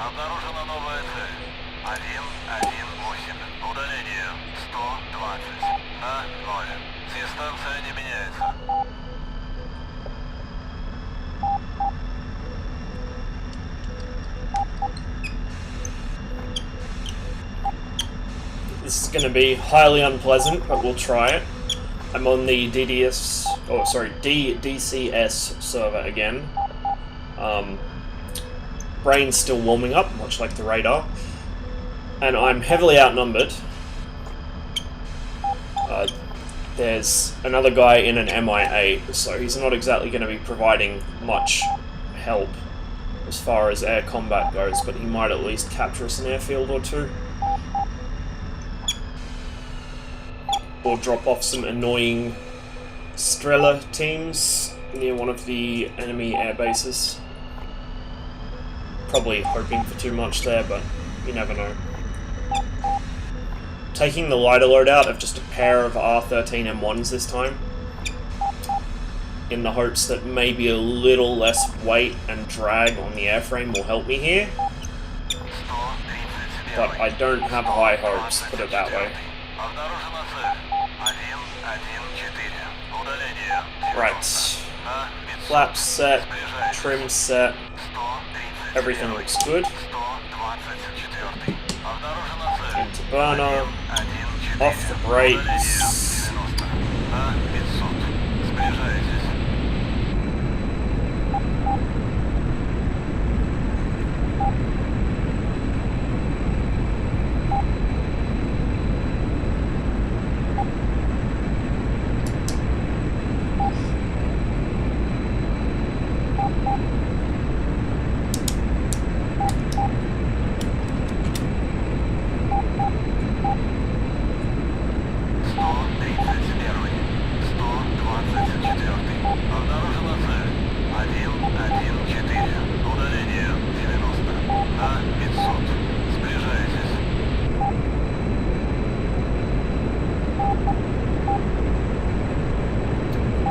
Обнаружена новая цель. 118. Удаление 120. На 0. Дистанция не меняется. This is going to be highly unpleasant, but we'll try it. I'm on the DCS server again. Brain's still warming up, much like the radar. And I'm heavily outnumbered. There's another guy in an MI8, so he's not exactly going to be providing much help as far as air combat goes, but he might at least capture us an airfield or two. Or drop off some annoying Strela teams near one of the enemy air bases. Probably hoping for too much there, but you never know. Taking the lighter load out of just a pair of R13 M1s this time, in the hopes that maybe a little less weight and drag on the airframe will help me here. But I don't have high hopes, put it that way. Right. Flaps set, trim set, everything looks good. Into burner, off the brakes.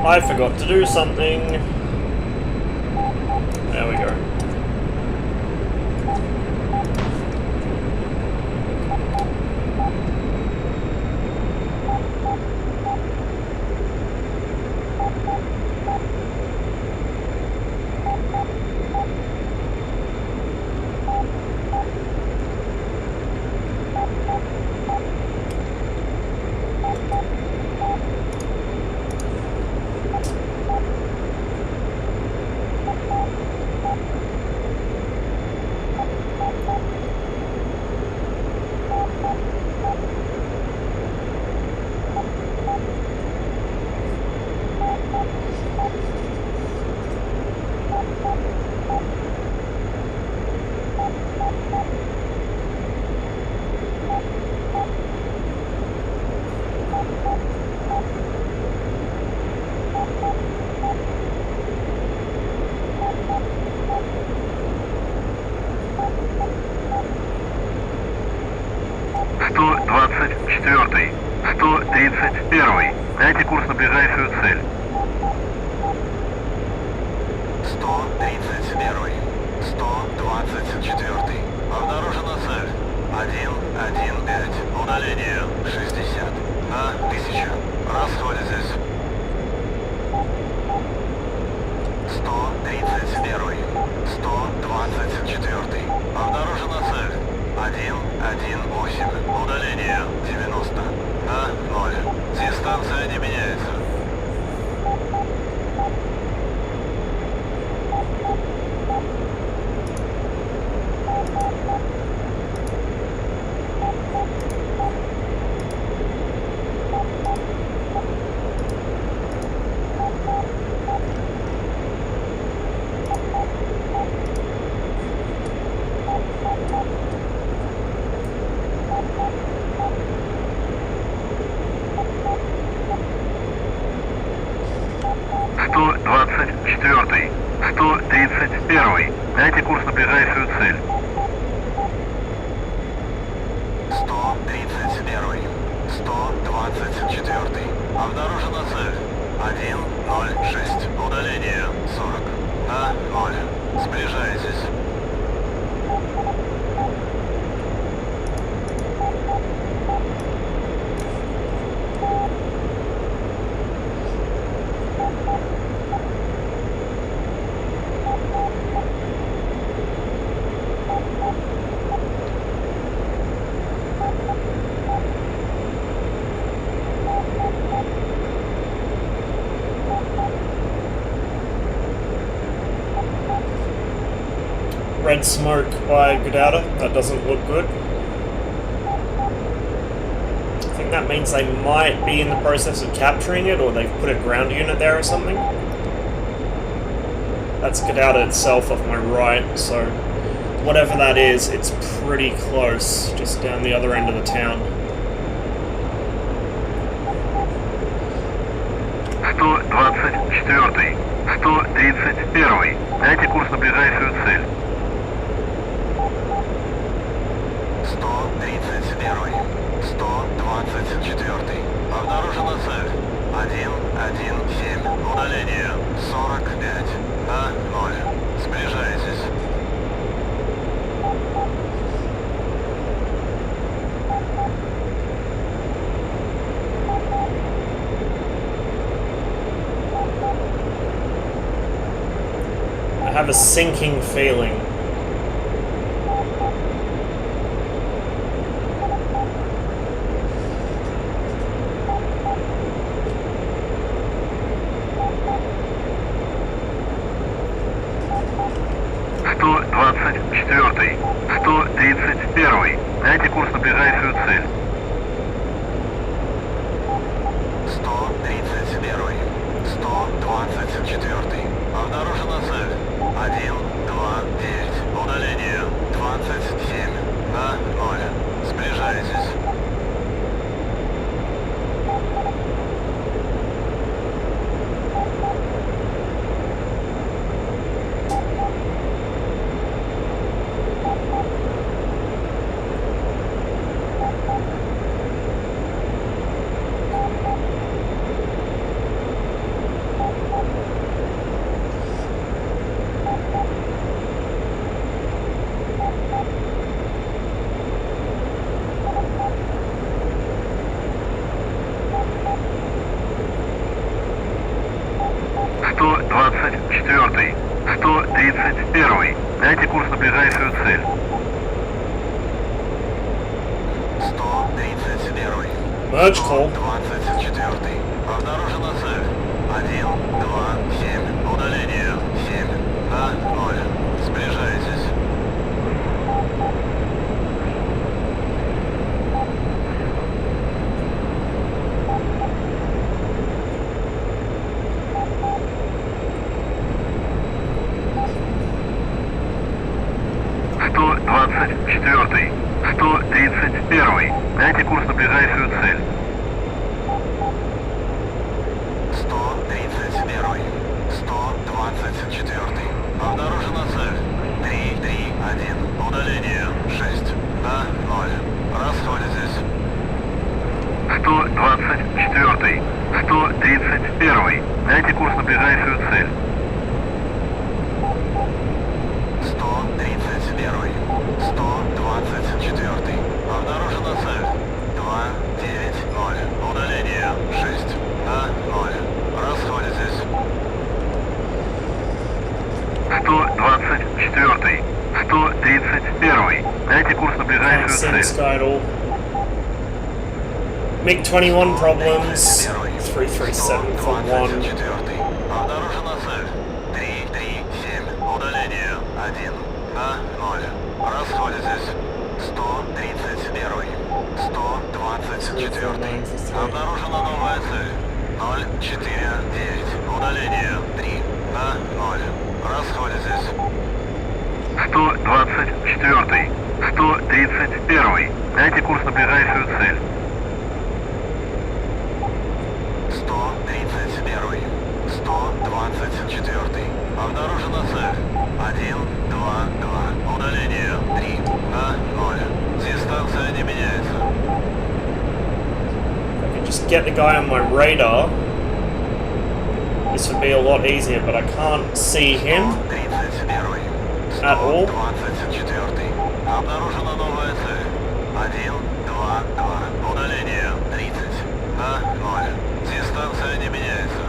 I forgot to do something. There we go. Дайте курс на ближайшую цель. 131. 124. Обнаружена цель. 115. Удаление 60. На 1000. Расходитесь. 131. 124. Обнаружена цель. 118. Удаление 90. На 0. Дистанция не меняется. Дайте курс на ближайшую цель. 131. 124. Обнаружена цель. 106. Удаление 40. На 0. Сближайтесь. red smoke by Gudauda. That doesn't look good. I think that means they might be in the process of capturing it, or they've put a ground unit there or something. That's Gudauda itself off my right, so whatever that is, it's pretty close, just down the other end of the town. 124-й, 131-й. Дайте курс на ближайшую цель. 131, 124. Обнаружена цель. 117. Удаление 45. На 0. Сближайтесь. I have a sinking feeling. Дайте курс на ближайшую цель. 131, 124. Обнаружена цель. 129. Удаление 27. На 0. Сближайтесь. Дайте курс на ближайшую цель. 131. Merge call. 124. Обнаружена цель. 127. Удаление 7. На 0. Сближайтесь. Четвертый, 131. Дайте курс на ближайшую цель. 131. 124. Обнаружена цель. 331. Удаление 6. На 0. Расходитесь. 124. 131. Дайте курс на ближайшую цель. 131. 124. Обнаружена цель. 290. Удаление 6. На 0. Расходитесь. 124. 131. Дайте курс на Can't ближайшую see цель. this guy at all. MiG-21 problems. 337 for 1. Обнаружена цель. 337. Удаление 1. На 0. Расходитесь. 131. 124. Обнаружена новая цель. 049. Удаление 3. На 0. Расходитесь. 124. 131. Дайте курс на ближайшую цель. 131. 124. Обнаружена цель. 122. Удаление 3. На 0. Дистанция не меняется. If I could just get the guy on my radar, this would be a lot easier, but I can't see him 131. at all. 124. Обнаружена новая цель. 122. Удаление 30. На 0. Дистанция не меняется.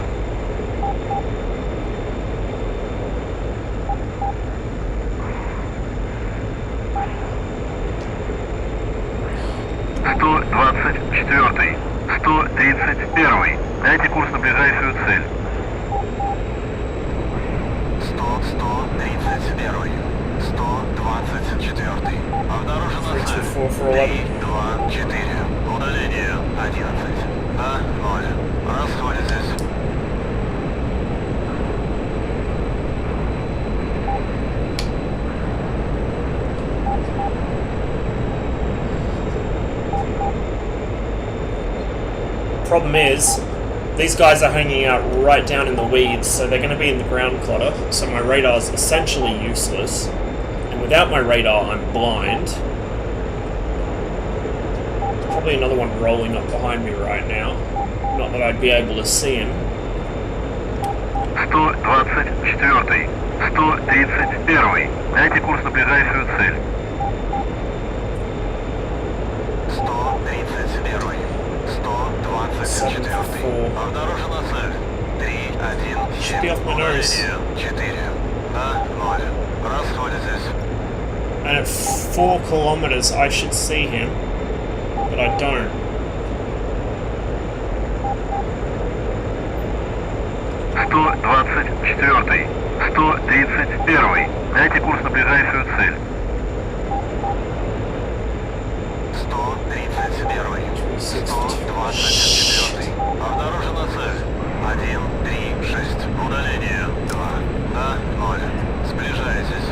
124. 131. Дайте курс на ближайшую цель. 131. 124. Обнаружена цель. 324 for 11. 324. Удаление 11. На 0. Расходитесь. Problem is, these guys are hanging out right down in the weeds, so they're going to be in the ground clutter, so my radar's essentially useless. And without my radar, I'm blind. There's probably another one rolling up behind me right now. Not that I'd be able to see him. 124. 131. Дайте курс на ближайшую цель. 131. 124. Обнаружена цель. 317. Should be off my nose. Удаление 4. На 0. Расходитесь. And at 4 kilometers, I should see him, but I don't. Сто 124. 131. Дайте курс на ближайшую цель. 131. 124. Обнаружена цель. 1, 3, 6. Удаление 2. На 0. Сближайтесь.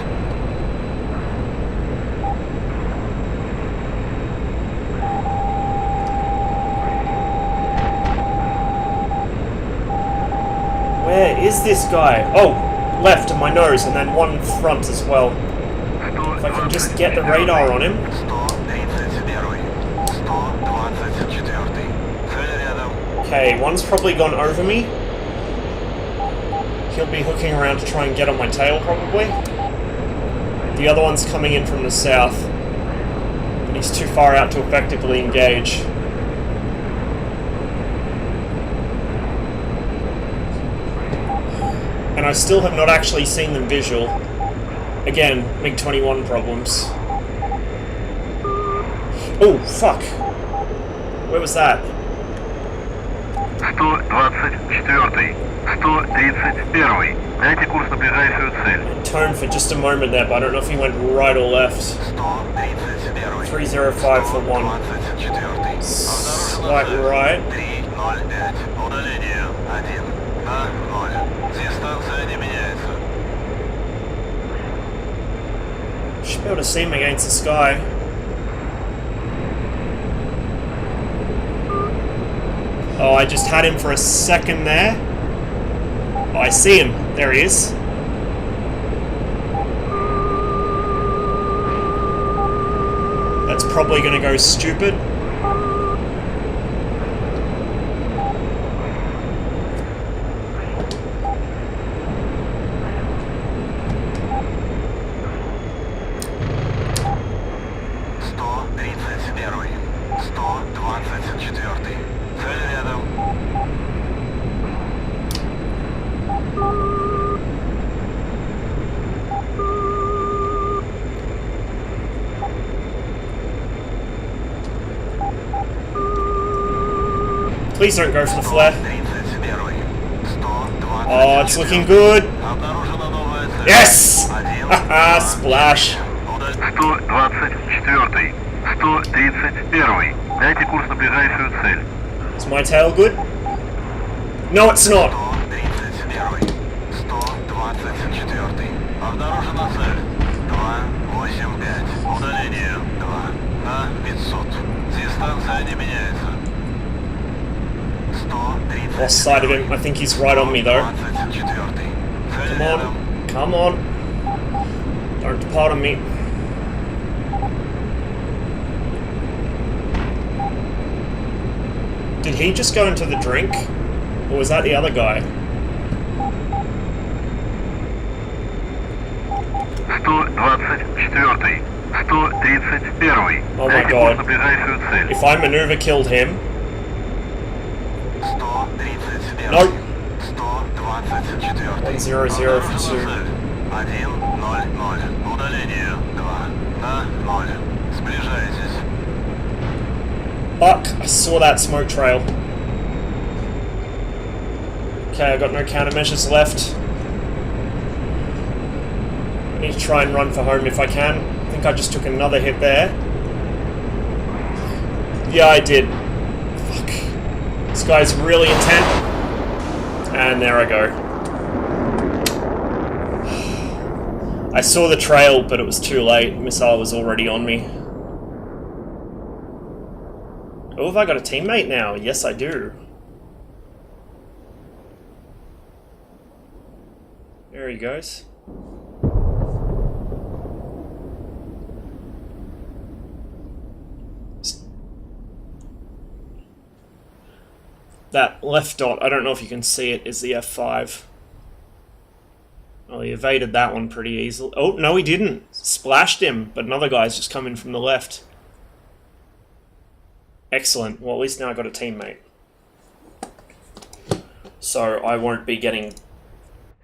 Where is this guy? Oh, left of my nose, and then one front as well. If I can just get the radar on him. 131. 124. Цель рядом. Okay, one's probably gone over me. He'll be hooking around to try and get on my tail, probably. The other one's coming in from the south, but he's too far out to effectively engage. And I still have not actually seen them visual. Again, MiG-21 problems. Oh, fuck. Where was that? 124. 131. Дайте курс на ближайшую цель. Tone for just a moment there, but I don't know if he went right or left. 131. 305 for 1. 124. Slight right. 305. Удаление 1. На 0. Дистанция не меняется. Should be able to see him against the sky. Oh, I just had him for a second there. Oh, I see him. There he is. That's probably going to go stupid. Please don't go for the flare. Oh, it's looking good. Yes! Haha, splash. 124. 131. Дайте курс на ближайшую цель. Is my tail good? No, it's not. 131. 124. Обнаружена цель. 285. Удаление 2. На 500. Дистанция не меняется. Lost sight of him. I think he's right on me though. Come on. Come on. Don't depart on me. Did he just go into the drink? Or was that the other guy? 124. 131. Oh my Дайте god. курс на ближайшую цель. If I maneuver killed him. 131. Nope. 124. 100 for 2. 100. Удаление 2. На 0. Сближайтесь. Fuck, I saw that smoke trail. Okay, I've got no countermeasures left. Need to try and run for home if I can. I think I just took another hit there. Yeah, I did. Fuck. This guy's really intent. And there I go. I saw the trail, but it was too late. Missile was already on me. Oh, have I got a teammate now? Yes, I do. There he goes. That left dot, I don't know if you can see it, is the F5. Oh, he evaded that one pretty easily. Oh, no he didn't. Splashed him, but another guy's just come in from the left. Excellent. Well, at least now I got a teammate. So I won't be getting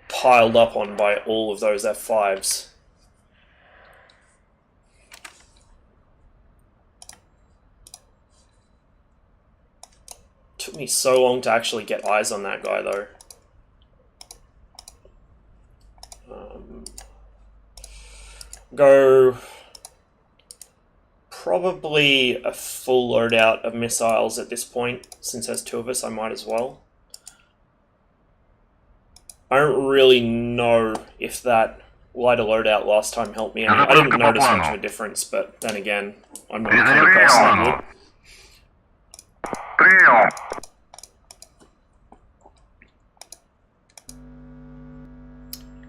piled up on by all of those F5s. Took me so long to actually get eyes on that guy, though. Go probably a full loadout of missiles at this point. Since there's two of us, I might as well. I don't really know if that lighter loadout last time helped me. I didn't notice much of a difference, but then again, I'm not the kind of person that would.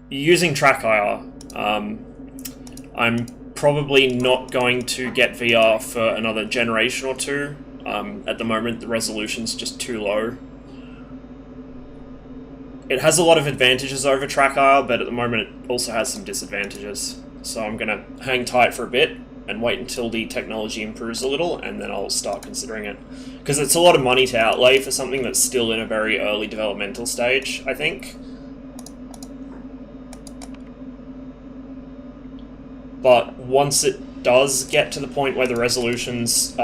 Using track IR, I'm probably not going to get VR for another generation or two. At the moment, the resolution's just too low. It has a lot of advantages over track IR, but at the moment it also has some disadvantages. So I'm going to hang tight for a bit and wait until the technology improves a little, and then I'll start considering it. Because it's a lot of money to outlay for something that's still in a very early developmental stage, I think. But once it does get to the point where the resolution's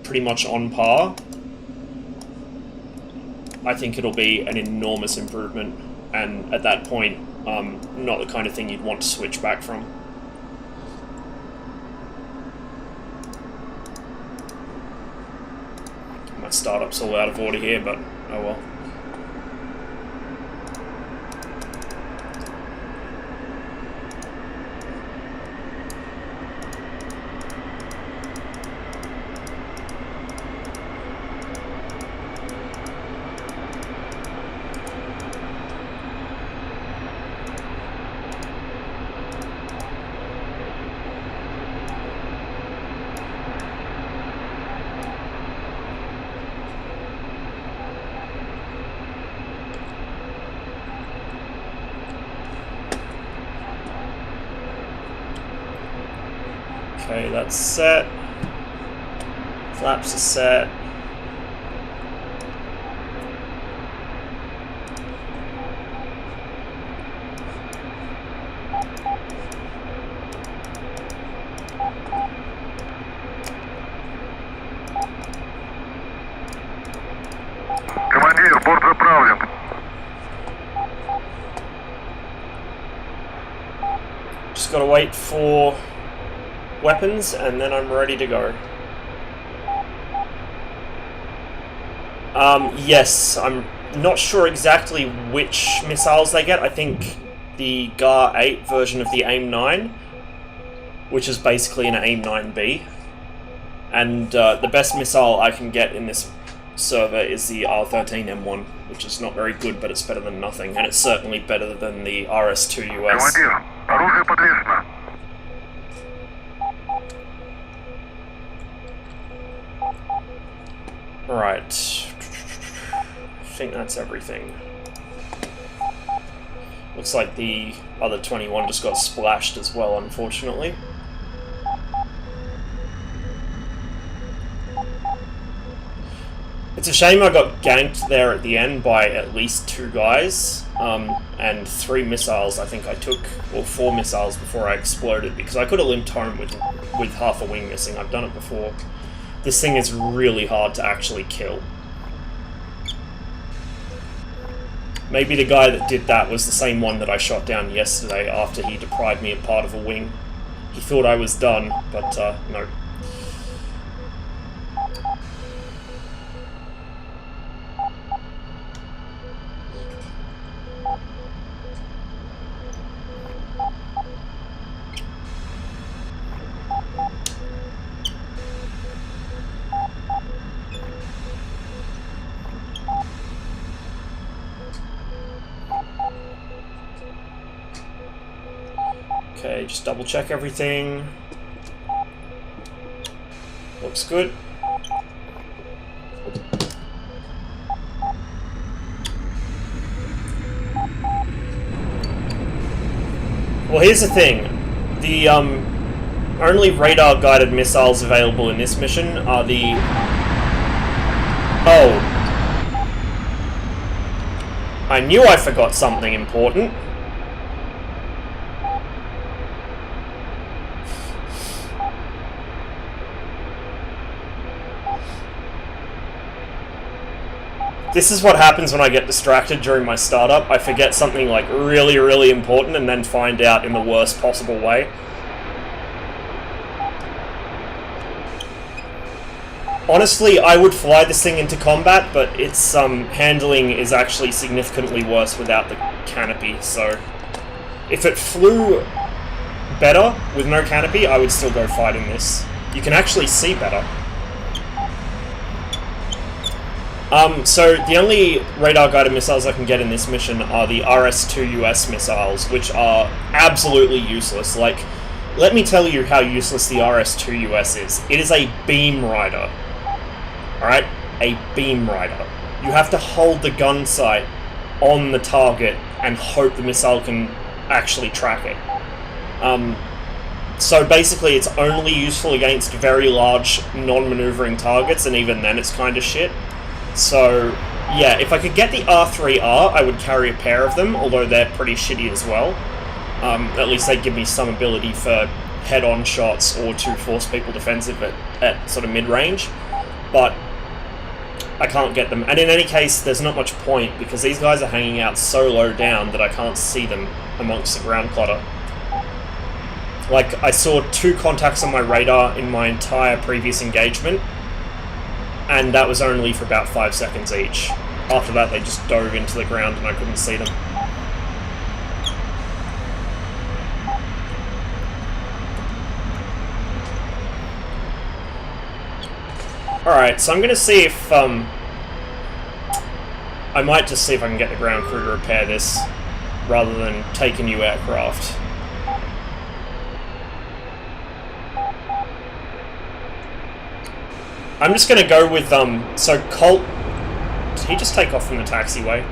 pretty much on par, I think it'll be an enormous improvement, and at that point, not the kind of thing you'd want to switch back from. My startup's all out of order here, but oh well. Okay, that's set. Flaps are set. Командир, борт заправлен. Just gotta wait for weapons, and then I'm ready to go. Yes, I'm not sure exactly which missiles they get. I think the GAR-8 version of the AIM-9, which is basically an AIM-9B. And the best missile I can get in this server is the R13M1, which is not very good, but it's better than nothing, and it's certainly better than the RS2 US. Командир, оружие подвешено. Right. I think that's everything. Looks like the other 21 just got splashed as well, unfortunately. It's a shame I got ganked there at the end by at least 2 guys, and 3 missiles I think I took, or 4 missiles before I exploded, because I could have limped home with half a wing missing. I've done it before. This thing is really hard to actually kill. Maybe the guy that did that was the same one that I shot down yesterday after he deprived me of part of a wing. He thought I was done, but no. Okay, just double check everything. Looks good. Well, here's the thing. The only radar-guided missiles available in this mission are the... Oh. I knew I forgot something important. This is what happens when I get distracted during my startup. I forget something like really, really important and then find out in the worst possible way. Honestly, I would fly this thing into combat, but its handling is actually significantly worse without the canopy, so... If it flew better with no canopy, I would still go fighting this. You can actually see better. So the only radar-guided missiles I can get in this mission are the RS-2 US missiles, which are absolutely useless. Like, let me tell you how useless the RS-2 US is. It is a beam rider. Alright? A beam rider. You have to hold the gun sight on the target and hope the missile can actually track it. So basically it's only useful against very large, non-maneuvering targets, and even then it's kind of shit. So, yeah, if I could get the R3R, I would carry a pair of them, although they're pretty shitty as well. At least they give me some ability for head-on shots or to force people defensive at sort of mid-range. But I can't get them. And in any case, there's not much point, because these guys are hanging out so low down that I can't see them amongst the ground clutter. Like, I saw 2 contacts on my radar in my entire previous engagement, and that was only for about 5 seconds each. After that, they just dove into the ground and I couldn't see them. Alright, so I'm gonna see if, I might just see if I can get the ground crew to repair this, rather than take a new aircraft. I'm just gonna go with, so Colt... Did he just take off from the taxiway?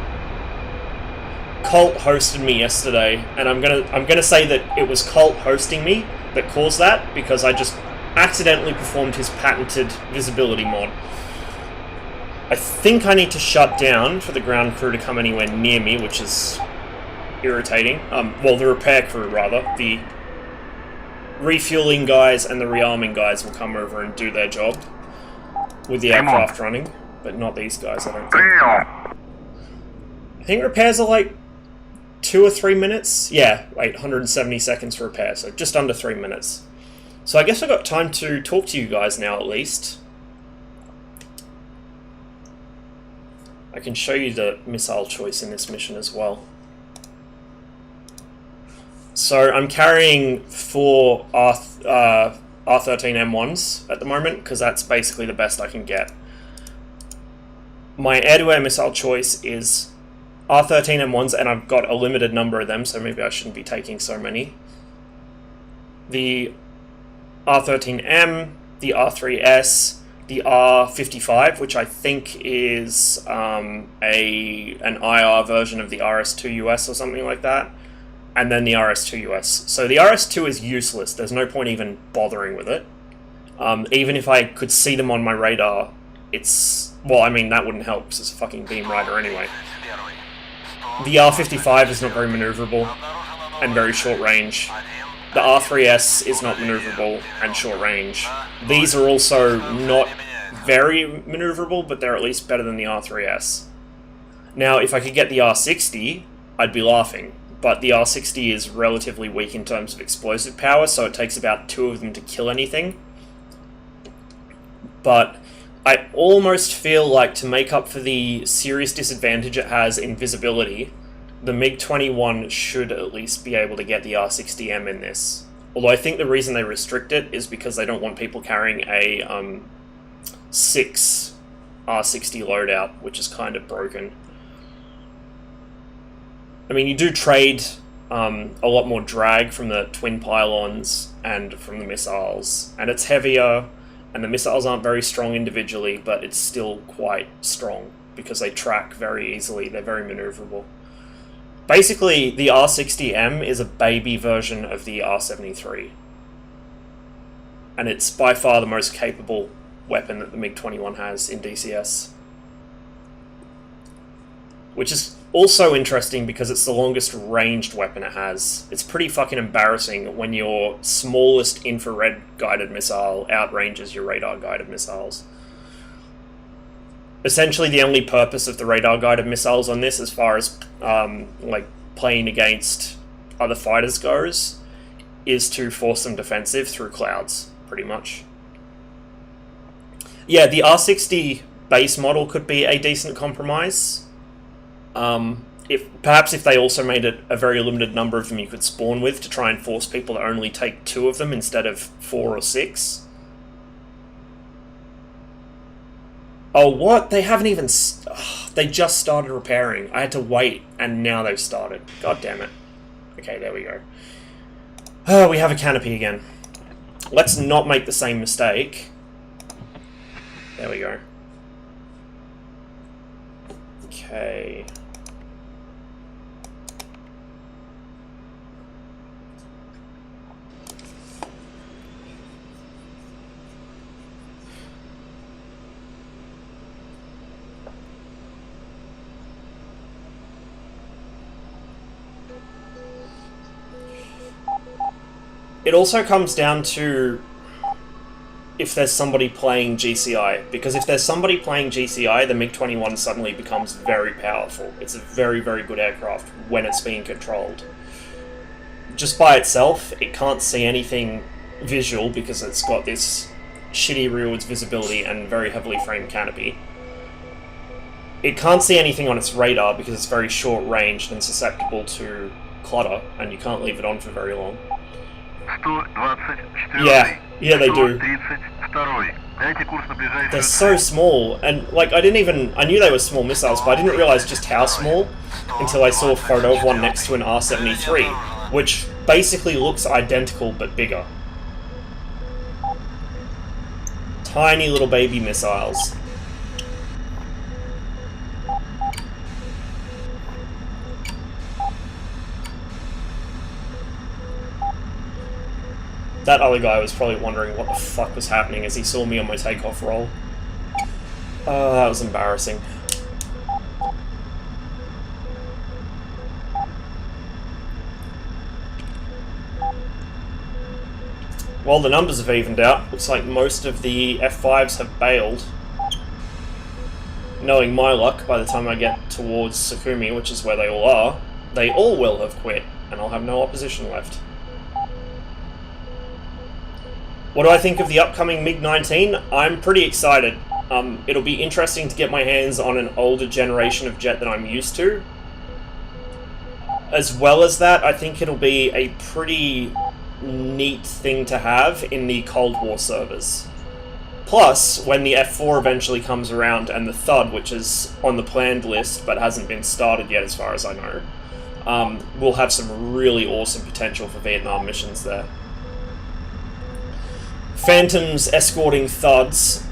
Colt hosted me yesterday, and I'm gonna say that it was Colt hosting me that caused that, because I just accidentally performed his patented visibility mod. I think I need to shut down for the ground crew to come anywhere near me, which is irritating. Well, the repair crew, rather. The refueling guys and the rearming guys will come over and do their job with the aircraft running, but not these guys, I don't think. I think repairs are like 2 or 3 minutes. Yeah, wait, 170 seconds for repair, so just under 3 minutes. So I guess I've got time to talk to you guys now, at least. I can show you the missile choice in this mission as well. So I'm carrying 4 R13M1s at the moment, because that's basically the best I can get. My air-to-air missile choice is R13M1s, and I've got a limited number of them, so maybe I shouldn't be taking so many. The R13M, the R3S, the R55, which I think is an IR version of the RS-2 US or something like that, and then the RS-2 US. So the RS-2 is useless. There's no point even bothering with it. Even if I could see them on my radar, it's... Well, I mean, that wouldn't help, because it's a fucking beam rider anyway. The R55 is not very maneuverable, and very short range. The R3S is not maneuverable and short range. These are also not very maneuverable, but they're at least better than the R3S. Now, if I could get the R60, I'd be laughing. But the R60 is relatively weak in terms of explosive power, so it takes about 2 of them to kill anything. But I almost feel like to make up for the serious disadvantage it has in visibility, the MiG-21 should at least be able to get the R60M in this. Although I think the reason they restrict it is because they don't want people carrying a 6 R60 loadout, which is kind of broken. I mean, you do trade a lot more drag from the twin pylons and from the missiles, and it's heavier, and the missiles aren't very strong individually, but it's still quite strong because they track very easily, they're very maneuverable. Basically, the R60M is a baby version of the R73, and it's by far the most capable weapon that the MiG-21 has in DCS. Which is also interesting because it's the longest ranged weapon it has. It's pretty fucking embarrassing when your smallest infrared guided missile outranges your radar guided missiles. Essentially, the only purpose of the radar guided missiles on this, as far as like playing against other fighters goes, is to force them defensive through clouds, pretty much. Yeah, the R60 base model could be a decent compromise. Perhaps if they also made it a very limited number of them you could spawn with to try and force people to only take 2 of them instead of 4 or 6. Oh, what? They haven't even... they just started repairing. I had to wait, and now they've started. God damn it. Okay, there we go. Oh, we have a canopy again. Let's not make the same mistake. There we go. Okay... It also comes down to if there's somebody playing GCI, because if there's somebody playing GCI, the MiG-21 suddenly becomes very powerful. It's a very, very good aircraft when it's being controlled. Just by itself, it can't see anything visual because it's got this shitty rearwards visibility and very heavily framed canopy. It can't see anything on its radar because it's very short-ranged and susceptible to clutter, and you can't leave it on for very long. Yeah, they do. They're so small, and like I knew they were small missiles, but I didn't realize just how small until I saw a photo of one next to an R73, which basically looks identical but bigger. Tiny little baby missiles. That other guy was probably wondering what the fuck was happening as he saw me on my takeoff roll. That was embarrassing. Well, the numbers have evened out. Looks like most of the F5s have bailed. Knowing my luck, by the time I get towards Sukumi, which is where they all will have quit, and I'll have no opposition left. What do I think of the upcoming MiG-19? I'm pretty excited. It'll be interesting to get my hands on an older generation of jet than I'm used to. As well as that, I think it'll be a pretty neat thing to have in the Cold War servers. Plus, when the F4 eventually comes around and the THUD, which is on the planned list but hasn't been started yet as far as I know, we'll have some really awesome potential for Vietnam missions there. Phantoms escorting THUDs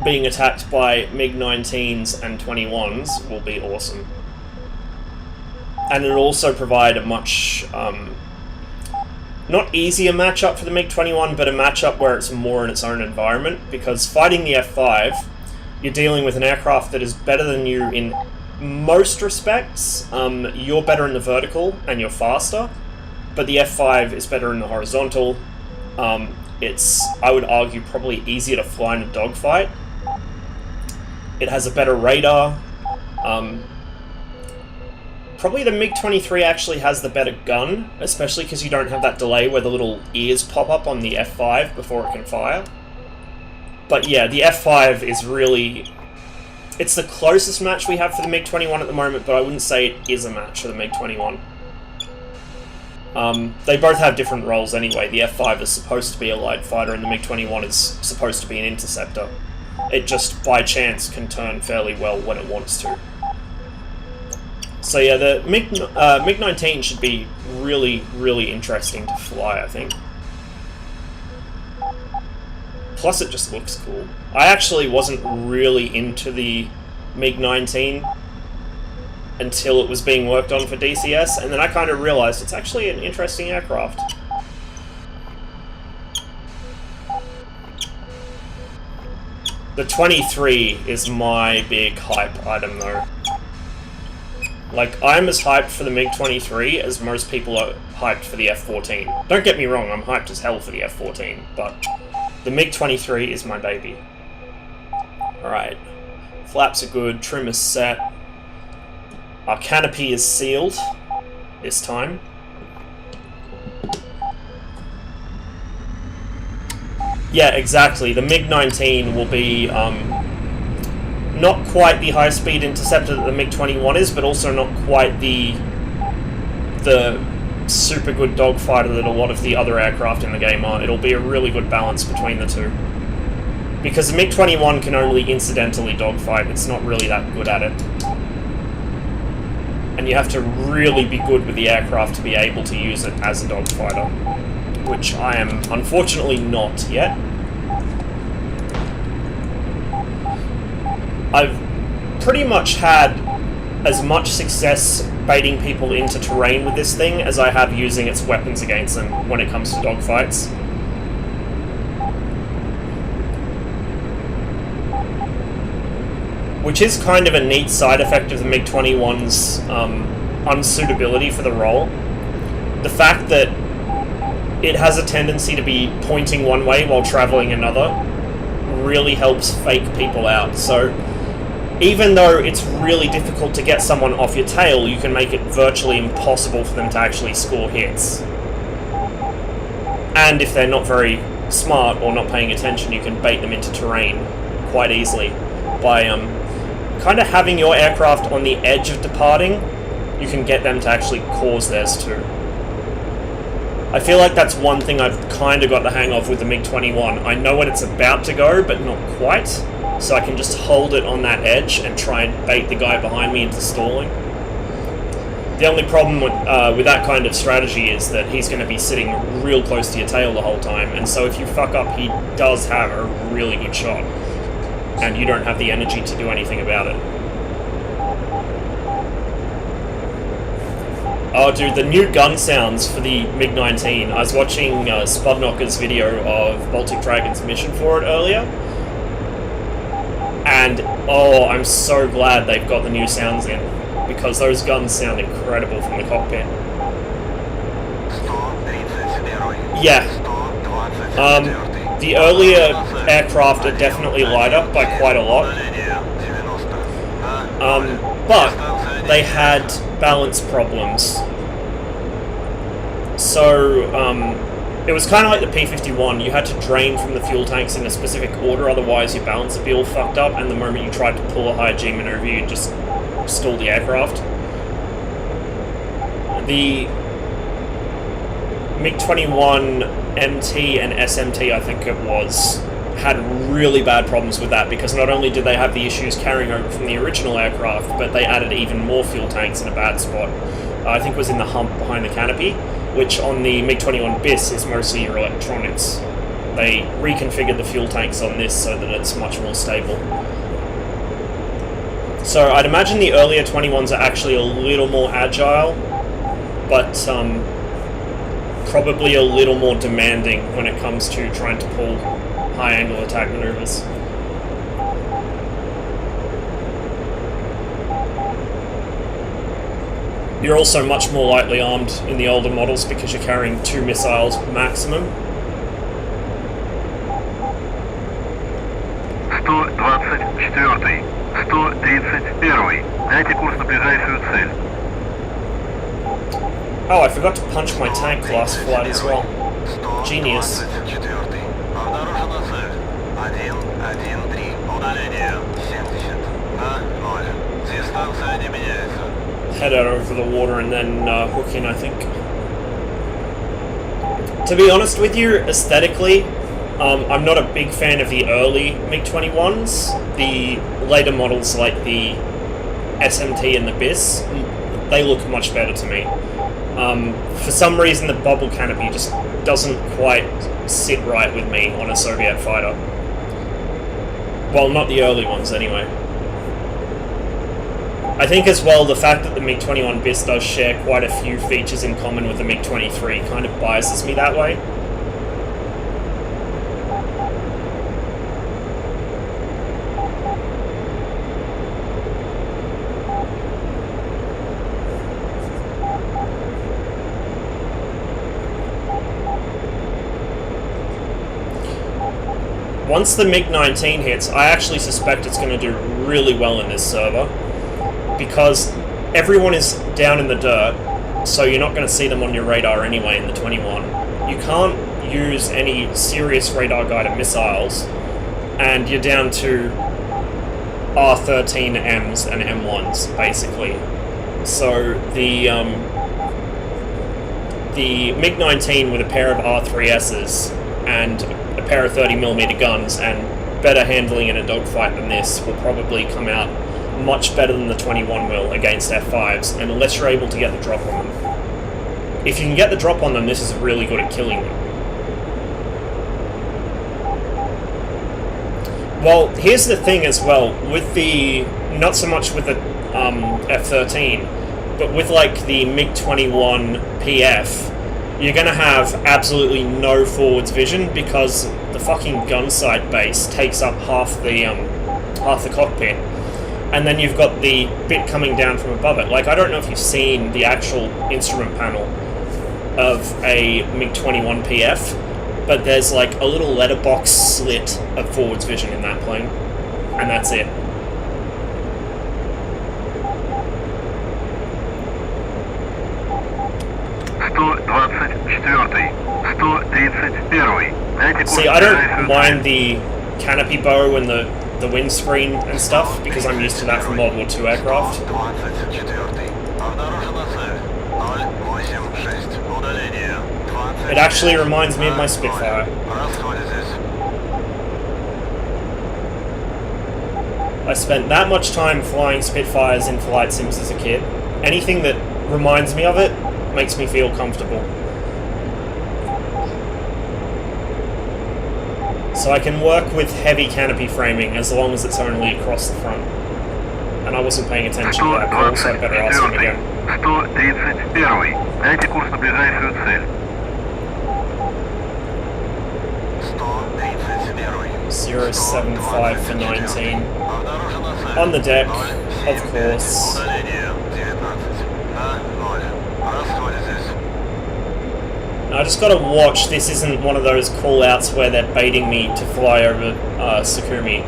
being attacked by MiG-19s and 21s will be awesome. And it'll also provide a much, not easier matchup for the MiG-21, but a matchup where it's more in its own environment, because fighting the F5, you're dealing with an aircraft that is better than you in most respects. You're better in the vertical, and you're faster, but the F5 is better in the horizontal. It's, I would argue, probably easier to fly in a dogfight. It has a better radar. probably the MiG-23 actually has the better gun, especially because you don't have that delay where the little ears pop up on the F5 before it can fire. But yeah, the F5 is really... It's the closest match we have for the MiG-21 at the moment, but I wouldn't say it is a match for the MiG-21. They both have different roles anyway. The F5 is supposed to be a light fighter and the MiG-21 is supposed to be an interceptor. It just, by chance, can turn fairly well when it wants to. So yeah, the MiG-19 should be really, really interesting to fly, I think. Plus it just looks cool. I actually wasn't really into the MiG-19 until it was being worked on for DCS, and then I kind of realized it's actually an interesting aircraft. The 23 is my big hype item though. Like, I'm as hyped for the MiG-23 as most people are hyped for the F-14. Don't get me wrong, I'm hyped as hell for the F-14, but the MiG-23 is my baby. Alright. Flaps are good, trim is set. Our canopy is sealed this time. Yeah, exactly. The MiG-19 will be not quite the high-speed interceptor that the MiG-21 is, but also not quite the super good dogfighter that a lot of the other aircraft in the game are. It'll be a really good balance between the two. Because the MiG-21 can only incidentally dogfight, it's not really that good at it. And you have to really be good with the aircraft to be able to use it as a dogfighter, which I am unfortunately not yet. I've pretty much had as much success baiting people into terrain with this thing as I have using its weapons against them when it comes to dogfights. Which is kind of a neat side effect of the MiG-21's unsuitability for the role. The fact that it has a tendency to be pointing one way while traveling another really helps fake people out. So even though it's really difficult to get someone off your tail, you can make it virtually impossible for them to actually score hits. And if they're not very smart or not paying attention, you can bait them into terrain quite easily by kind of having your aircraft on the edge of departing. You can get them to actually cause theirs too. I feel like that's one thing I've kind of got the hang of with the MiG-21. I know when it's about to go, but not quite, so I can just hold it on that edge and try and bait the guy behind me into stalling. The only problem with that kind of strategy is that he's going to be sitting real close to your tail the whole time, and so if you fuck up, he does have a really good shot, and you don't have the energy to do anything about it. Oh dude, the new gun sounds for the MiG-19. I was watching Spudknocker's video of Baltic Dragon's mission for it earlier. And, oh, I'm so glad they've got the new sounds in. Because those guns sound incredible from the cockpit. Yeah. The earlier aircraft are definitely lighter by quite a lot. But they had balance problems. So, it was kind of like the P-51. You had to drain from the fuel tanks in a specific order, otherwise your balance would be all fucked up, and the moment you tried to pull a high G maneuver, you'd just stall the aircraft. The MiG-21 MT and SMT, I think it was, had really bad problems with that, because not only did they have the issues carrying over from the original aircraft, but they added even more fuel tanks in a bad spot. I think it was in the hump behind the canopy, which on the MiG-21 BIS is mostly your electronics. They reconfigured the fuel tanks on this so that it's much more stable. So I'd imagine the earlier 21s are actually a little more agile, but probably a little more demanding when it comes to trying to pull high-angle attack maneuvers. You're also much more lightly armed in the older models because you're carrying 2 missiles maximum. 124-й, 131-й. Дайте курс на ближайшую цель. Oh, I forgot to punch my tank last flight as well. Genius. 124. Обнаружена цель. 113. Удаление 70. На 0. Дистанция не меняется. Head out over the water and then hook in, I think. To be honest with you, aesthetically, I'm not a big fan of the early MiG-21s. The later models like the SMT and the BIS, they look much better to me. For some reason the bubble canopy just doesn't quite sit right with me on a Soviet fighter. Well, not the early ones anyway. I think as well the fact that the MiG-21 BIS does share quite a few features in common with the MiG-23 kind of biases me that way. Once the MiG-19 hits, I actually suspect it's going to do really well in this server, because everyone is down in the dirt, so you're not going to see them on your radar anyway in the 21. You can't use any serious radar-guided missiles, and you're down to R13Ms and M1s, basically. So the MiG-19 with a pair of R3Ss and a pair of 30mm guns and better handling in a dogfight than this will probably come out much better than the 21 will against F5s, unless you're able to get the drop on them. If you can get the drop on them, this is really good at killing them. Well, here's the thing as well, with the, not so much with the F-13, but with like the MiG-21 PF, you're going to have absolutely no forwards vision because the fucking gun sight base takes up half the cockpit, and then you've got the bit coming down from above it. Like, I don't know if you've seen the actual instrument panel of a MiG-21 PF, but there's like a little letterbox slit of forwards vision in that plane, and that's it. See, I don't mind the canopy bow and the windscreen and stuff, because I'm used to that from World War II aircraft. It actually reminds me of my Spitfire. I spent that much time flying Spitfires in flight sims as a kid. Anything that reminds me of it makes me feel comfortable. So I can work with heavy canopy framing as long as it's only across the front. And I wasn't paying attention to that call, so I'd better ask him again. 131. Дайте курс на ближайшую цель. 075 for 19. On the deck, of course. I just gotta watch this isn't one of those call-outs where they're baiting me to fly over Sakumi.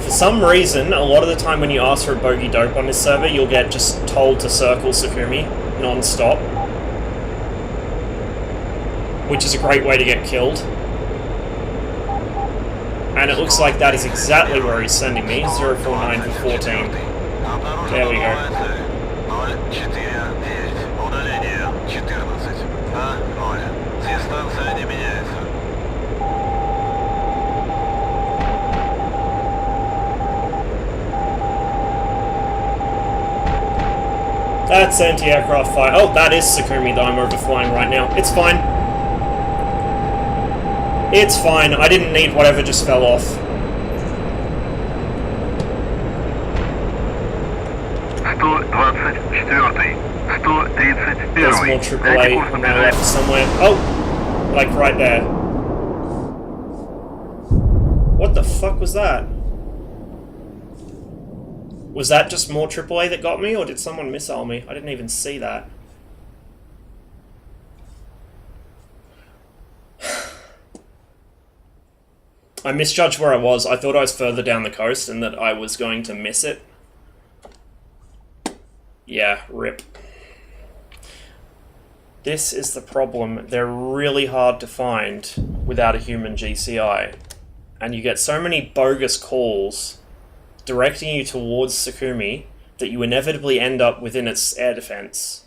For some reason, a lot of the time when you ask for a bogey dope on this server, you'll get just told to circle Sakumi non-stop, which is a great way to get killed. And it looks like that is exactly where he's sending me, 049 for 14. There we go. That's anti-aircraft fire. Oh, that is Sakumi that I'm overflying right now. It's fine. It's fine. I didn't need whatever just fell off. There's more AAA on my left somewhere. Oh! Like right there. What the fuck was that? Was that just more AAA that got me, or did someone missile me? I didn't even see that. I misjudged where I was. I thought I was further down the coast and that I was going to miss it. Yeah, rip. This is the problem. They're really hard to find without a human GCI. And you get so many bogus calls directing you towards Sakumi that you inevitably end up within its air defense,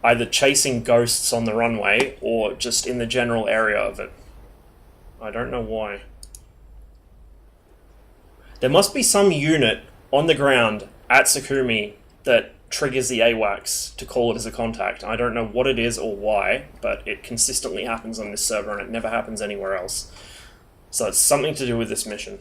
either chasing ghosts on the runway or just in the general area of it. I don't know why. There must be some unit on the ground at Sakumi that triggers the AWACS to call it as a contact. I don't know what it is or why, but it consistently happens on this server and it never happens anywhere else. So it's something to do with this mission.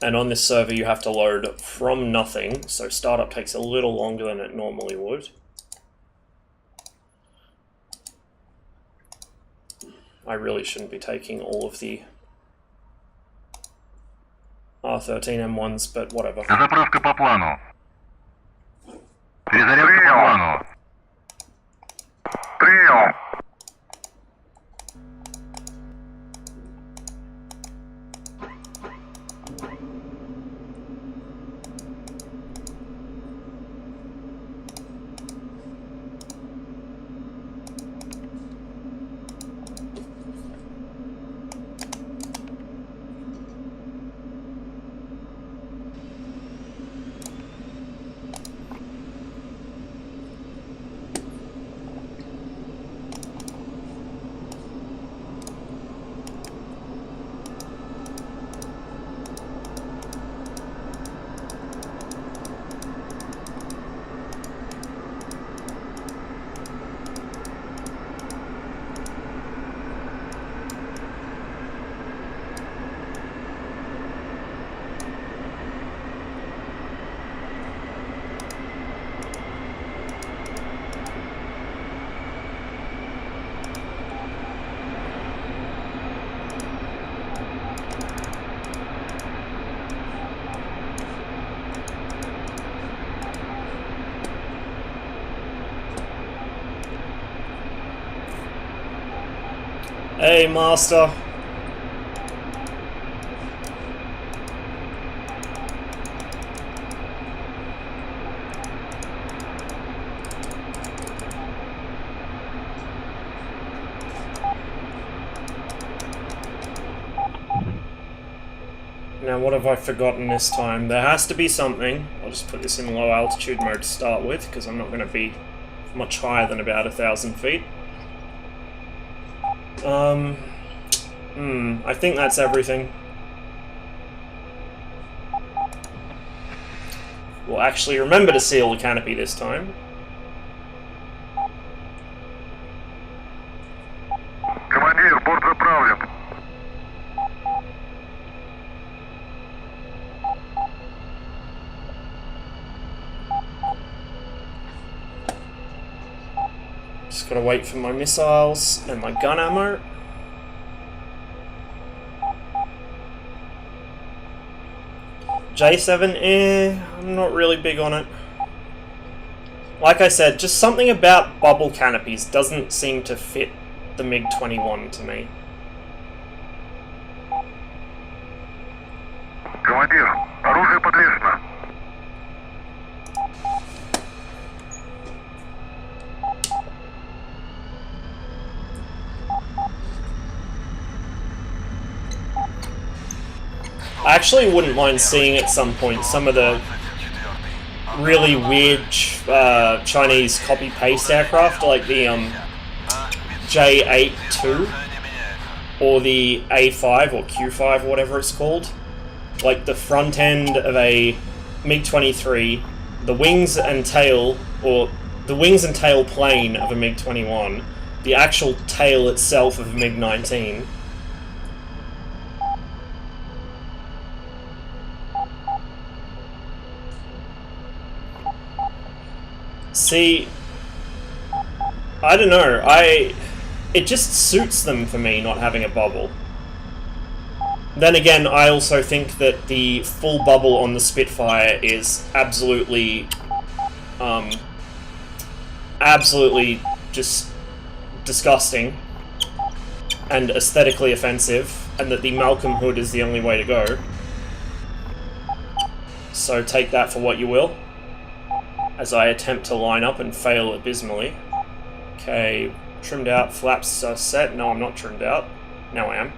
And on this server you have to load from nothing, so startup takes a little longer than it normally would. I really shouldn't be taking all of the R13M1s, but whatever. Заправка по плану. Перезарядка по плану. Прием. Hey, Master. Now, what have I forgotten this time? There has to be something. I'll just put this in low altitude mode to start with, because I'm not going to be much higher than about 1,000 feet. I think that's everything. We'll actually remember to seal the canopy this time. Командир, борт заправлен. Just gotta wait for my missiles and my gun ammo. J7, I'm not really big on it. Like I said, just something about bubble canopies doesn't seem to fit the MiG-21 to me. Командир, оружие подвешено. I actually wouldn't mind seeing at some point some of the really weird Chinese copy-paste aircraft, like the J8-2 or the A5 or Q5 or whatever it's called. Like the front end of a MiG-23, the wings and tail, or the wings and tail plane of a MiG-21, the actual tail itself of a MiG-19. See, I don't know, it just suits them for me not having a bubble. Then again, I also think that the full bubble on the Spitfire is absolutely just disgusting and aesthetically offensive. and that the Malcolm hood is the only way to go. So take that for what you will, as I attempt to line up and fail abysmally. Okay, trimmed out, flaps are set. No, I'm not trimmed out. Now I am.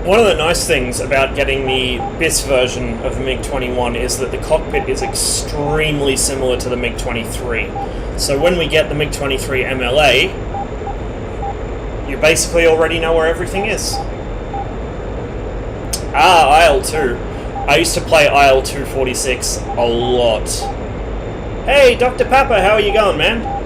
One of the nice things about getting the BIS version of the MiG-21 is that the cockpit is extremely similar to the MiG-23. So when we get the MiG-23 MLA, you basically already know where everything is. Ah, IL-2. I used to play IL-246 a lot. Hey, Dr. Papa, how are you going, man?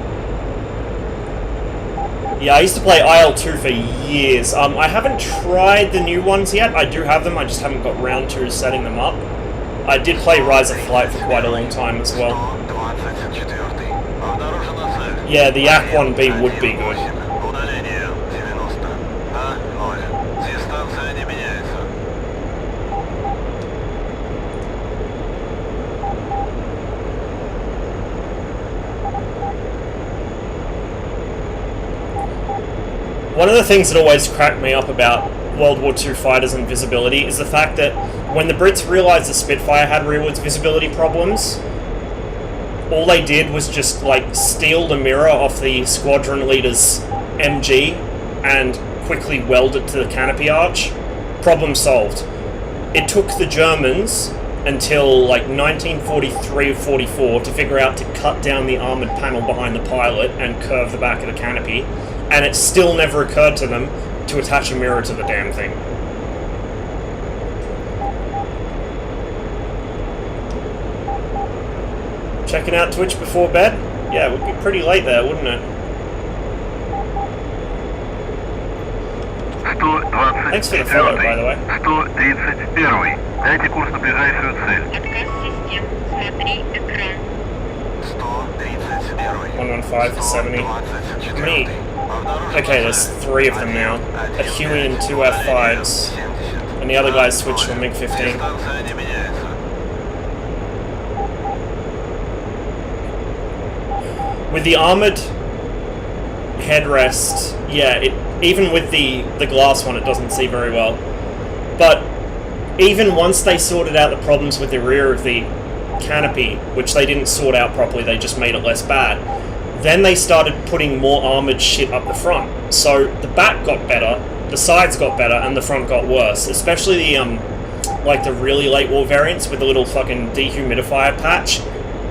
Yeah, I used to play IL-2 for years. I haven't tried the new ones yet. I do have them, I just haven't got round to setting them up. I did play Rise of Flight for quite a long time as well. Yeah, the AK-1B would be good. One of the things that always cracked me up about World War II fighters and visibility is the fact that when the Brits realised the Spitfire had rearwards visibility problems, all they did was just like steal the mirror off the squadron leader's MG and quickly weld it to the canopy arch. Problem solved. It took the Germans until like 1943 or 44 to figure out to cut down the armoured panel behind the pilot and curve the back of the canopy. And it still never occurred to them to attach a mirror to the damn thing. Checking out Twitch before bed? Yeah, it would be pretty late there, wouldn't it? Thanks for the follow, by the way. 131. Дайте курс на ближайшую цель. Отказ систем. Смотри экран. 131. 115 for 70. How many? Okay, there's 3 of them now. A Huey and 2 F5s. And the other guys switched to a MiG-15. With the armoured headrest, yeah, even with the glass one, it doesn't see very well. But even once they sorted out the problems with the rear of the canopy, which they didn't sort out properly, they just made it less bad, then they started putting more armoured shit up the front. So the back got better, the sides got better, and the front got worse. Especially the, like the really late war variants with the little fucking dehumidifier patch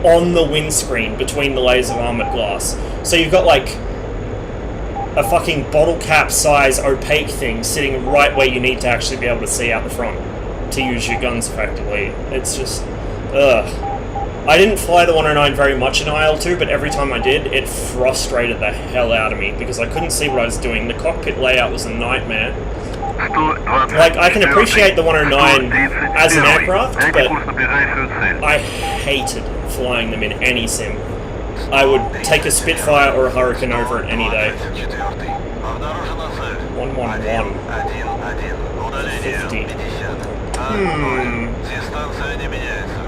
on the windscreen between the layers of armoured glass. So you've got like a fucking bottle cap size opaque thing sitting right where you need to actually be able to see out the front to use your guns effectively. It's just, ugh. I didn't fly the 109 very much in IL-2, but every time I did, it frustrated the hell out of me because I couldn't see what I was doing. The cockpit layout was a nightmare, Like, I can appreciate the 109 as an aircraft, but Курс на ближайшую цель. I hated flying them in any sim. I would take a Spitfire or a Hurricane over it any day. 111. 50. Дистанция не меняется.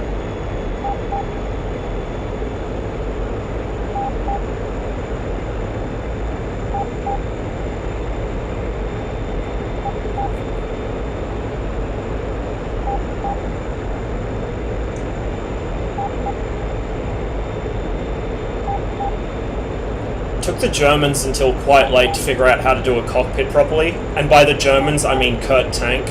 Took the Germans until quite late to figure out how to do a cockpit properly, and by the Germans I mean Kurt Tank.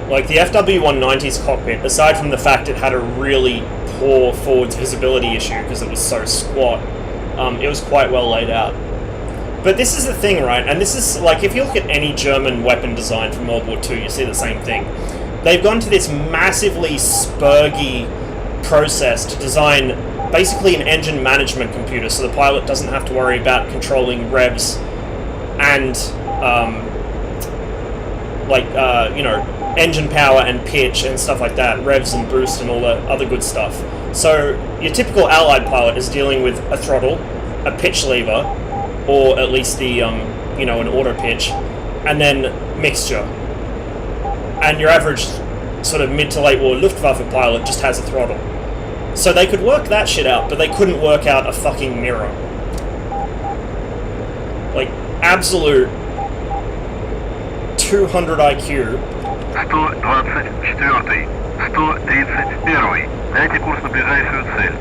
Like, the FW-190's cockpit, aside from the fact it had a really poor forwards visibility issue because it was so squat, it was quite well laid out. But this is the thing, right? And this is, like, if you look at any German weapon design from World War II, you see the same thing. They've gone to this massively spurgy process to design basically an engine management computer, so the pilot doesn't have to worry about controlling revs and, you know, engine power and pitch and stuff like that, revs and boost and all the other good stuff. So your typical Allied pilot is dealing with a throttle, a pitch lever, or at least the, you know, an auto pitch, and then mixture. And your average sort of mid to late war Luftwaffe pilot just has a throttle. So they could work that shit out, but they couldn't work out a fucking mirror. Like, absolute 200 IQ. 124-й, 131-й. Дайте курс на ближайшую цель.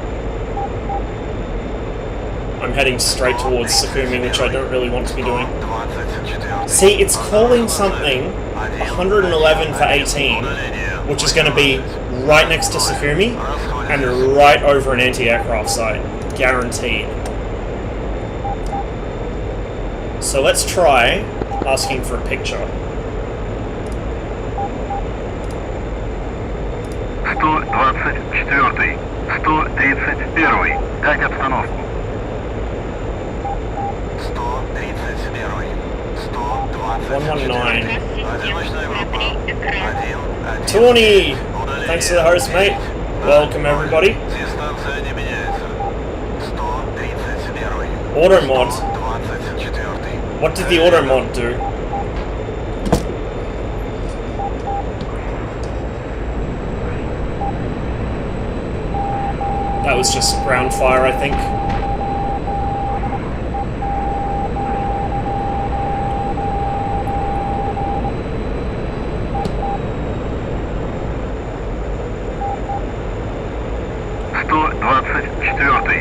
I'm heading straight towards Sukhumi, which I don't really want to be doing. See, it's calling something 111 for 18, which is going to be right next to Sukhumi and right over an anti-aircraft site. Guaranteed. So let's try asking for a picture. 124-й, 131-й. Дайте обстановку. 131, 120. 119. Одиночная группа. 1-1. Tony! Thanks for the host, mate. Welcome, everybody. Дистанция не меняется. 131. Auto mod. 124. What did the auto mod do? That was just ground fire, I think.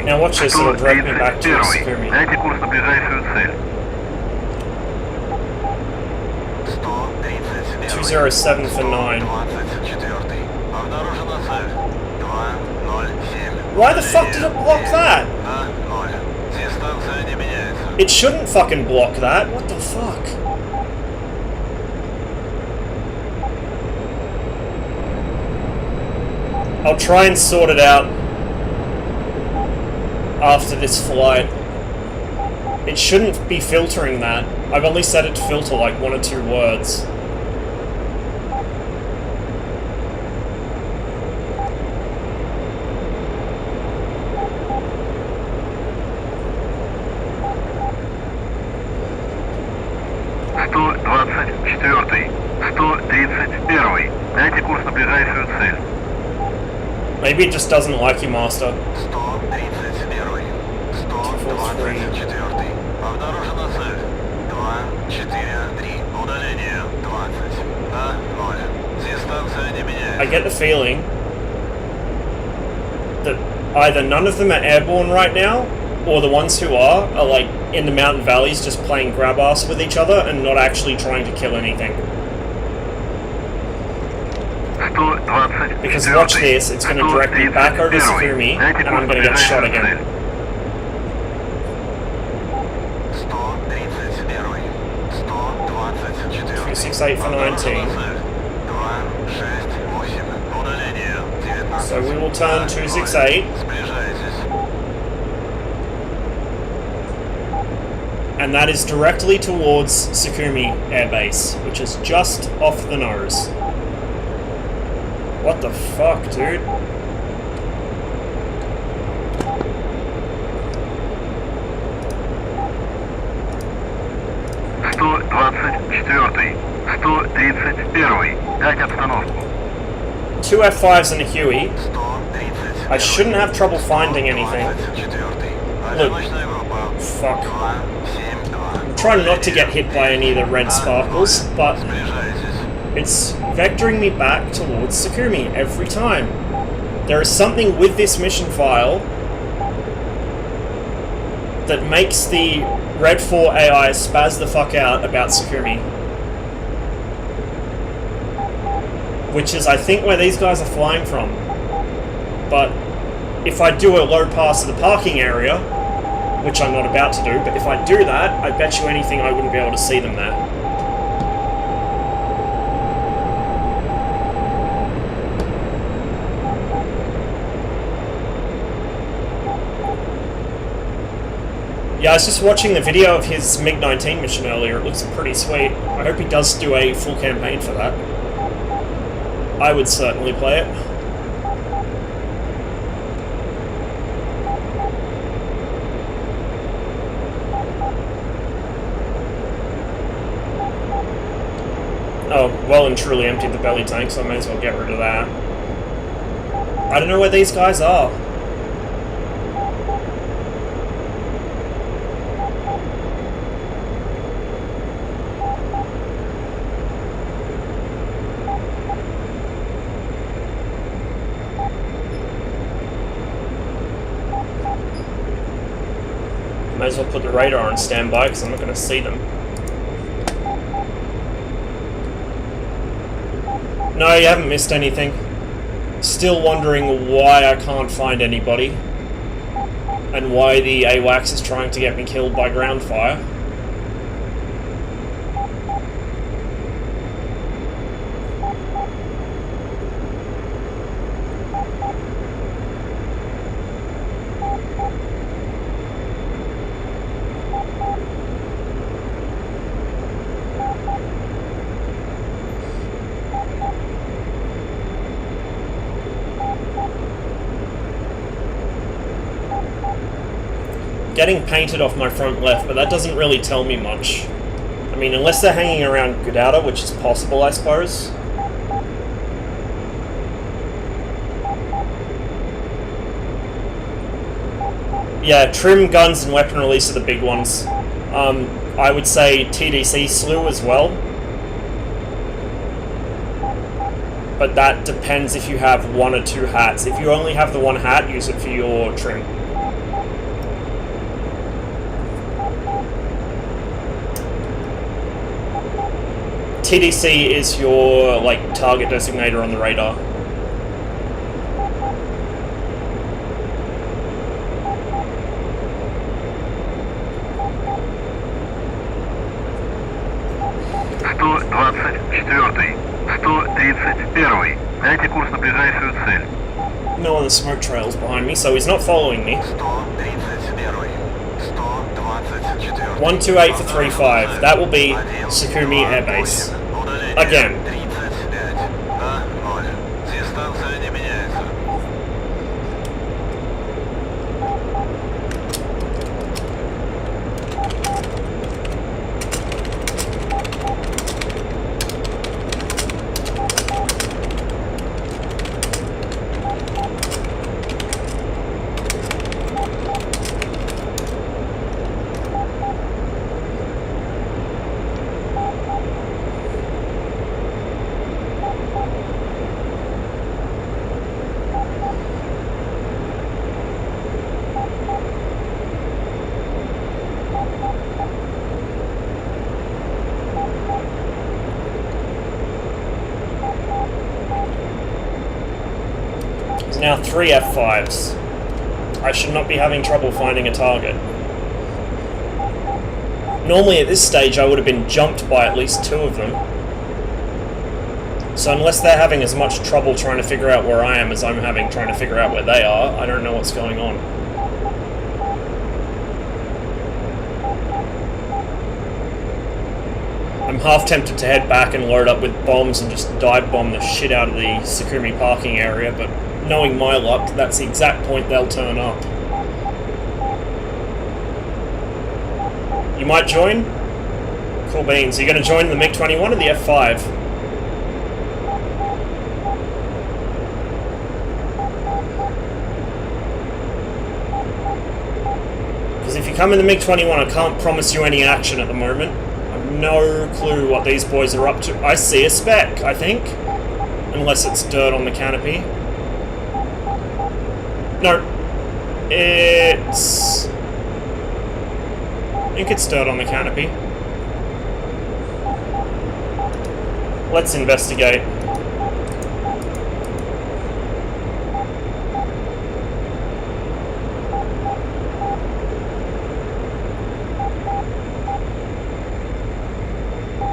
Now watch this, it'll direct me back to Sukhumi. Дайте курс на ближайшую цель. 207 for 9. 24. Обнаружена цель. 207. Why the fuck did it block that? На 0. Дистанция не меняется. It shouldn't fucking block that. What the fuck? I'll try and sort it out after this flight. It shouldn't be filtering that. I've only set it to filter like 1 or 2 words. Дайте курс на ближайшую цель. Maybe it just doesn't like you, Master. 131. 124. Обнаружена цель. 2-4-3. Удаление 20. На 0. Дистанция не меняется. I get the feeling that either none of them are airborne right now, or the ones who are like in the mountain valleys just playing grab ass with each other and not actually trying to kill anything. Because watch this, it's going to direct me back over Sukhumi, and I'm going to get shot again. 268 for 19. So we will turn 268. And that is directly towards Sakumi Air Base, which is just off the nose. What the fuck, dude? Дать обстановку. 2 F5s and a Huey. 130. I shouldn't have trouble finding anything. Look. Fuck. I'm trying not to get hit by any of the red sparkles, but it's vectoring me back towards Sakumi every time. There is something with this mission file that makes the Red 4 AI spaz the fuck out about Sakumi. Which is, I think, where these guys are flying from. But if I do a low pass of the parking area, which I'm not about to do, but if I do that, I bet you anything I wouldn't be able to see them there. Yeah, I was just watching the video of his MiG-21 mission earlier. It looks pretty sweet. I hope he does do a full campaign for that. I would certainly play it. Oh, well and truly emptied the belly tank, so I may as well get rid of that. I don't know where these guys are. May as well put the radar on standby because I'm not going to see them. No, you haven't missed anything. Still wondering why I can't find anybody and why the AWACS is trying to get me killed by ground fire. Getting painted off my front left, but that doesn't really tell me much. I mean, unless they're hanging around Gudauta, which is possible, I suppose. Yeah, trim, guns, and weapon release are the big ones. I would say TDC slew as well. But that depends if you have 1 or 2 hats. If you only have the 1 hat, use it for your trim. TDC is your, like, target designator on the radar. No other smoke trails behind me, so he's not following me. 128 for 35. That will be Sakumi Air Base. Again. Now 3 F5s. I should not be having trouble finding a target. Normally at this stage I would have been jumped by at least 2 of them. So unless they're having as much trouble trying to figure out where I am as I'm having trying to figure out where they are, I don't know what's going on. I'm half tempted to head back and load up with bombs and just dive bomb the shit out of the Sakumi parking area, but knowing my luck, that's the exact point they'll turn up. You might join? Cool beans. Are you going to join the MiG-21 or the F5? Because if you come in the MiG-21, I can't promise you any action at the moment. I've no clue what these boys are up to. I see a spec, I think. Unless it's dirt on the canopy. No. It's... I think it's dirt on the canopy. Let's investigate.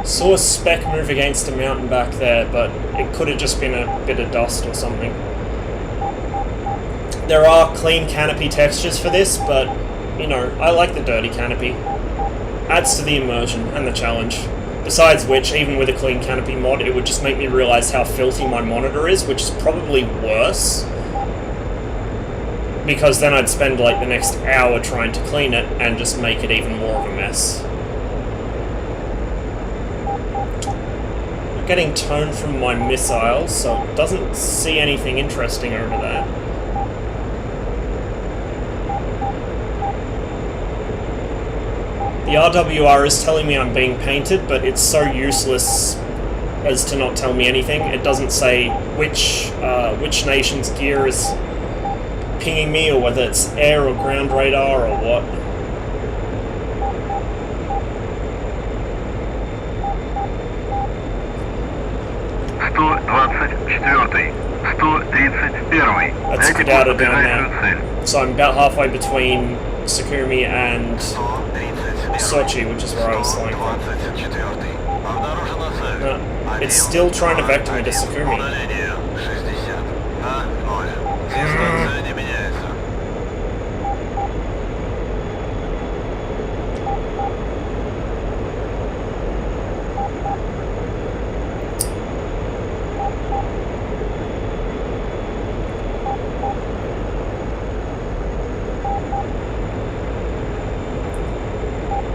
Saw a speck move against a mountain back there, but it could have just been a bit of dust or something. There are clean canopy textures for this, but, you know, I like the dirty canopy. Adds to the immersion and the challenge. Besides which, even with a clean canopy mod, it would just make me realise how filthy my monitor is, which is probably worse. Because then I'd spend like the next hour trying to clean it and just make it even more of a mess. I'm getting tone from my missiles, so it doesn't see anything interesting over there. The RWR is telling me I'm being painted, but it's so useless as to not tell me anything. It doesn't say which nation's gear is pinging me, or whether it's air or ground radar or what. That's Skedaddle down now. So I'm about halfway between Sakumi and Sochi, which is where I was flying from. No, it's still trying to vector me to Sakumi.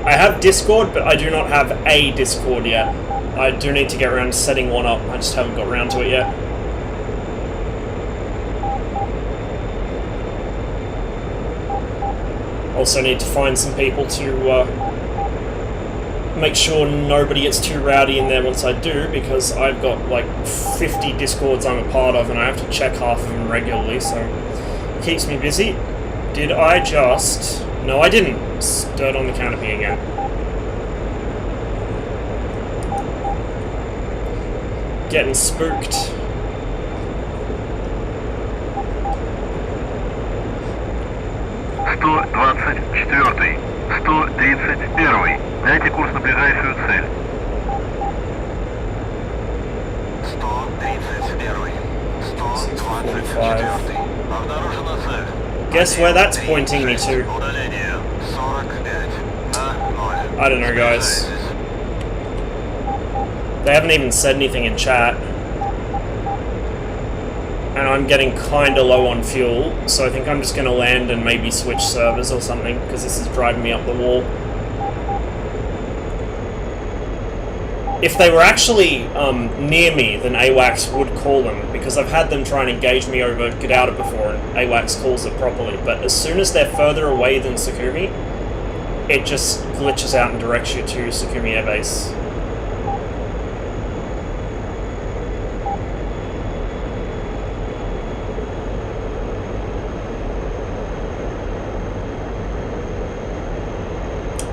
I have Discord, but I do not have a Discord yet. I do need to get around to setting one up. I just haven't got around to it yet. Also need to find some people to make sure nobody gets too rowdy in there once I do, because I've got like 50 Discords I'm a part of and I have to check half of them regularly, so it keeps me busy. Did I just... No, I didn't. It's dirt on the canopy again. Getting spooked. Дайте курс на ближайшую цель. 131. 124. Обнаружена цель. Guess where that's pointing me to? I don't know, guys. They haven't even said anything in chat. And I'm getting kinda low on fuel, so I think I'm just gonna land and maybe switch servers or something, because this is driving me up the wall. If they were actually near me, then AWACS would call them, because I've had them try and engage me over Skedaddle before, and AWACS calls it properly. But as soon as they're further away than Sakumi, it just glitches out and directs you to Sakumi Air Base.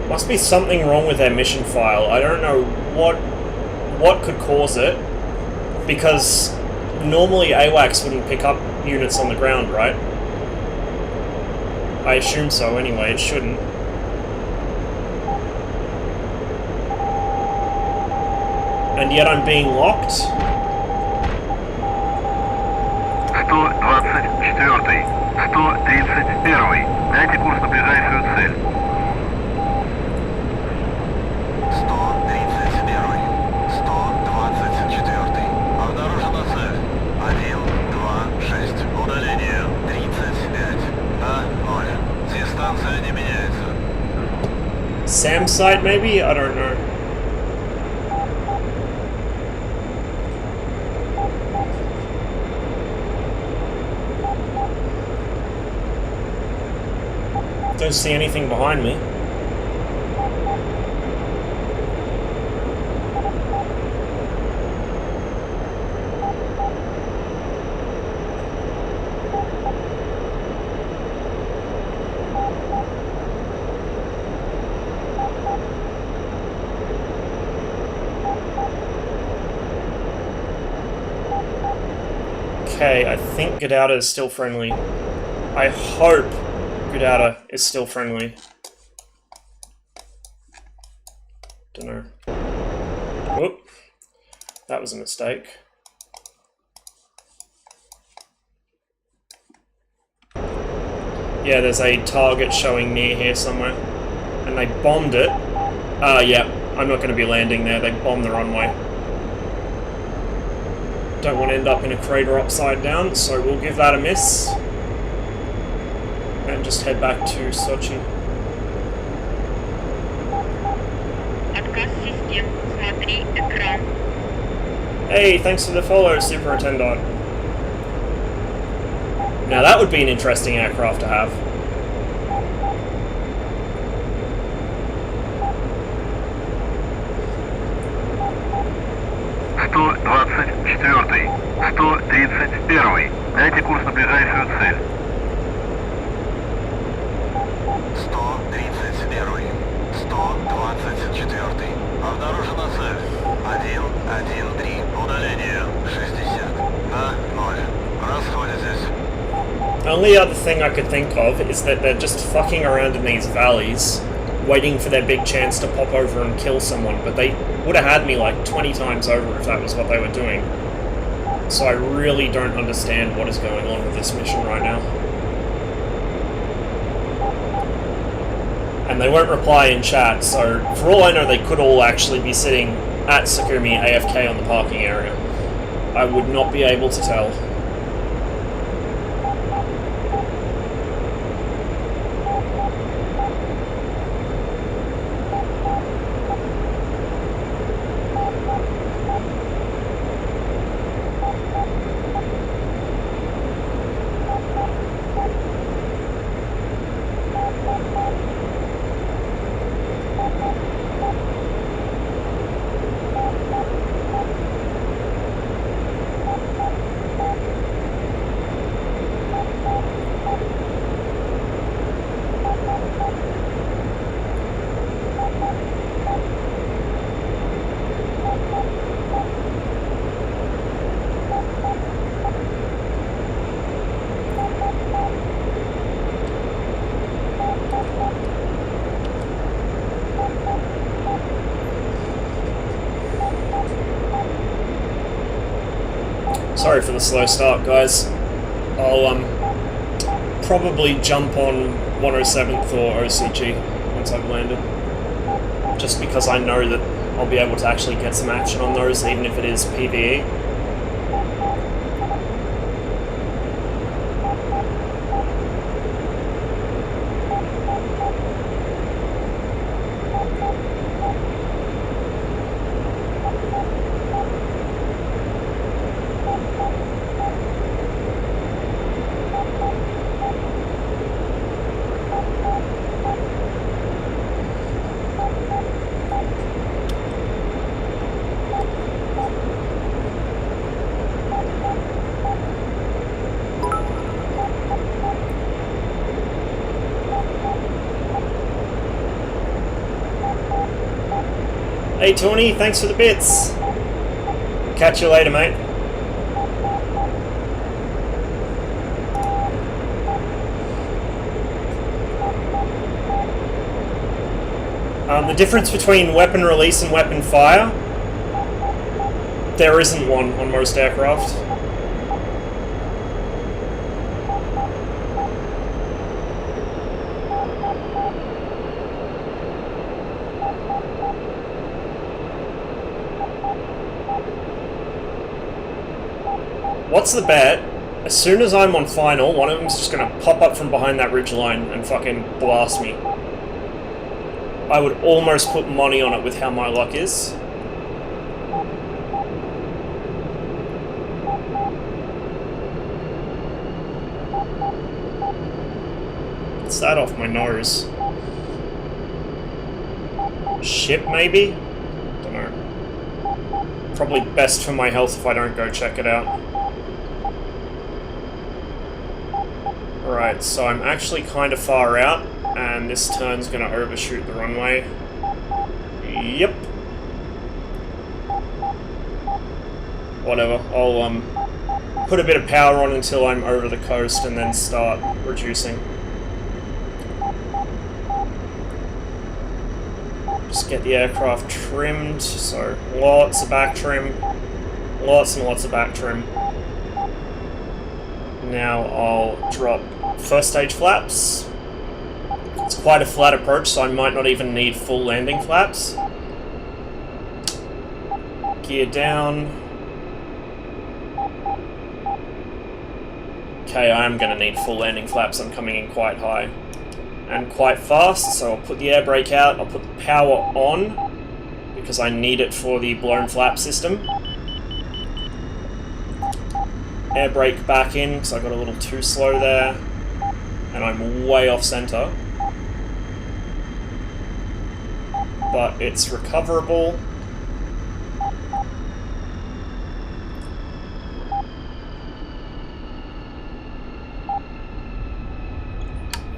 Must be something wrong with their mission file. I don't know what could cause it, because normally AWACS wouldn't pick up units on the ground, right? I assume so anyway, it shouldn't. And yet I'm being locked? 124. 131. Дайте курс на ближайшую цель. 131. Станция не меняется. Sam site, maybe? I don't know. Don't see anything behind me. Okay, I think Godauta is still friendly. I hope Godauta is still friendly. Dunno. Whoop. That was a mistake. Yeah, there's a target showing near here somewhere. And they bombed it. Yeah, I'm not going to be landing there. They bombed the runway. Don't want to end up in a crater upside down, so we'll give that a miss. And just head back to Sochi. Отказ систем. Смотри экран. Hey, thanks for the follow, Superintendent. Now that would be an interesting aircraft to have. «124-й, 131-й. Дайте курс на ближайшую цель». 131. 124. Обнаружена цель. 113. Удаление 60. На 0. Расходитесь. The only other thing I could think of is that they're just fucking around in these valleys, waiting for their big chance to pop over and kill someone, but they would have had me like 20 times over if that was what they were doing. So I really don't understand what is going on with this mission right now. And they won't reply in chat, so for all I know they could all actually be sitting at Sakumi AFK on the parking area. I would not be able to tell. Sorry for the slow start, guys. I'll probably jump on 107th or OCG once I've landed. Just because I know that I'll be able to actually get some action on those, even if it is PvE. Hey Tony, thanks for the bits. Catch you later, mate. The difference between weapon release and weapon fire, there isn't one on most aircraft. What's the bet As soon as I'm on final, one of them's just gonna pop up from behind that ridgeline and fucking blast me. I would almost put money on it with how my luck is. What's that off my nose? Ship, maybe? Don't know. Probably best for my health if I don't go check it out. Alright, so I'm actually kind of far out, and this turn's gonna overshoot the runway. Yep. Whatever, I'll put a bit of power on until I'm over the coast and then start reducing. Just get the aircraft trimmed, so lots of back trim, lots and lots of back trim. Now I'll drop first stage flaps. It's quite a flat approach, so I might not even need full landing flaps. Gear down. Okay, I am going to need full landing flaps. I'm coming in quite high and quite fast, so I'll put the air brake out, I'll put the power on because I need it for the blown flap system. Air brake back in because I got a little too slow there and I'm way off center, but it's recoverable.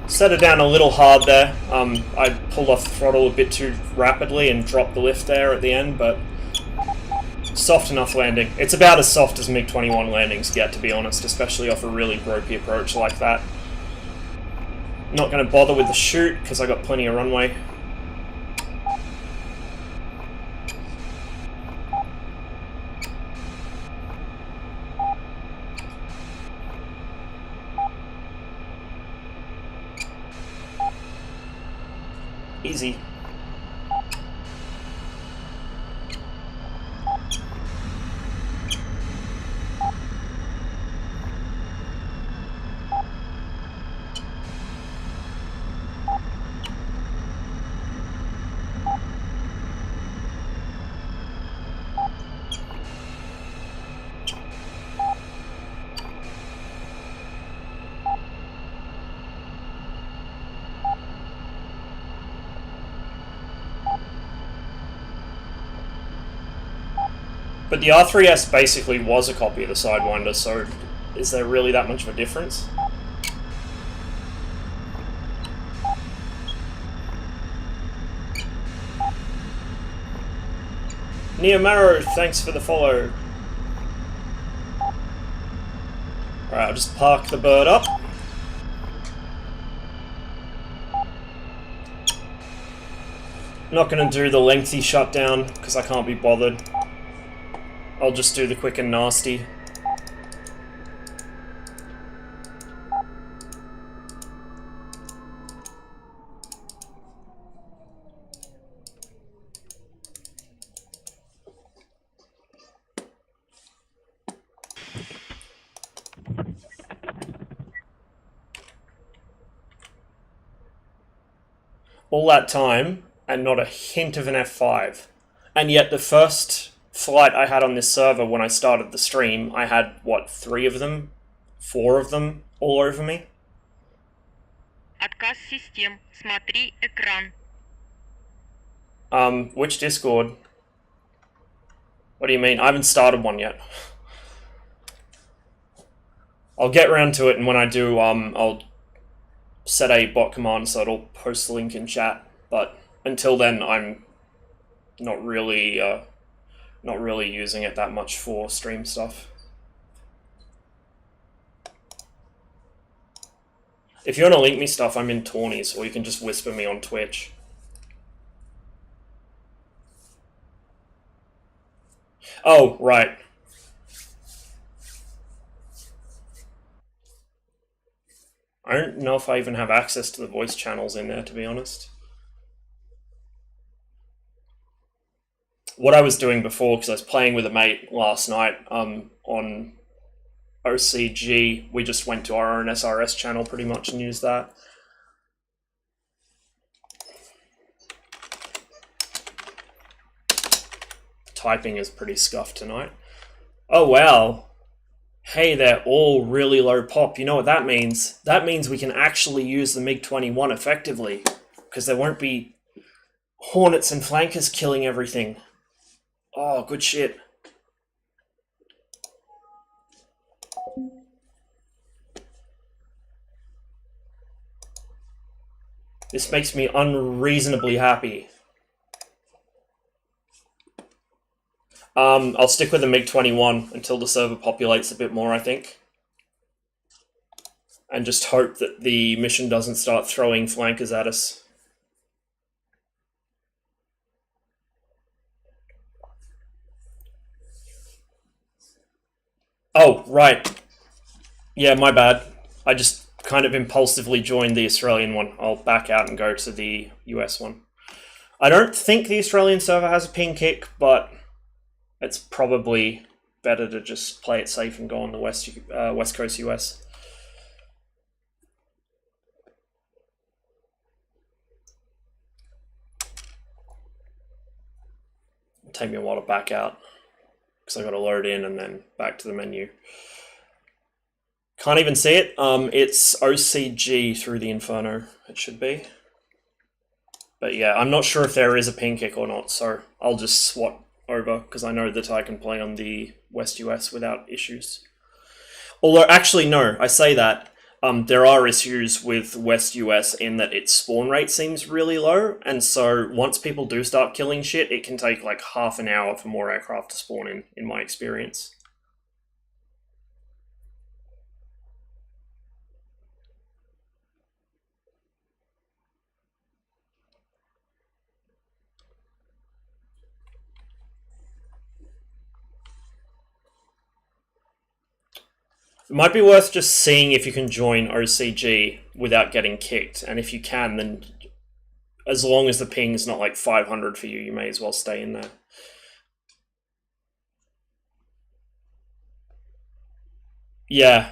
Set it down a little hard there. I pulled off the throttle a bit too rapidly and dropped the lift there at the end, but soft enough landing. It's about as soft as MiG-21 landings get, to be honest, especially off a really ropey approach like that. Not going to bother with the chute because I got plenty of runway. Easy. But the R3S basically was a copy of the Sidewinder, so is there really that much of a difference? Neomaro, thanks for the follow. Alright, I'll just park the bird up. Not going to do the lengthy shutdown because I can't be bothered. I'll just do the quick and nasty. All that time, and not a hint of an F5. And yet the first flight I had on this server when I started the stream, I had, what, 3 of them? 4 of them all over me? Отказ систем. Смотри экран. Which Discord? What do you mean? I haven't started one yet. I'll get around to it, and when I do, I'll set a bot command so it'll post the link in chat. But until then, I'm not really using it that much for stream stuff. If you want to link me stuff, I'm in Tawny's, or you can just whisper me on Twitch. Oh, right. I don't know if I even have access to the voice channels in there, to be honest. What I was doing before, because I was playing with a mate last night on OCG, we just went to our own SRS channel pretty much and used that. Typing is pretty scuffed tonight. Oh wow. Hey, they're all really low pop. You know what that means? That means we can actually use the MiG-21 effectively, because there won't be Hornets and flankers killing everything. Oh, good shit. This makes me unreasonably happy. I'll stick with the MiG-21 until the server populates a bit more, I think. And just hope that the mission doesn't start throwing flankers at us. Oh, right. Yeah, my bad. I just kind of impulsively joined the Australian one. I'll back out and go to the US one. I don't think the Australian server has a ping kick, but it's probably better to just play it safe and go on the West Coast US. It'll take me a while to back out, because I got to load in and then back to the menu. Can't even see it. It's OCG through the Inferno, it should be. But yeah, I'm not sure if there is a ping kick or not, so I'll just swap over, because I know that I can play on the West US without issues. Although, actually, no, I say that. There are issues with West US in that its spawn rate seems really low, and so once people do start killing shit, it can take like half an hour for more aircraft to spawn in my experience. It might be worth just seeing if you can join OCG without getting kicked, and if you can, then as long as the ping's not like 500 for you, you may as well stay in there. Yeah.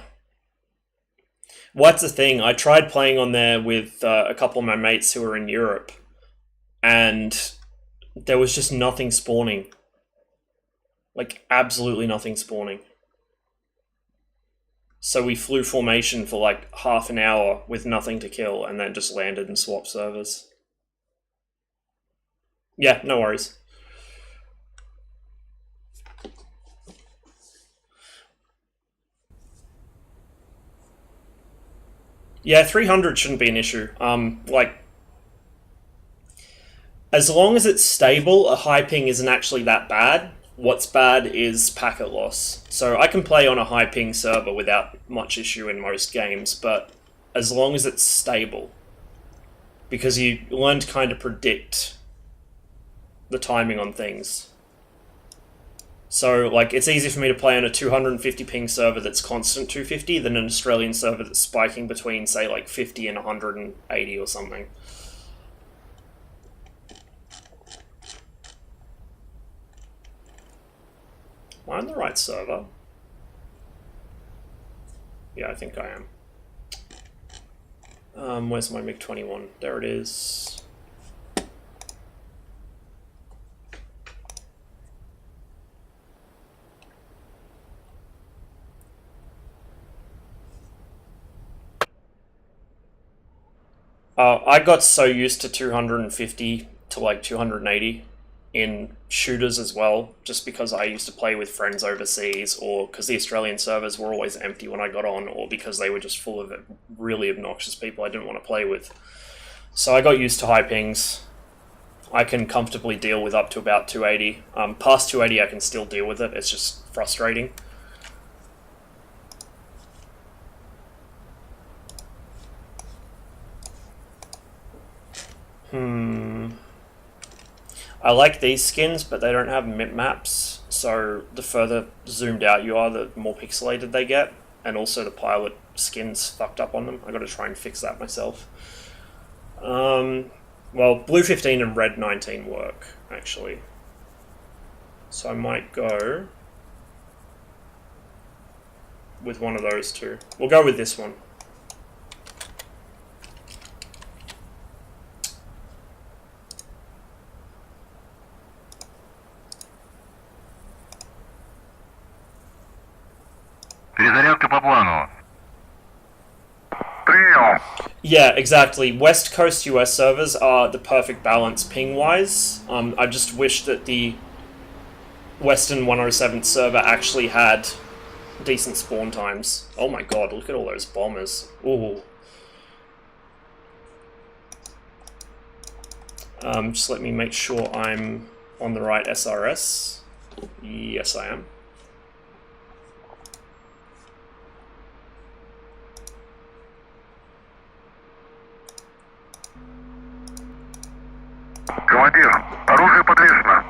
What's the thing? I tried playing on there with a couple of my mates who were in Europe, and there was just nothing spawning. Like, absolutely nothing spawning. So we flew formation for like half an hour with nothing to kill, and then just landed and swapped servers. Yeah, no worries. Yeah, 300 shouldn't be an issue. Like, as long as it's stable, a high ping isn't actually that bad. What's bad is packet loss. So I can play on a high ping server without much issue in most games, but as long as it's stable, because you learn to kind of predict the timing on things. So, like, it's easy for me to play on a 250 ping server that's constant 250 than an Australian server that's spiking between, say, like 50 and 180 or something. Am I on the right server? Yeah, I think I am. Where's my MiG-21? There it is. I got so used to 250 to like 280 in shooters as well, just because I used to play with friends overseas, or because the Australian servers were always empty when I got on, or because they were just full of really obnoxious people I didn't want to play with. So I got used to high pings. I can comfortably deal with up to about 280. Past 280 I can still deal with it, it's just frustrating. I like these skins, but they don't have maps, so the further zoomed out you are, the more pixelated they get, and also the pilot skin's fucked up on them. I gotta try and fix that myself. Well, blue 15 and red 19 work, actually. So I might go with one of those two. We'll go with this one. Перезарядка по плану. Принял. Yeah, exactly. West Coast US servers are the perfect balance ping-wise. I just wish that the Western 107 server actually had decent spawn times. Oh my god, look at all those bombers. Ooh. Just let me make sure I'm on the right SRS. Yes, I am. Командир, оружие подвешено.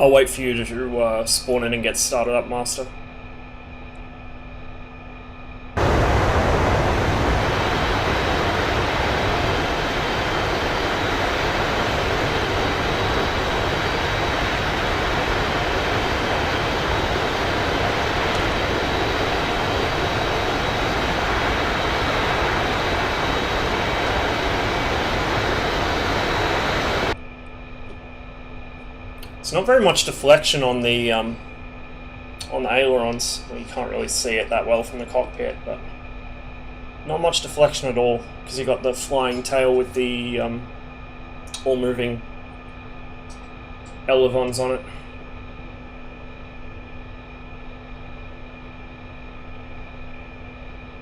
I'll wait for you to spawn in and get started up, Master. There's not very much deflection on the ailerons. Well, you can't really see it that well from the cockpit, but not much deflection at all because you got the flying tail with the all moving elevons on it.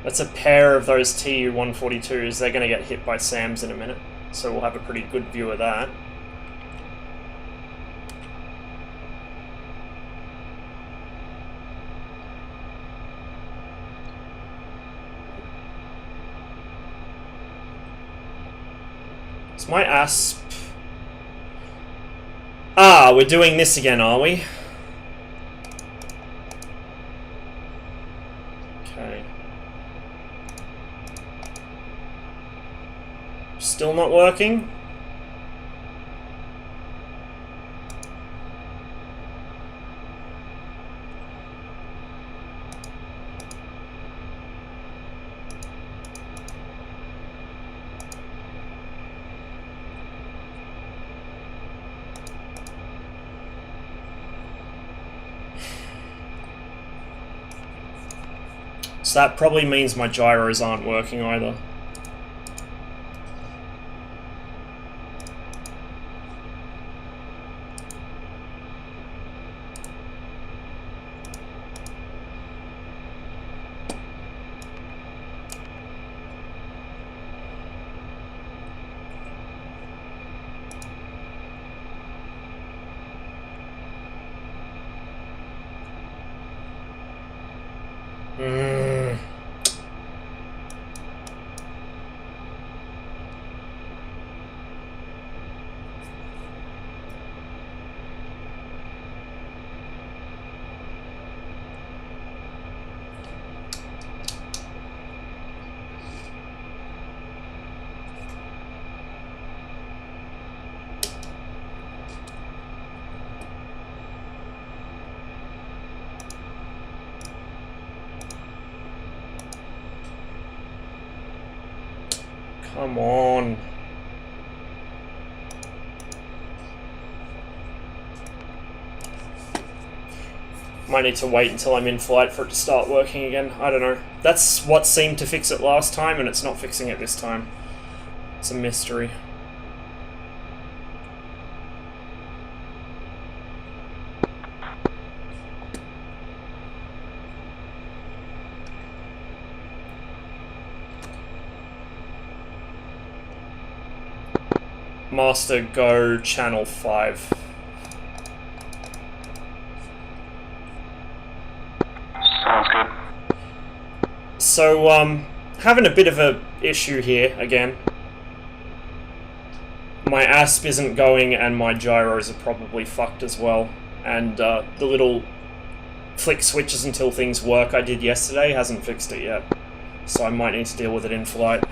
That's a pair of those Tu-142s. They're going to get hit by SAMs in a minute, so we'll have a pretty good view of that. Is my ASP... Ah, we're doing this again, are we? Okay. Still not working? So that probably means my gyros aren't working either. Come on. Might need to wait until I'm in flight for it to start working again. I don't know. That's what seemed to fix it last time, and it's not fixing it this time. It's a mystery. Master, go channel 5. Sounds good. So, having a bit of a issue here again. My ASP isn't going and my gyros are probably fucked as well. And the little flick switches until things work I did yesterday hasn't fixed it yet. So I might need to deal with it in flight.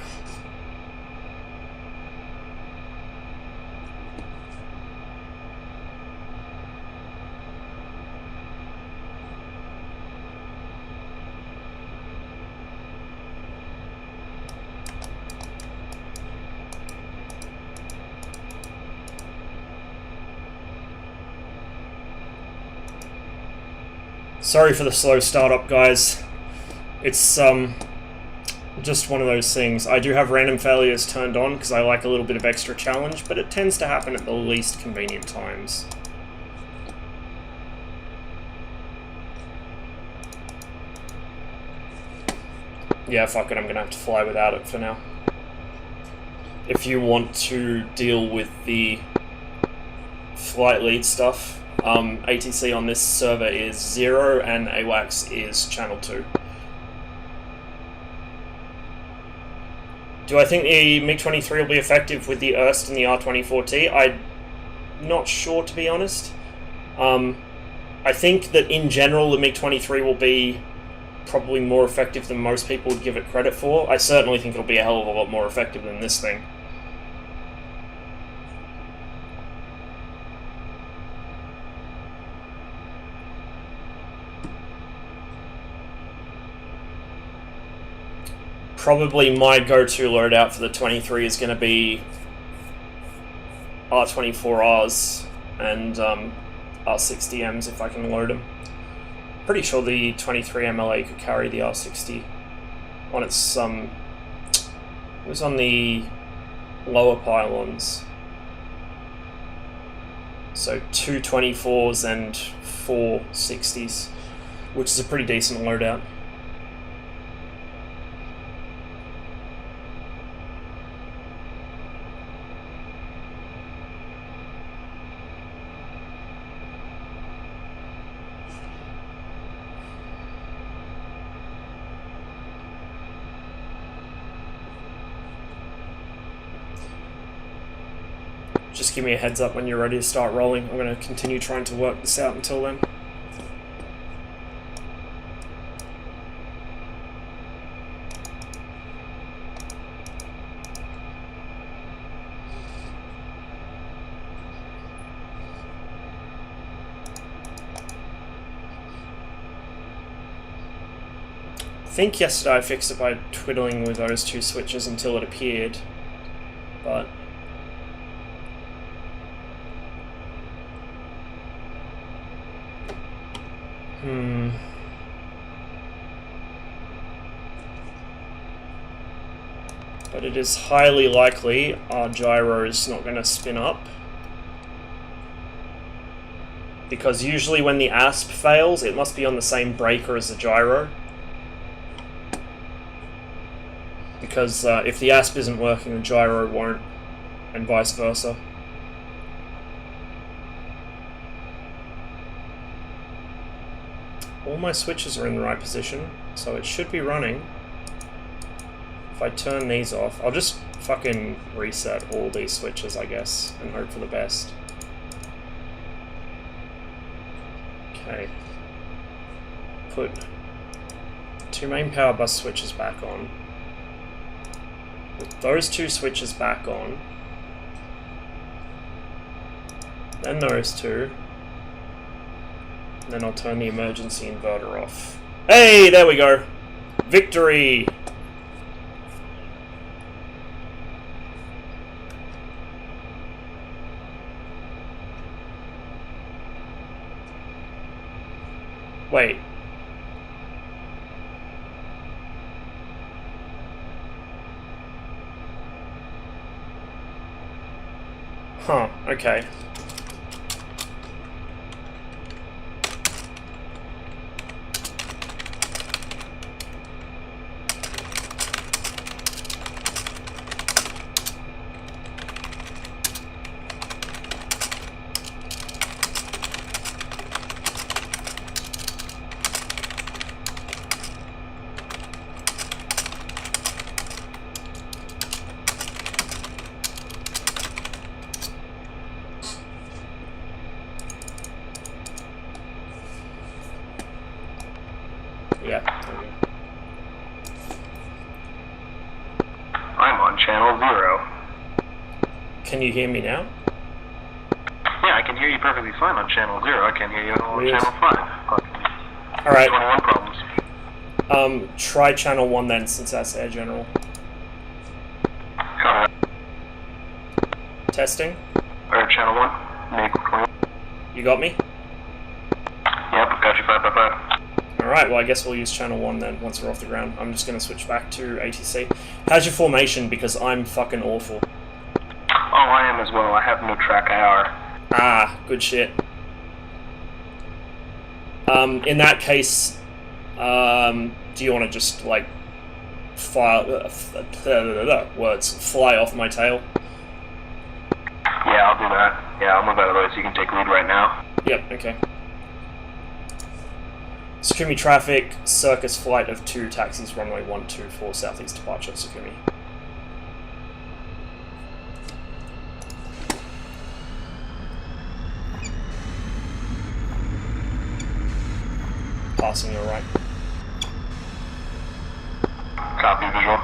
Sorry for the slow startup, guys. It's just one of those things. I do have random failures turned on because I like a little bit of extra challenge, but it tends to happen at the least convenient times. Yeah, fuck it, I'm gonna have to fly without it for now. If you want to deal with the flight lead stuff, ATC on this server is 0 and AWACS is channel 2. Do I think the MiG-23 will be effective with the Erst and the R-24T? I'm not sure, to be honest. I think that in general the MiG-23 will be probably more effective than most people would give it credit for. I certainly think it'll be a hell of a lot more effective than this thing. Probably my go-to loadout for the 23 is going to be R24Rs and R60Ms if I can load them. Pretty sure the 23 MLA could carry the R60 on its it was on the lower pylons. So 2 24s and 4 60s, which is a pretty decent loadout. Just give me a heads up when you're ready to start rolling. I'm going to continue trying to work this out until then. I think yesterday I fixed it by twiddling with those two switches until it appeared, but But it is highly likely our gyro is not going to spin up. Because usually when the ASP fails, it must be on the same breaker as the gyro. Because if the ASP isn't working, the gyro won't, and vice versa. All my switches are in the right position, so it should be running. If I turn these off, I'll just fucking reset all these switches, I guess, and hope for the best. Okay. Put 2 main power bus switches back on. Put those 2 switches back on. Then those 2. And then I'll turn the emergency inverter off. Hey, there we go. Victory! Wait. Huh, okay. Yeah. I'm on channel 0. Can you hear me now? Yeah, I can hear you perfectly fine on channel 0. I can't hear you on Weird. channel 5. Alright. 21 problems. Try channel 1 then, since that's Air General. Copy Testing. that. Channel 1. MiG-21. You got me? Yep, got you 5x5. Alright, well I guess we'll use channel 1 then, once we're off the ground. I'm just gonna switch back to ATC. How's your formation? Because I'm fucking awful. Oh, I am as well. I have no track IR. Ah, good shit. In that case, do you want to just, like, fly off my tail? Yeah, I'll do that. Yeah, I'll move out of the way so you can take lead right now. Yep, okay. Sakumi traffic, circus flight of 2, taxis runway 124, southeast departure, Sakumi. Passing your right. Copy, visual.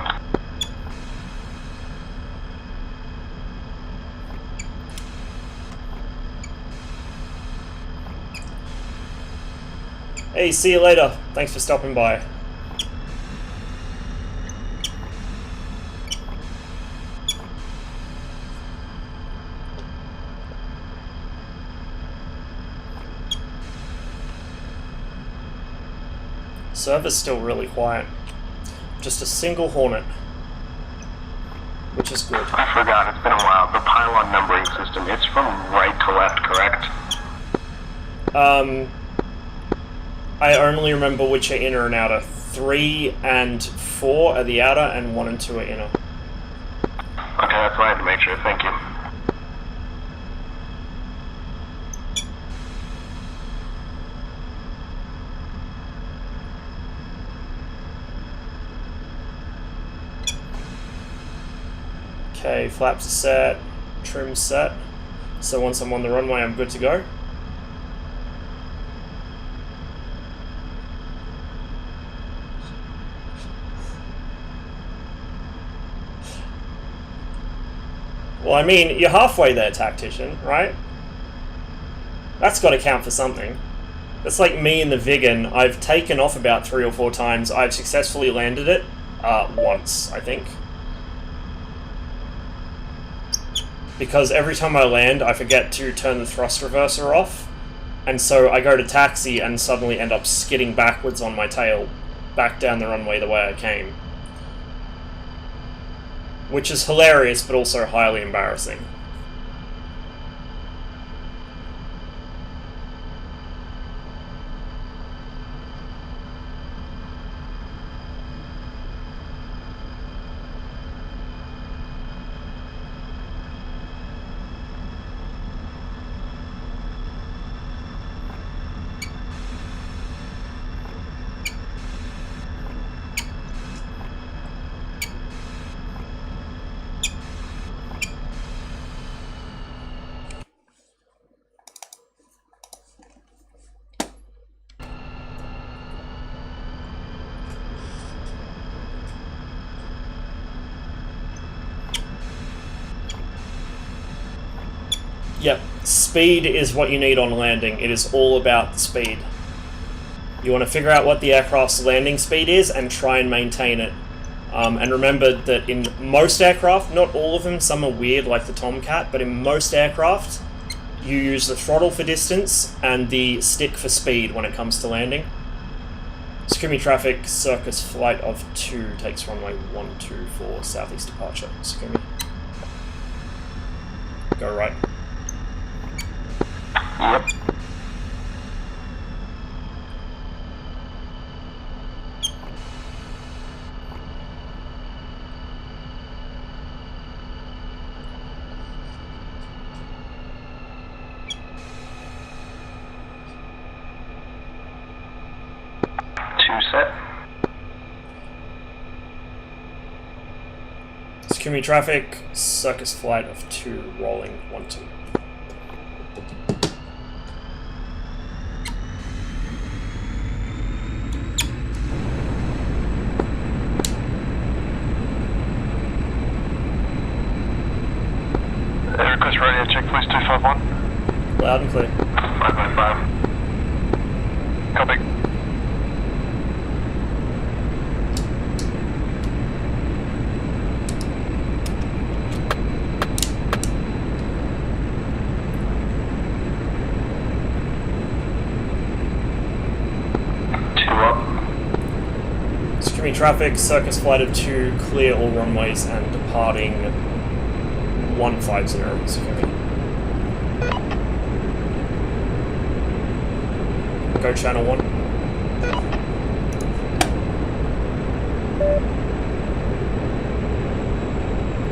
Hey, see you later. Thanks for stopping by. Server's still really quiet. Just a single Hornet. Which is good. I forgot, it's been a while. The pylon numbering system, it's from right to left, correct? I only remember which are inner and outer. 3 and 4 are the outer, and 1 and 2 are inner. Okay, that's what I had to make sure. Thank you. Okay, flaps are set, trim set. So once I'm on the runway, I'm good to go. Well, I mean, you're halfway there, tactician, right? That's got to count for something. That's like me in the Vigan. I've taken off about 3 or 4 times. I've successfully landed it once, I think. Because every time I land, I forget to turn the thrust reverser off. And so I go to taxi and suddenly end up skidding backwards on my tail, back down the runway the way I came. Which is hilarious, but also highly embarrassing. Yep, speed is what you need on landing. It is all about speed. You want to figure out what the aircraft's landing speed is and try and maintain it. And remember that in most aircraft, not all of them, some are weird like the Tomcat, but in most aircraft, you use the throttle for distance and the stick for speed when it comes to landing. Sakumi traffic, circus flight of 2 takes runway 124, southeast departure. Sakumi. Go right. Yep. Set. Sakumi traffic, circus flight of 2, rolling 12. Request radio check, please 251. Loud and clear. 595. Copy. Sakumi traffic, circus flight of 2, clear all runways and departing 150, Sakumi. Go channel 1.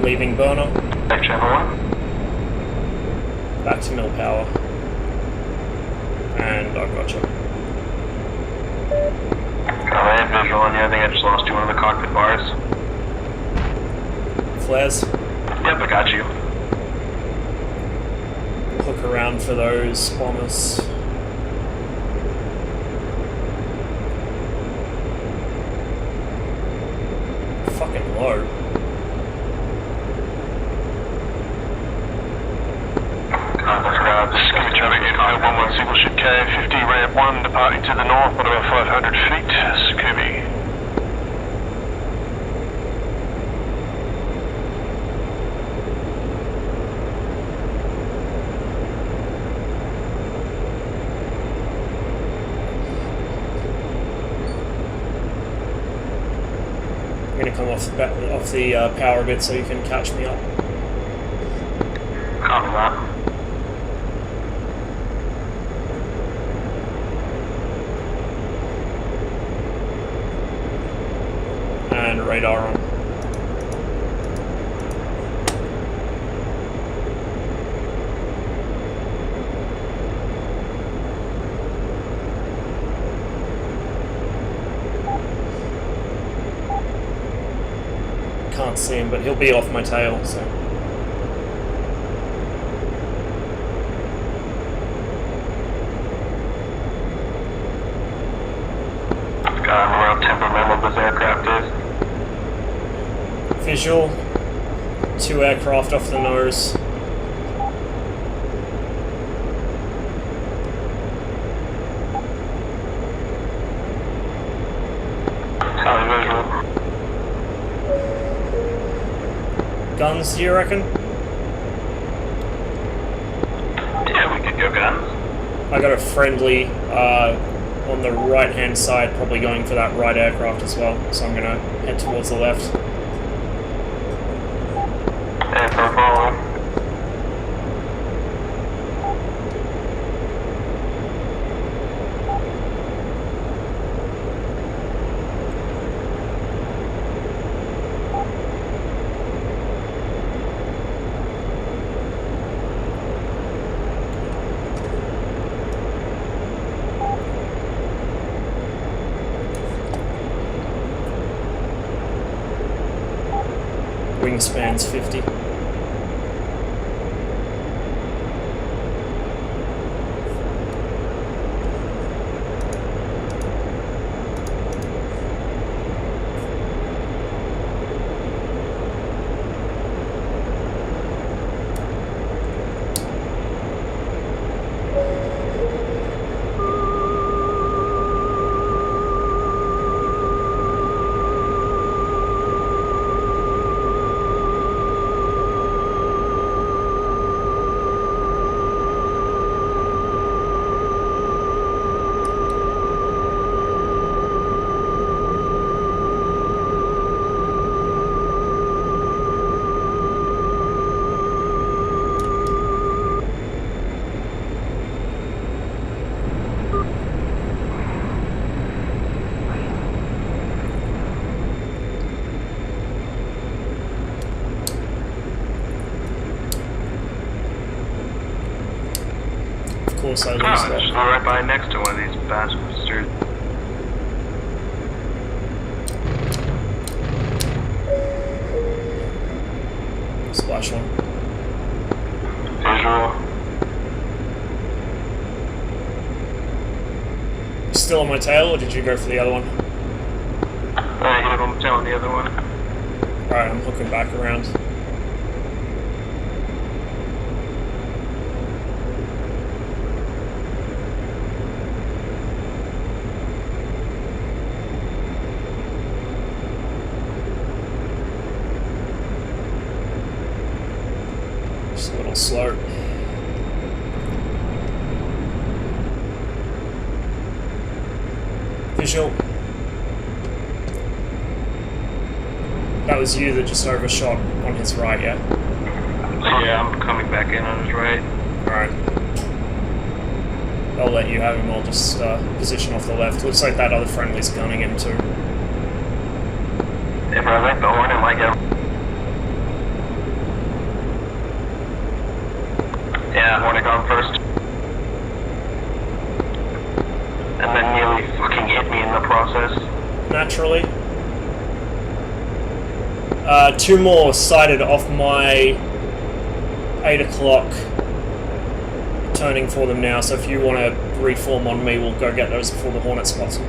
Leaving burner. Back channel 1. Back to mill power. And I've got you. I have visual on you. I think I just lost you one of the cockpit bars. Flares. Yep, I got you. Hook around for those bombers. Fucking low. Sakumi traffic, 11 single ship K50, ramp 1, departing to the north, at about 500 feet, Sakumi. I'm gonna come off the power a bit so you can catch me up. Copy that. And radar on. Can't see him, but he'll be off my tail, so. How temperamental this aircraft is. Visual. 2 aircraft off the nose. Copy visual. Guns, do you reckon? Yeah, we could go guns. I got a friendly on the right hand side, probably going for that right aircraft as well, so I'm gonna head towards the left. Aircraft following. Wingspan's 50. course I Oh, lose I just that. flew right by next to one of these bastards. Splash one. Visual. You still on my tail, or did you go for the other one? I hit him on the tail on the other one. Alright, I'm hooking back around. Just a little slow. Visual. That was you that just overshot on his right, yeah? Yeah, I'm coming back in on his right. Alright. I'll let you have him, I'll just position off the left. Looks like that other friendly's gunning him too. If I like the horn, I might get him. Yeah, Hornet gone first. And then nearly fucking hit me in the process. Naturally. Two more sighted off my 8 o'clock. Turning for them now, so if you want to reform on me, we'll go get those before the Hornet spots them.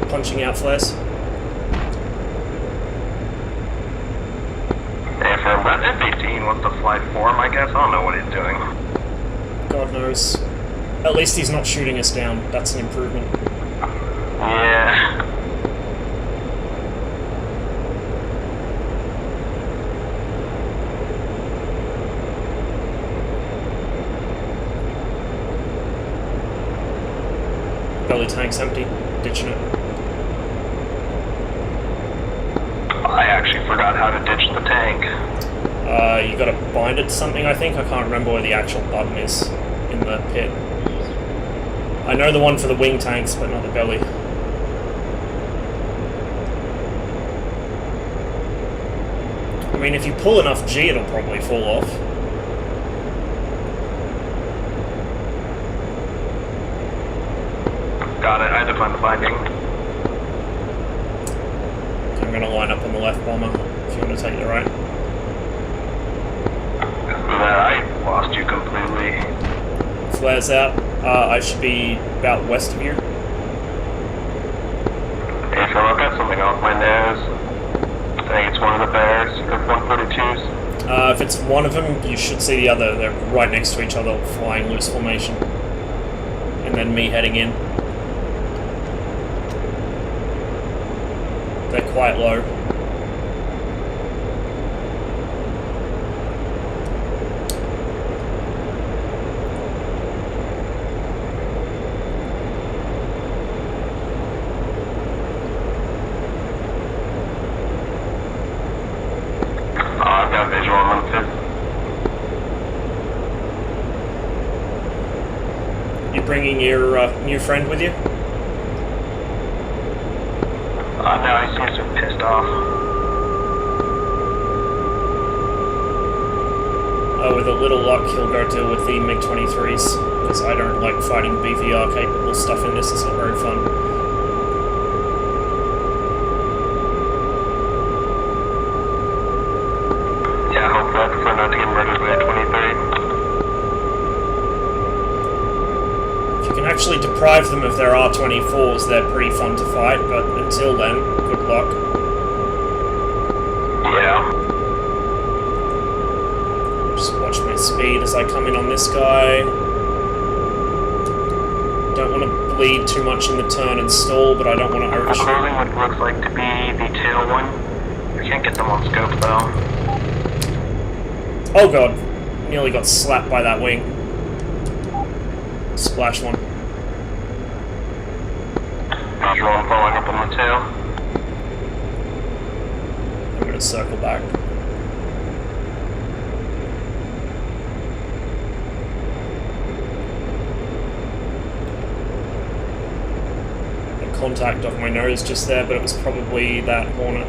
Punching out flares. Hey, for that F-18 wants to fly form, I guess. I don't know what he's doing. God knows. At least he's not shooting us down. That's an improvement. Yeah. Belly tank's empty. Ditching it. I actually forgot how to ditch the tank. You gotta bind it to something, I think. I can't remember where the actual button is in the pit. I know the one for the wing tanks, but not the belly. I mean, if you pull enough G, it'll probably fall off. Got it, I had to find the binding. I'm gonna line up on the left bomber, if you want to take the right. I lost you completely. Flares out. I should be about west of you. Hey, so I've got something off my nose. I think it's one of the bears, or 142s. If it's one of them, you should see the other. They're right next to each other, flying loose formation. And then me heading in. They're quite low. I've got visual on them too. You bringing your new friend with you? No, he seems to have pissed off. With a little luck, he'll go deal with the MiG-23s, because I don't like fighting BVR-capable stuff in this. It's not very fun. Yeah, hopefully I prefer not to get murdered by a 23. If you can actually deprive them of their R-24s, they're pretty fun to fight, but until then, good luck. Yeah. Just watch my speed as I come in on this guy. Don't want to bleed too much in the turn and stall, but I don't want to I'm overshoot. closing what looks like to be the tail one. I can't get them on scope though. Oh god, nearly got slapped by that wing. Splash one. Visual, I'm following up on the tail. I'm going to circle back. A contact off my nose just there, but it was probably that Hornet.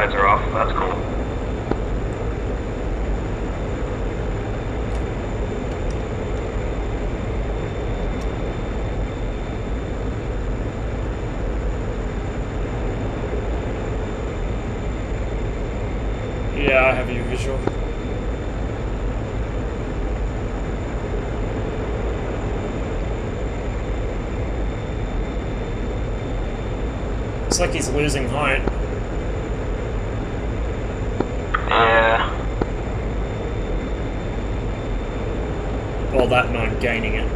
sides are off. That's cool. Yeah, I have your visual. Looks like he's losing height. Yeah. Well, that and I'm gaining it.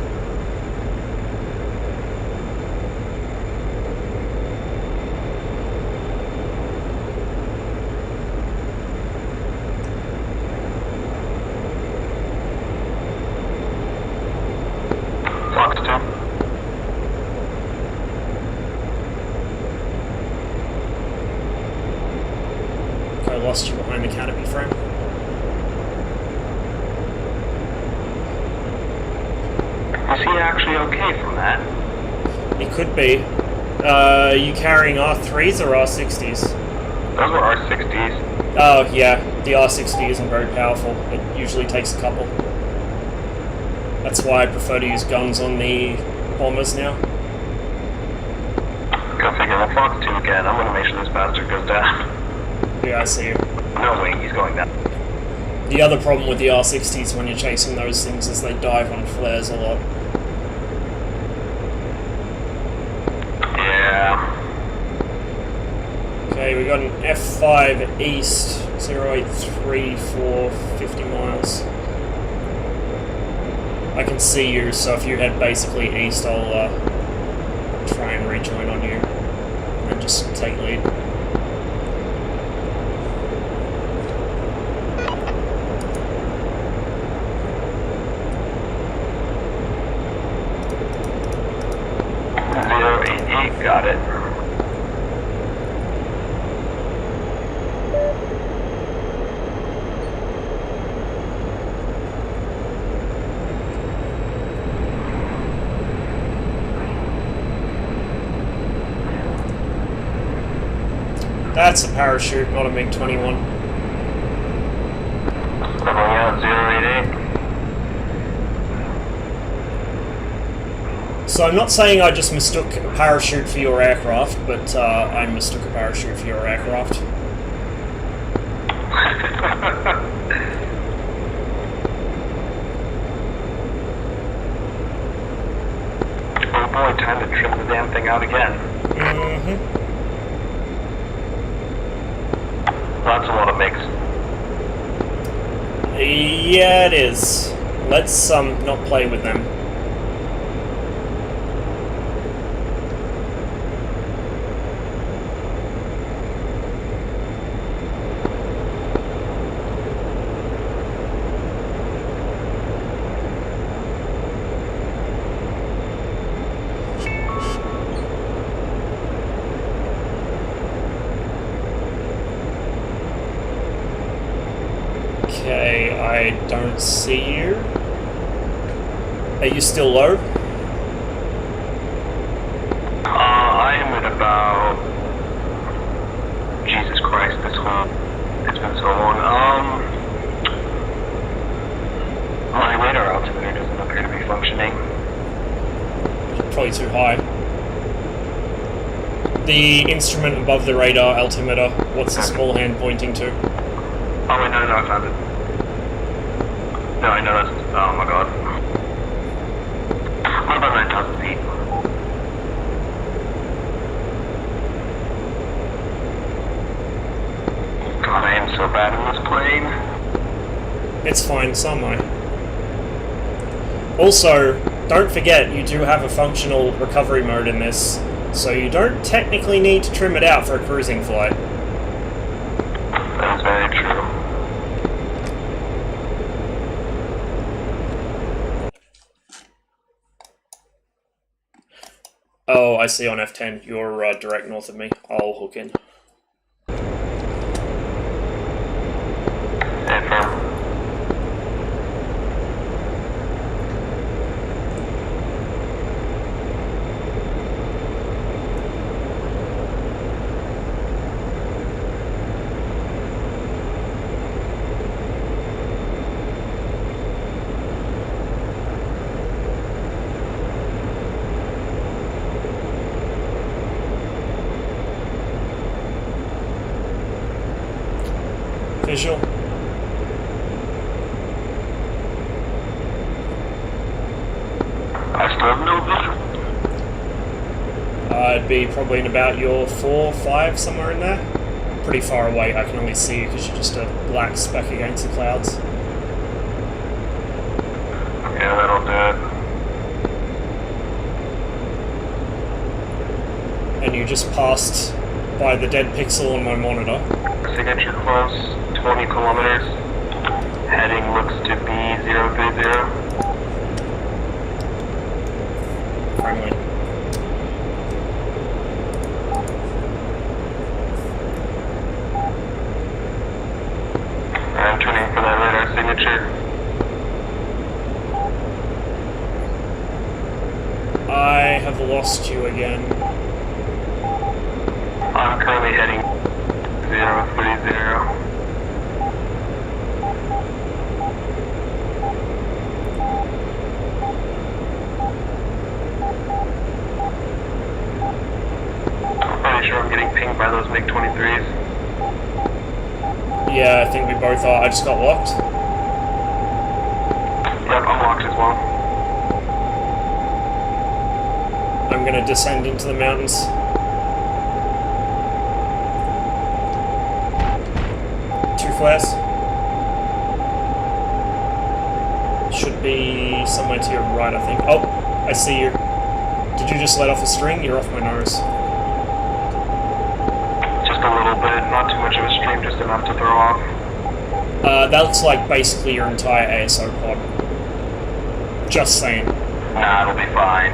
Fox 2. I lost you behind the canopy frame. Is he actually okay from that? He could be. You carrying R3s or R60s? Those were R60s. Oh, yeah. The R60 isn't very powerful. It usually takes a couple. That's why I prefer to use guns on the bombers now. Go figure. We'll Fox 2 again. I'm gonna make sure this bastard goes down. Yeah, I see you. No way, he's going down. The other problem with the R60s when you're chasing those things is they dive on flares a lot. Yeah. Okay, we got an F5 east, 0834, 50 miles. I can see you, so if you head basically east, I'll try and rejoin on you and just take lead. Got it. That's a parachute, not a MiG-21. Leveling out 088. So I'm not saying I just mistook a parachute for your aircraft, but I mistook a parachute for your aircraft. Oh boy, time to trim the damn thing out again. Mm-hmm. That's a lot of mix. Yeah, it is. Let's not play with them. Okay, I don't see you. Are you still low? I am at about... Jesus Christ, it's been so long. My radar altimeter doesn't appear to be functioning. Probably too high. The instrument above the radar altimeter, what's the small hand pointing to? Oh wait, no, I found it. No, I know that's... Oh my god. What about 9,000 feet? God, I am so bad in this plane. It's fine, so am I. Also, don't forget, you do have a functional recovery mode in this, so you don't technically need to trim it out for a cruising flight. That's very true. Oh, I see on F10, you're direct north of me. I'll hook in. Affirm. visual? I still have no visual. It'd be probably in about your 4, 5, somewhere in there. Pretty far away, I can only see you because you're just a black speck against the clouds. Yeah, that'll do it. And you just passed by the dead pixel on my monitor. Signature close, 20 kilometers. Heading looks to be 030. Friendly. I'm turning for that radar signature. I have lost you again. I'm currently heading 030. I'm pretty sure I'm getting pinged by those MiG-23s. Yeah, I think we both are. I just got locked. Yep, I'm locked as well. I'm gonna descend into the mountains. Two flares. Should be somewhere to your right, I think. Oh, I see you. Did you just let off a string? You're off my nose. Just a little bit, not too much of a stream, just enough to throw off. That looks like basically your entire ASO pod. Just saying. Nah, it'll be fine.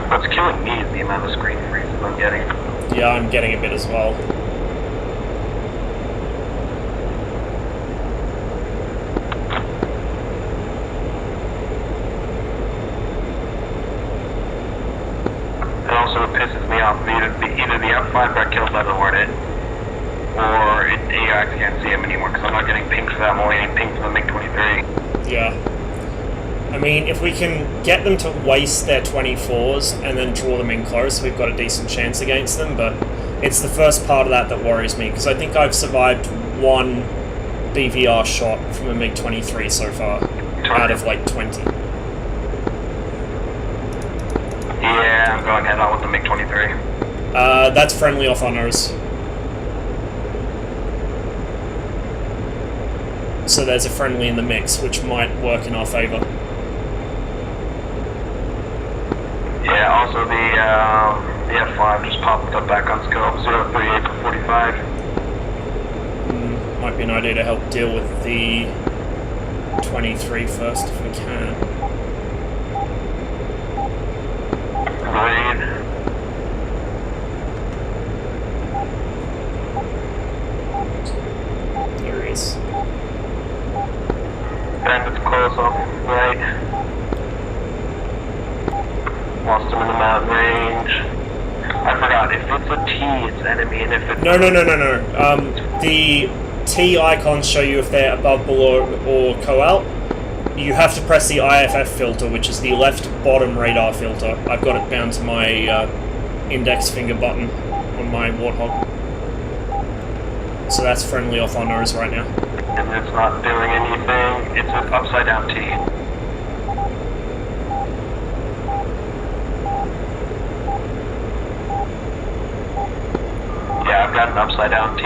What's killing me is the amount of screen freezes I'm getting. Yeah, I'm getting a bit as well. It also pisses me off. Either the F5 got killed by the Hornet, or I can't see him anymore because I'm not getting pinged for that. I'm only getting pinged for the MiG-23. Yeah. I mean, if we can get them to waste their 24s and then draw them in close, we've got a decent chance against them, but it's the first part of that that worries me, because I think I've survived one BVR shot from a MiG-23 so far, out of like 20. Yeah, I'm going head on with the MiG-23. That's friendly off our nose. So there's a friendly in the mix, which might work in our favor. Yeah, also the F5 just popped up back on scope, 038 for 45. Might be an idea to help deal with the 23 first if we can. Agreed. There he is. Bandit's close off right. Lost him in the mountain range. I forgot, if it's a T, it's enemy, and if it's... No. The T icons show you if they're above, below, or co-out. You have to press the IFF filter, which is the left bottom radar filter. I've got it bound to my index finger button on my Warthog. So that's friendly off our nose right now. And it's not doing anything. It's an upside down T. Yeah, I've got an upside down T.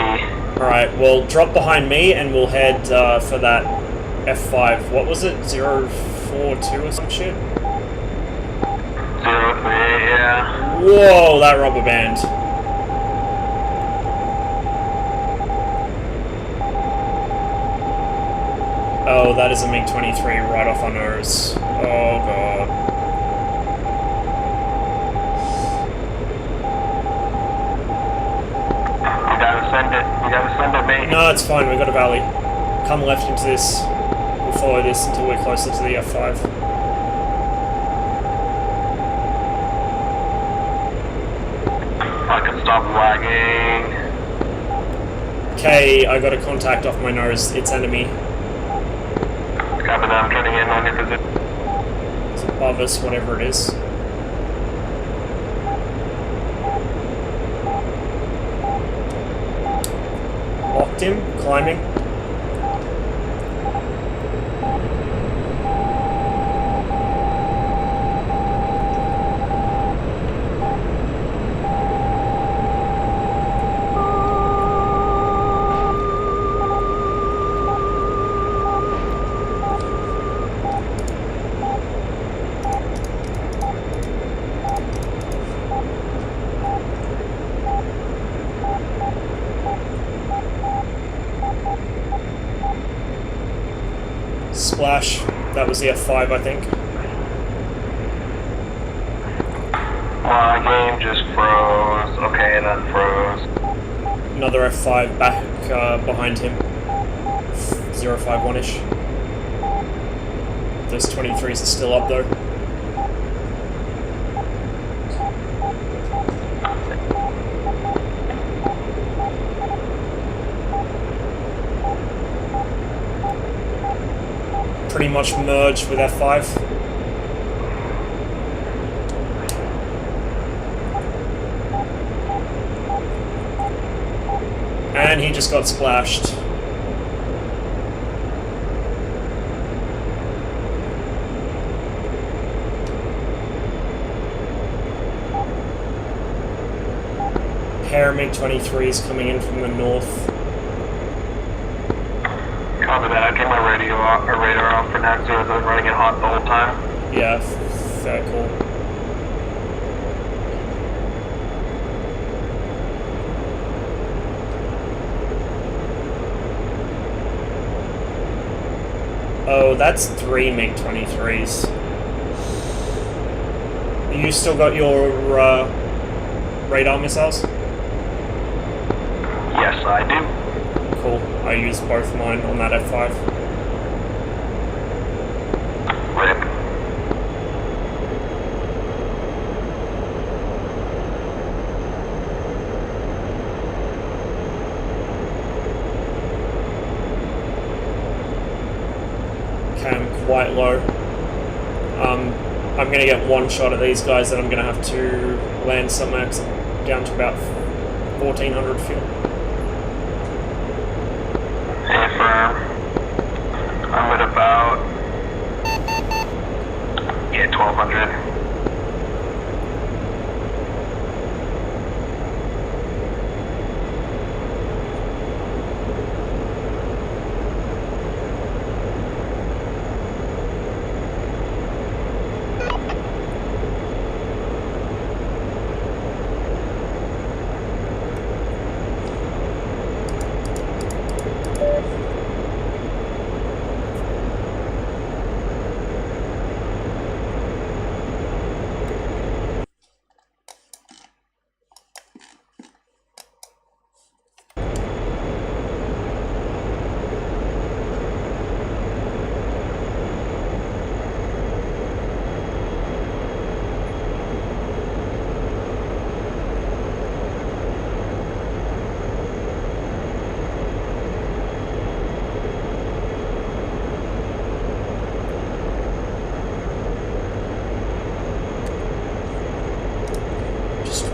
Alright, well, drop behind me and we'll head for that F5. What was it? 042 or some shit? 038, yeah. Whoa, that rubber band. Oh, that is a MiG-23 right off our nose. Oh, God. You gotta send it. You gotta send it, mate. No, it's fine. We've got a valley. Come left into this. We'll follow this until we're closer to the F5. I can stop lagging. Okay, I got a contact off my nose. It's enemy. Copy that. I'm turning in on your position. It's above us, whatever it is. marked him, climbing. Splash. That was the F5, I think. My game just froze. Okay, and then froze. Another F5 back behind him. 051-ish. Those 23s are still up though. Pretty much merged with F5. And he just got splashed. Pair of MiG-23s coming in from the north. Copy that. I turned my radar off for now, so I've been running it hot the whole time. Yeah, fair call. Oh, that's 3 MiG-23s. You still got your radar missiles? Yes, I do. Cool. I used both mine on that F5. Rip. Okay, I'm quite low. I'm going to get one shot at these guys, then I'm going to have to land somewhere because I'm down to about 1400 fuel. Affirm. I'm at about 1200.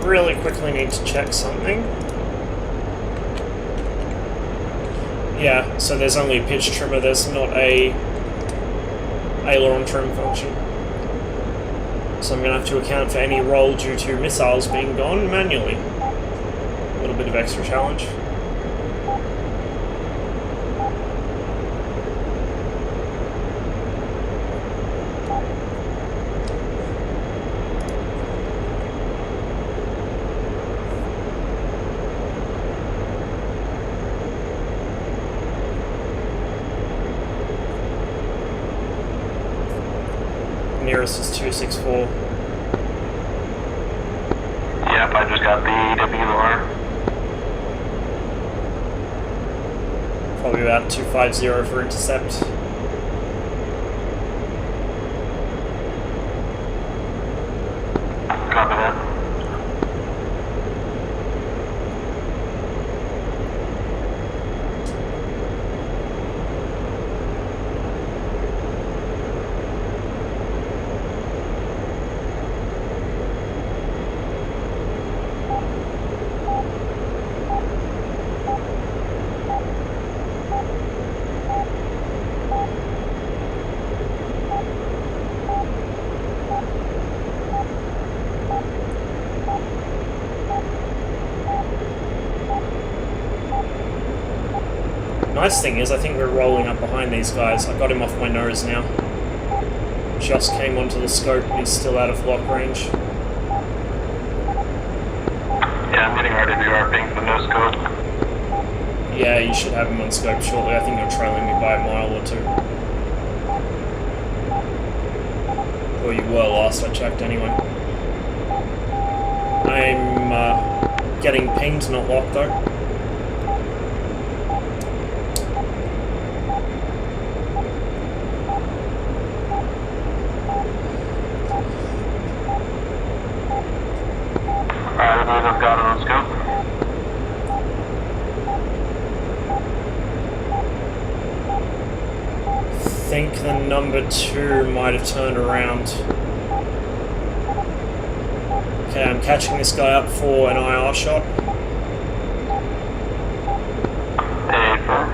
Really quickly need to check something. Yeah, so there's only a pitch trimmer, there's not a aileron trim function. So I'm going to have to account for any roll due to missiles being gone manually. A little bit of extra challenge. Nearest is 264. Yep, I just got the WR. Probably about 250 for intercept. Copy that. Nice thing is, I think we're rolling up behind these guys. I got him off my nose now. Just came onto the scope, but he's still out of lock range. Yeah, I'm getting RWR ping for no scope. Yeah, you should have him on scope shortly. I think you're trailing me by a mile or two. Or you were last I checked anyway. I'm getting pinged, not locked though. Alright, I believe I've got it on scope. I think the number 2 might have turned around. Okay, I'm catching this guy up for an IR shot. Hey, firm.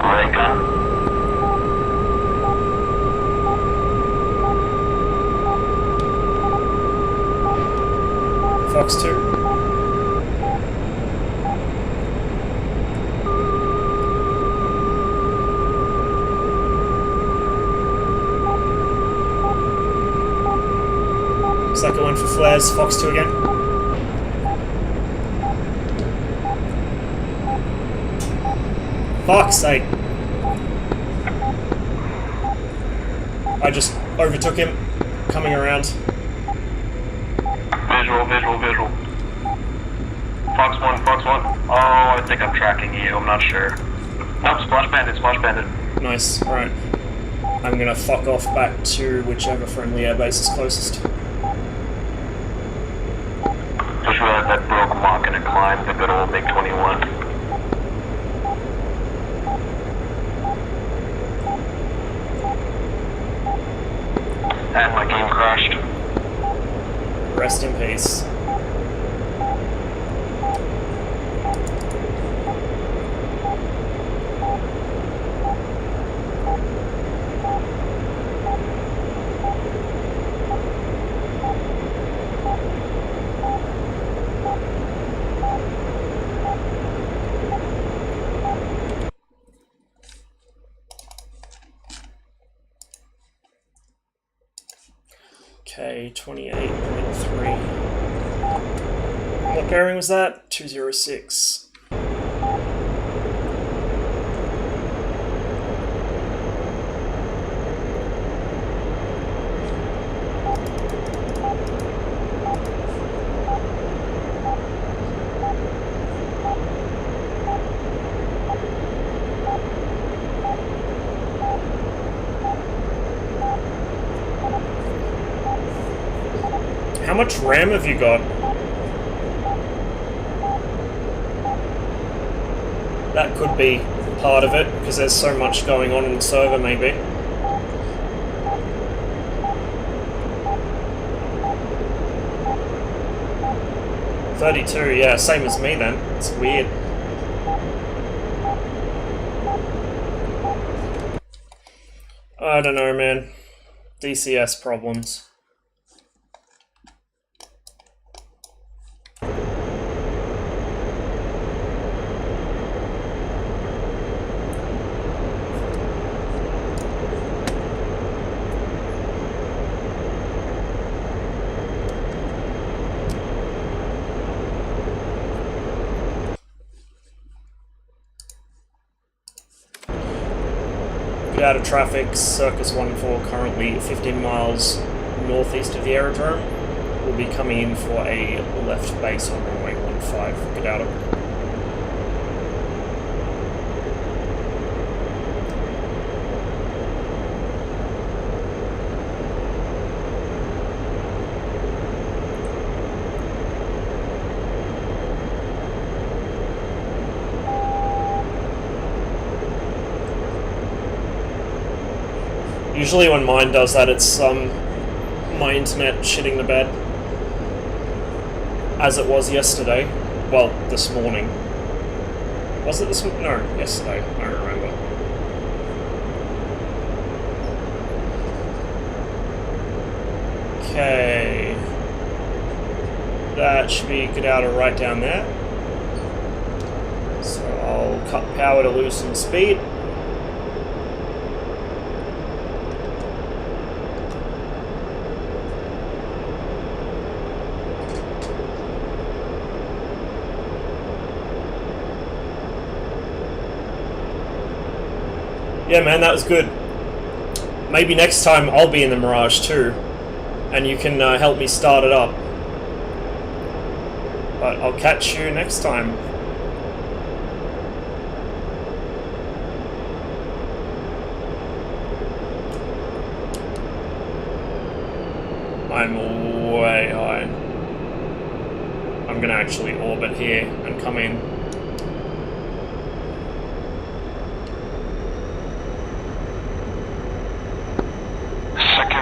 Alright, go. Fox 2. Looks like I went for flares. Fox 2 again. Fuck's sake. I just overtook him, coming around. Visual. Fox 1. Oh, I think I'm tracking you, I'm not sure. Nope, splash bandit. Nice, alright. I'm gonna fuck off back to whichever friendly airbase is closest. Just realized that broke mock and it climbed the good old MiG-21. And my game crashed. Rest in peace. Okay, 28.3. What bearing was that? 206. How much RAM have you got? That could be part of it, because there's so much going on in the server, maybe. $32, yeah, same as me then. It's weird. I don't know, man. DCS problems. Out of traffic, Circus 1-4, currently 15 miles northeast of the aerodrome. We'll be coming in for a left base on runway 15. Get out of it. Usually when mine does that, it's my internet shitting the bed. As it was yesterday. Well, this morning. Was it this one? No, yesterday. I don't remember. Okay. That should be good out of right down there. So I'll cut power to loosen speed. Yeah, man, that was good. Maybe next time I'll be in the Mirage too, and you can help me start it up. But I'll catch you next time. I'm way high. I'm gonna actually orbit here and come in.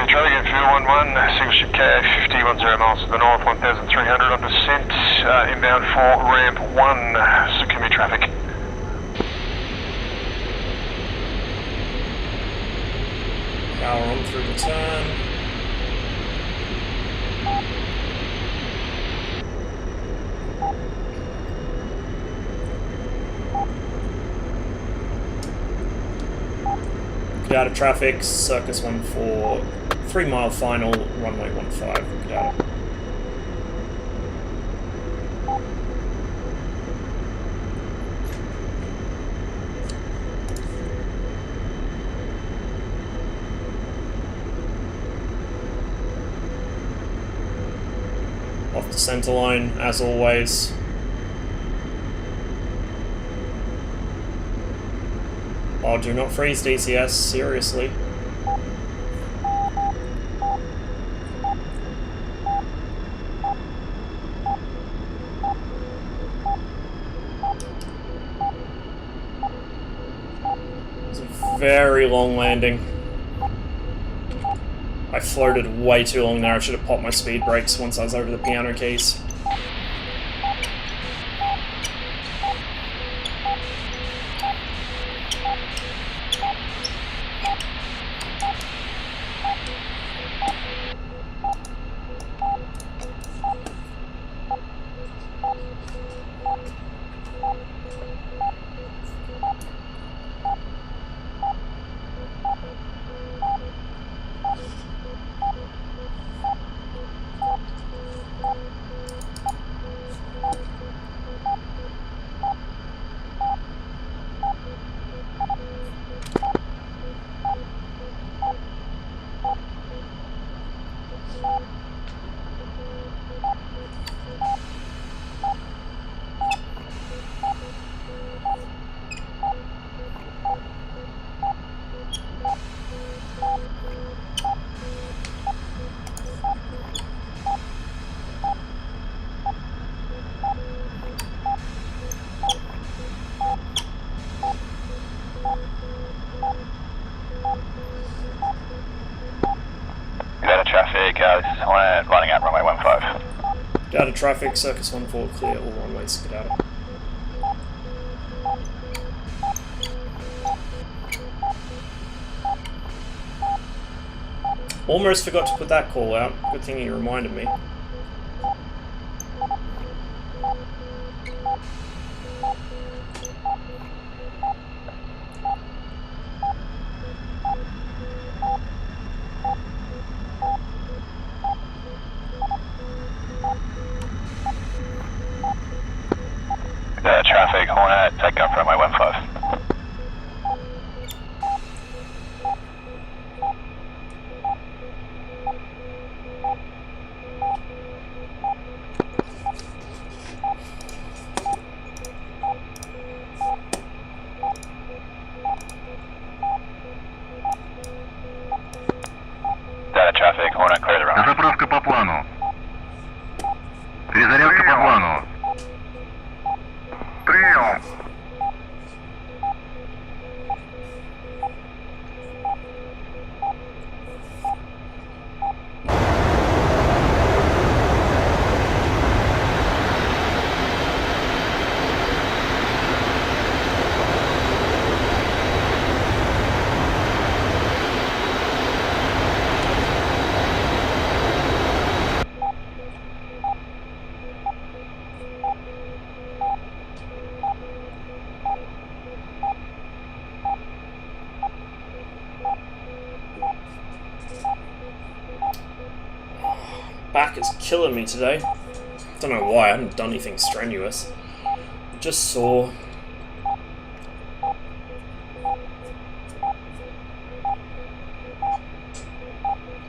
Charlie, Fuel 11, single ship CAP, 5010 miles to the north, 1,300 on descent, inbound for ramp 1, secure traffic. Power on through the turn. Get out of traffic, Circus 14, 3 mile final, runway 15. Get out of it. Off the center line, as always. Oh, do not freeze, DCS, seriously. It's a very long landing. I floated way too long there. I should have popped my speed brakes once I was over the piano keys. Lining up runway 15. Out of traffic, Circus 14, clear all runways, get out of it. Almost forgot to put that call out. Good thing you reminded me. Traffic, Hornet, take off runway 15. Data traffic, Hornet, clear the runway. Заправка по плану. Перезарядка по плану. Прием. back is killing me today. Don't know why, I haven't done anything strenuous. Just sore.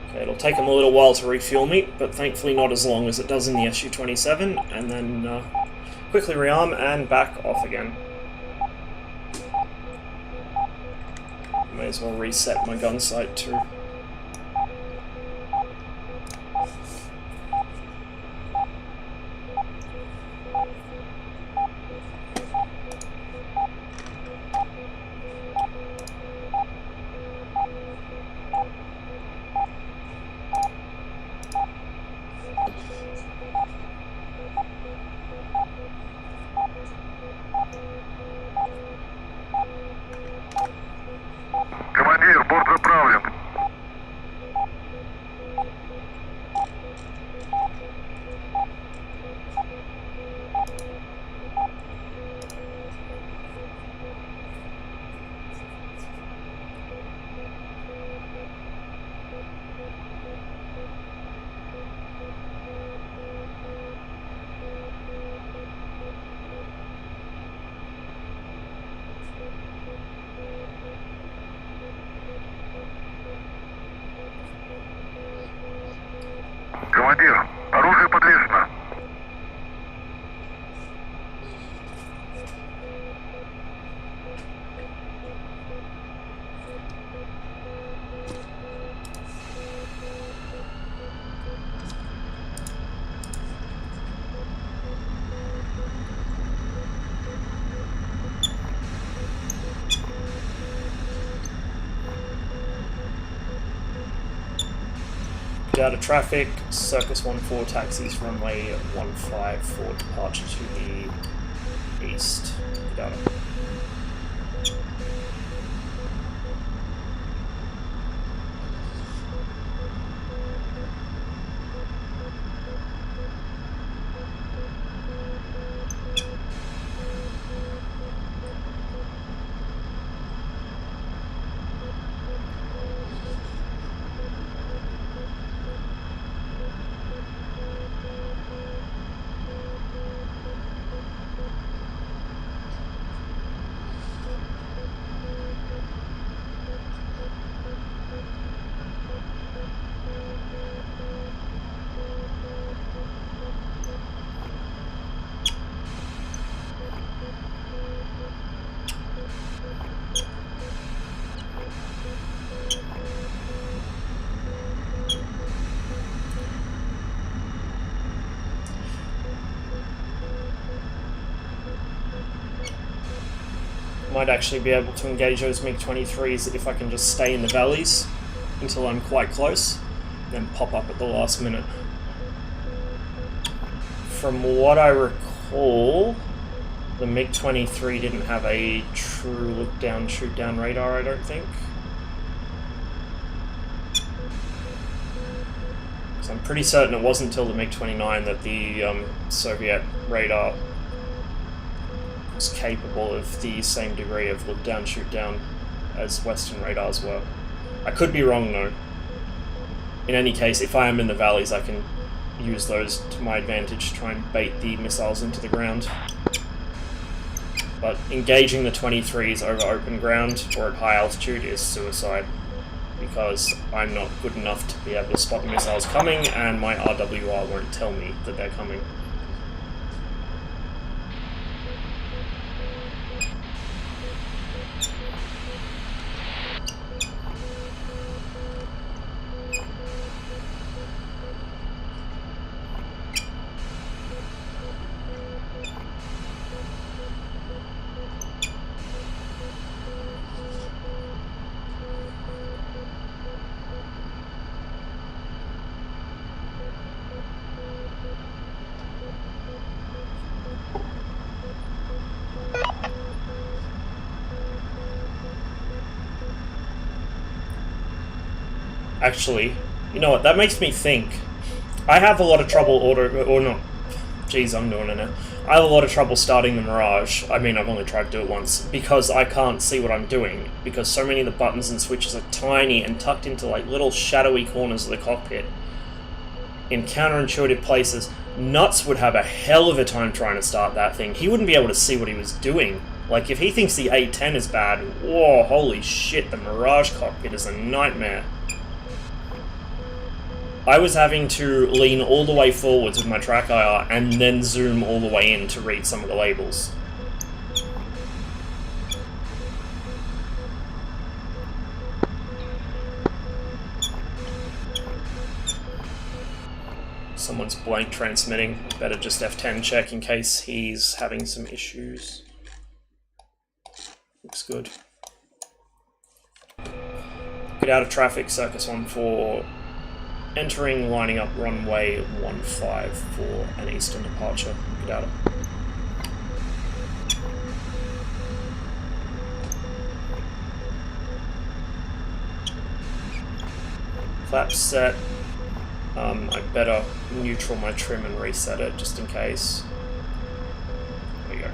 Okay, it'll take them a little while to refuel me, but thankfully not as long as it does in the Su-27, and then quickly rearm and back off again. May as well reset my gun sight too. Командир, борт заправлен. Командир, оружие подвешено. Out of traffic, Circus 14 taxis, runway 15 for departure to the east. Got it. Might actually be able to engage those MiG-23s if I can just stay in the valleys until I'm quite close, then pop up at the last minute. From what I recall, the MiG-23 didn't have a true look-down, shoot-down radar, I don't think. So I'm pretty certain it wasn't until the MiG-29 that the Soviet radar was capable of the same degree of look-down, shoot-down as Western radars were. I could be wrong though. In any case, if I am in the valleys, I can use those to my advantage to try and bait the missiles into the ground. But engaging the 23s over open ground or at high altitude is suicide, because I'm not good enough to be able to spot the missiles coming, and my RWR won't tell me that they're coming. Actually, you know what, that makes me think. I have a lot of trouble Geez, I'm doing it now. I have a lot of trouble starting the Mirage. I mean, I've only tried to do it once, because I can't see what I'm doing, because so many of the buttons and switches are tiny and tucked into like little shadowy corners of the cockpit. in counterintuitive places. Nuts would have a hell of a time trying to start that thing. He wouldn't be able to see what he was doing. Like, if he thinks the A10 is bad, whoa, holy shit, the Mirage cockpit is a nightmare. I was having to lean all the way forwards with my track IR and then zoom all the way in to read some of the labels. Someone's blank transmitting. Better just F10 check in case he's having some issues. Looks good. Get out of traffic, Circus 14. Entering, lining up runway 15 for an eastern departure. Get out of. Flaps set. I better neutral my trim and reset it just in case. There we go.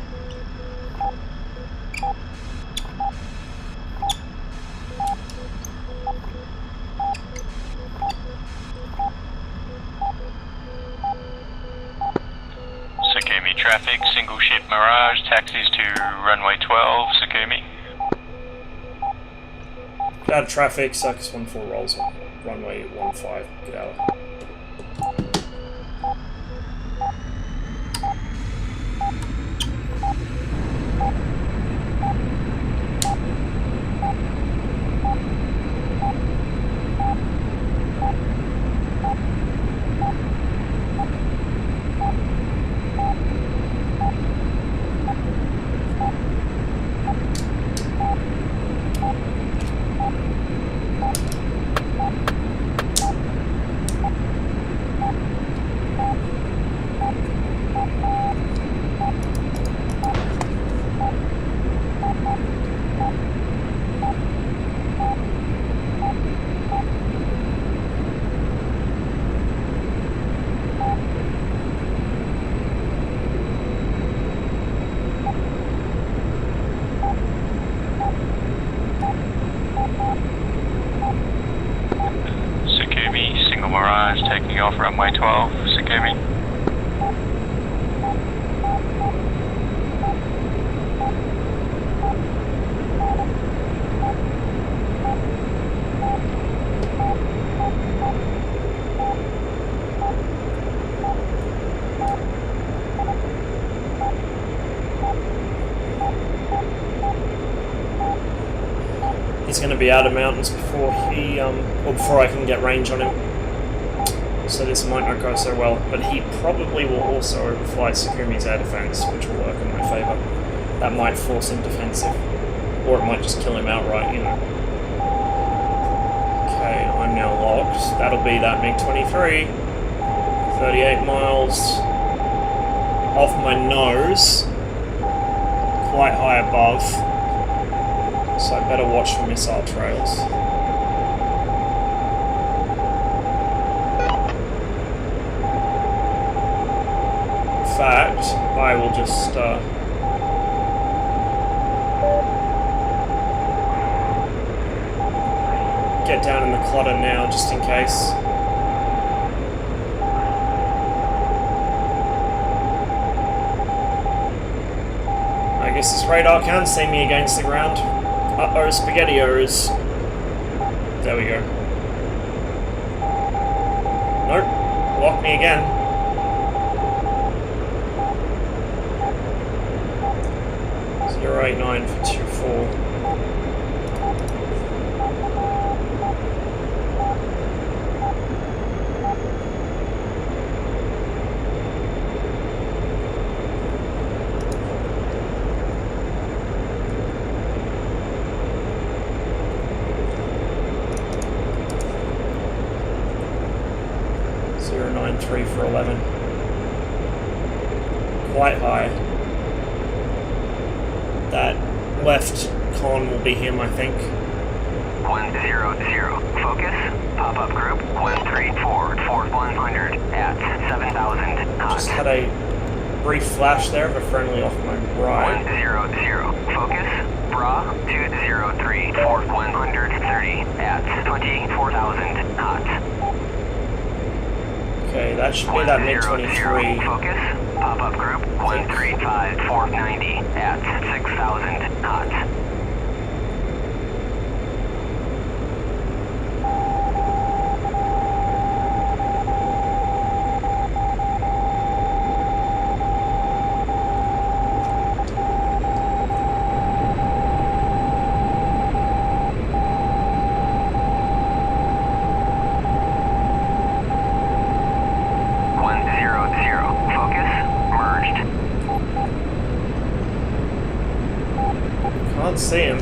Sakumi traffic, single ship Mirage, taxis to runway 12, Sakumi. Get out of traffic, Circus 14 rolls on runway 15, get out. Taking off runway 12, Sakumi. He's going to be out of mountains before he, or before I can get range on him. So this might not go so well, but he probably will also overfly Sakumi's air defense, which will work in my favor. That might force him defensive, or it might just kill him outright, you know. Okay, I'm now locked. That'll be that MiG-23. 38 miles off my nose, quite high above, so I better watch for missile trails. In fact, I will just get down in the clutter now, just in case. I guess this radar can see me against the ground. Uh-oh, SpaghettiOs. There we go. Nope, lock me again. 089 for 24. .093 for 11. Quite high. That left con will be him, I think. 100. Focus. Pop-up group 134 for 100 at 7,000 knots. Just had a brief flash there of a friendly off my right. 100. Focus. Bra 203 for 130 at 24,000 knots. Okay, that should be that MiG-23. Focus. Pop-up group 135 490 at 6,000 knots. Can't see him.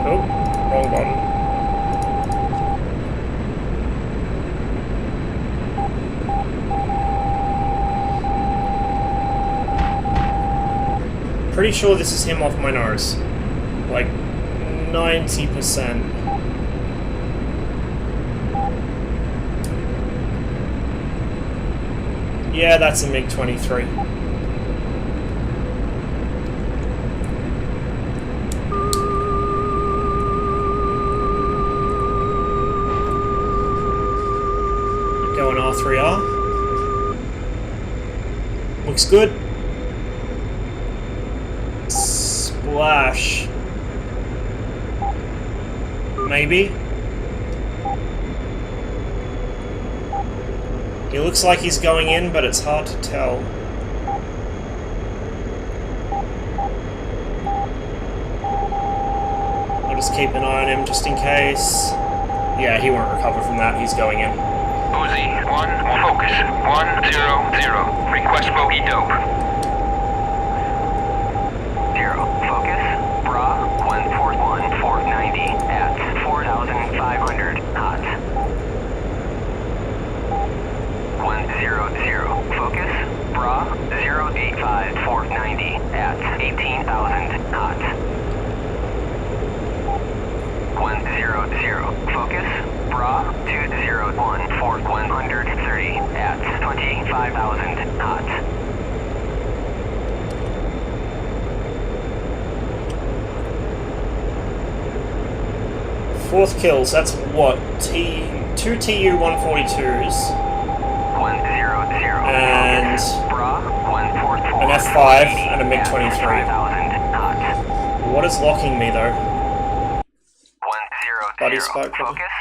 Oh, wrong button. Pretty sure this is him off my nose. Like 90%. Yeah, that's a MiG-23. Going R3R. Looks good. Splash. Maybe. He looks like he's going in, but it's hard to tell. I'll just keep an eye on him just in case. Yeah, he won't recover from that. He's going in. Uzi, 1, focus, 100, request bogey dope. 0, focus, bra, 141 490 at 4,500 knots. 100, focus, bra, 085 490 at 18,000 knots. 100, focus, bra, 201 for 130 at 25,000 knots. Fourth kills, that's what? Two TU-142s. 100, and bra, 144 an F5 and a MiG-23. 5,000 knots. What is locking me though? 100, Buddy spoke. focus,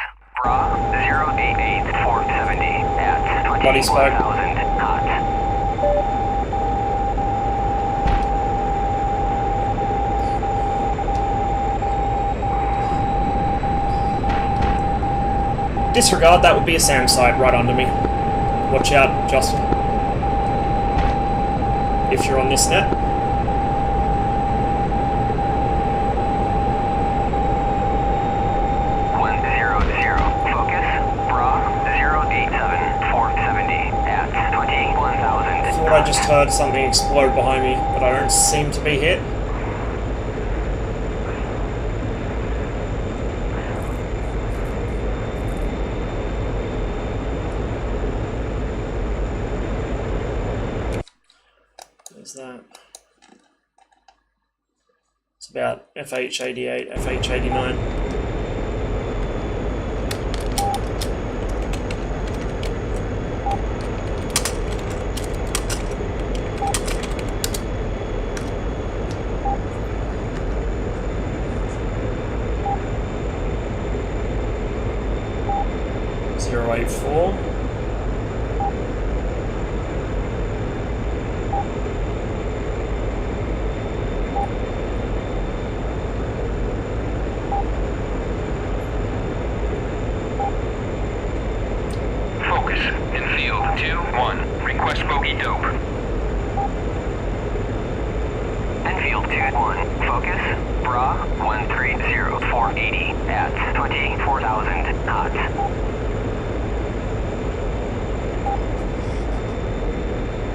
bra, 088 470 at Buddy spoke. 21,000 knots. Disregard, that would be a SAM site right under me. Watch out, Justin. If you're on this net. 100, focus, bra, 087 470 at 21,000. Thought I just heard something explode behind me, but I don't seem to be hit. There's that. It's about FH88, FH89. .084. Focus, infield 2-1, request bogey dope. Enfield 2-1, focus, bra, 130 480 at 24,000 knots.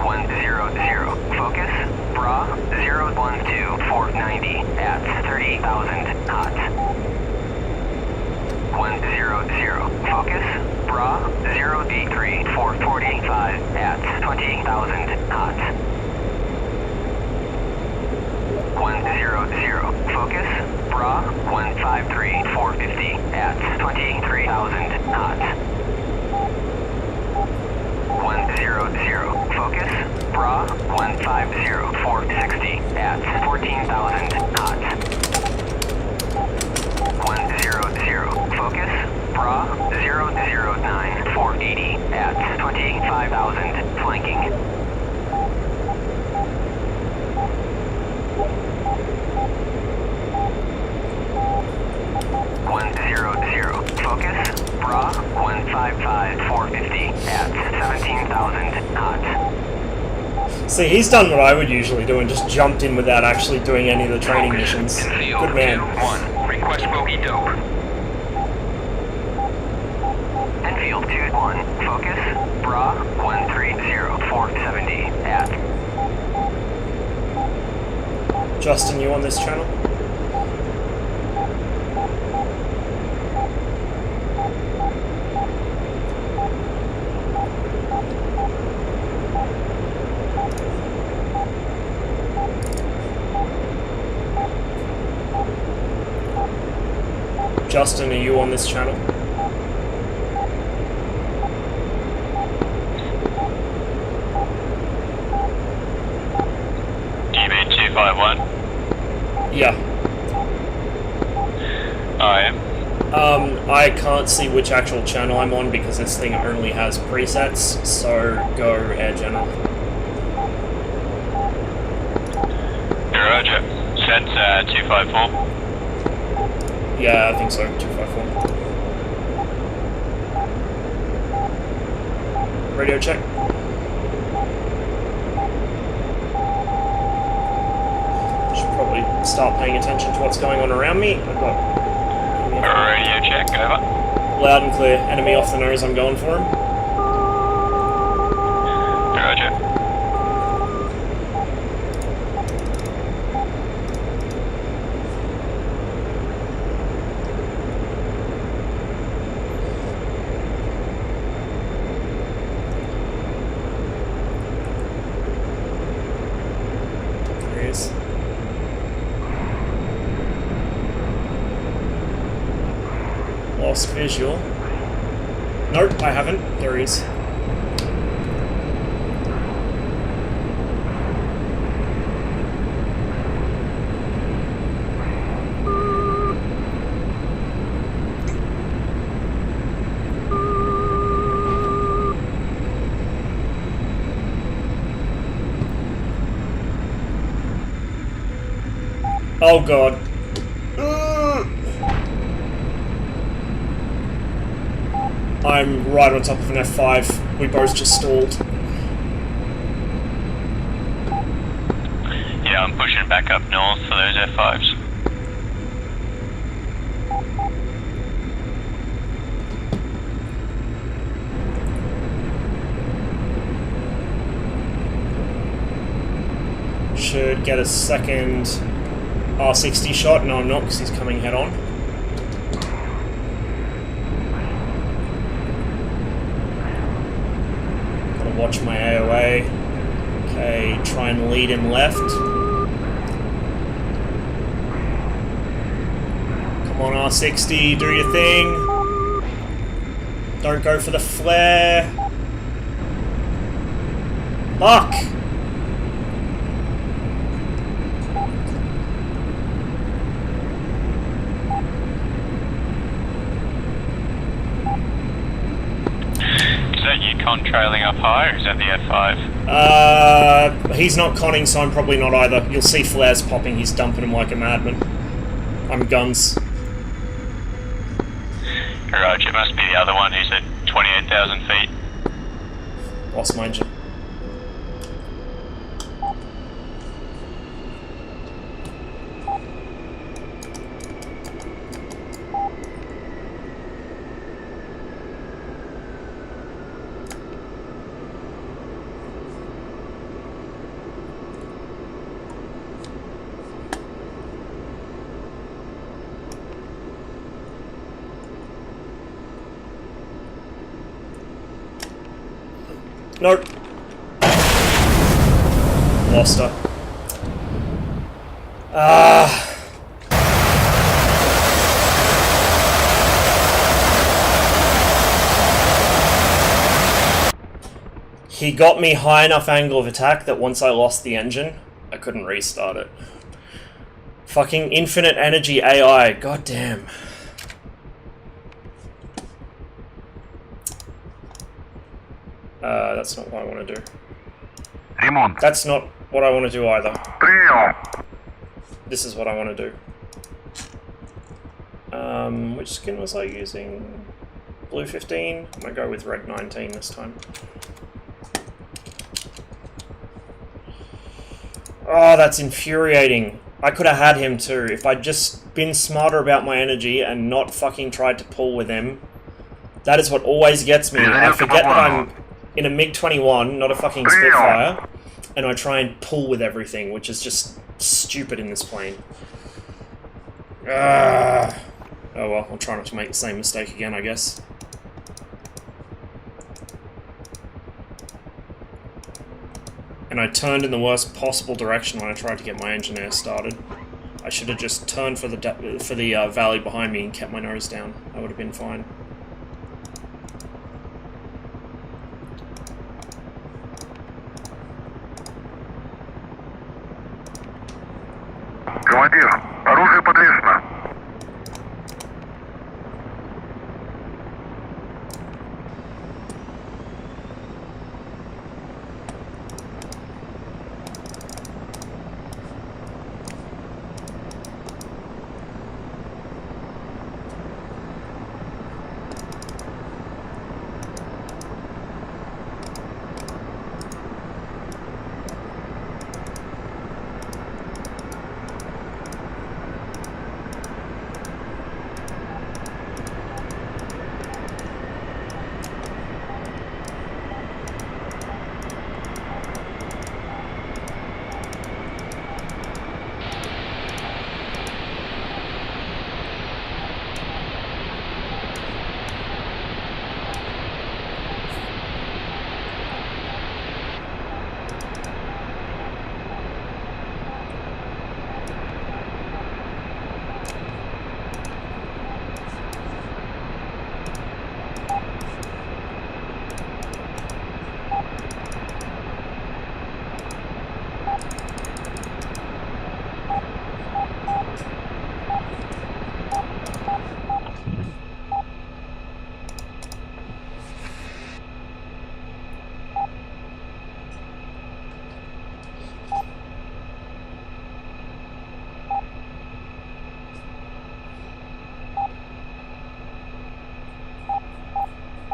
100, focus, bra, 012 490 at 30,000 knots. 100, focus, bra, 083 445 at 20,000 knots. 100, focus, bra, 153 450 at 23,000 knots. 100. Focus. Bra 150. 460 at 14,000 knots. 100. Focus. Bra 009. 480 at 25,000 flanking. 100. Focus. Bra 155. 450 at 17,000 knots. See, he's done what I would usually do and just jumped in without actually doing any of the training missions. Concealed Good man. 2-1. Request bogey dope. Enfield 2-1. Focus. Bra 130. 470 at. Justin, you on this channel? Justin, are you on this channel? You mean 251? Yeah. I am. I can't see which actual channel I'm on because this thing only has presets, so go Air General. Roger. Sets 254. Yeah, I think so, 254. Radio check. Should probably start paying attention to what's going on around me. I've got Radio check, over. loud and clear. Enemy off the nose, I'm going for him. Roger. There he is. Lost visual. Nope, I haven't. There he is. Oh god. I'm right on top of an F5. We both just stalled. Yeah, I'm pushing back up north for those F5s. Should get a second R60 shot. No, I'm not, because he's coming head on. Gotta watch my AOA. Okay, try and lead him left. Come on, R60, do your thing. Don't go for the flare. Fuck! Is that you con trailing up high, or is that the F5? He's not conning, so I'm probably not either. You'll see flares popping, he's dumping them like a madman. I'm guns. Roger, it must be the other one who's at 28,000 feet. Lost my engine. Nope. Lost her. He got me high enough angle of attack that once I lost the engine, I couldn't restart it. Fucking infinite energy AI, goddamn. That's not what I want to do. Ремонт. That's not what I want to do either. Прием. This is what I want to do. Which skin was I using? Blue 15? I'm gonna go with red 19 this time. Oh, that's infuriating. I could have had him too. If I'd just been smarter about my energy and not fucking tried to pull with him. That is what always gets me. I forget that I'm in a MiG-21, not a fucking Spitfire, and I try and pull with everything, which is just stupid in this plane. Oh well, I'll try not to make the same mistake again, I guess. And I turned in the worst possible direction when I tried to get my engine air started. I should have just turned for the valley behind me and kept my nose down. I would have been fine. Командир, оружие подвешено.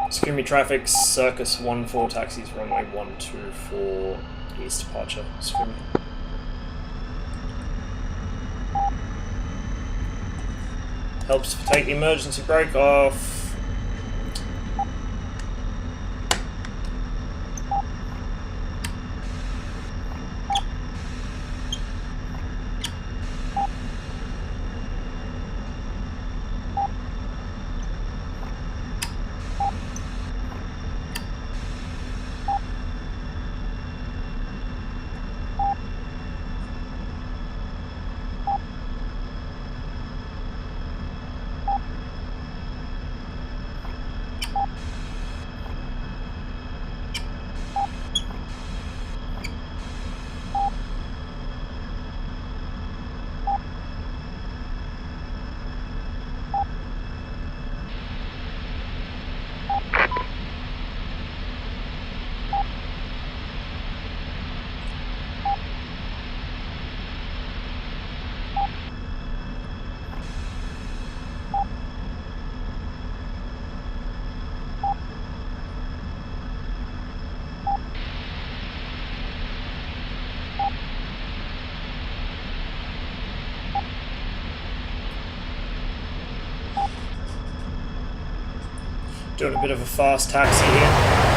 Excuse me, traffic, Circus 1-4 taxis, runway 124, east departure. Excuse me. Helps to take the emergency brake off. Doing a bit of a fast taxi here.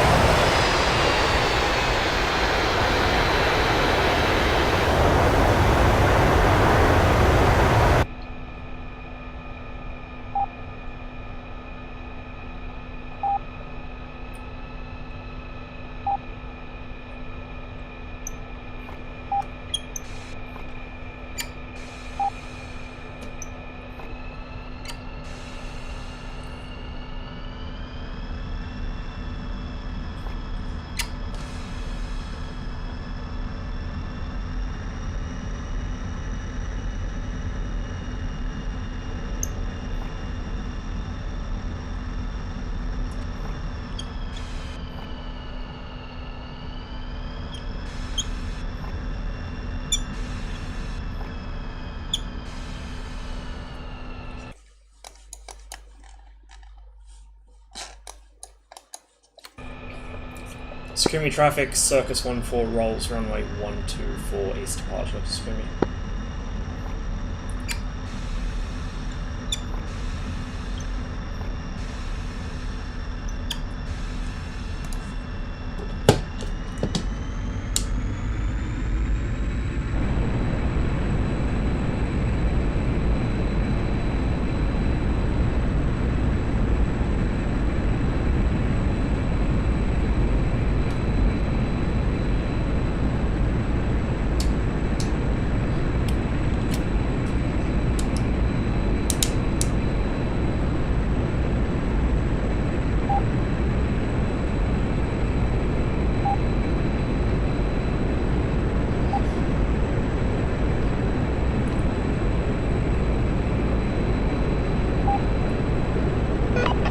Screamy traffic, Circus 14 rolls, runway 124 east departure. Screamy.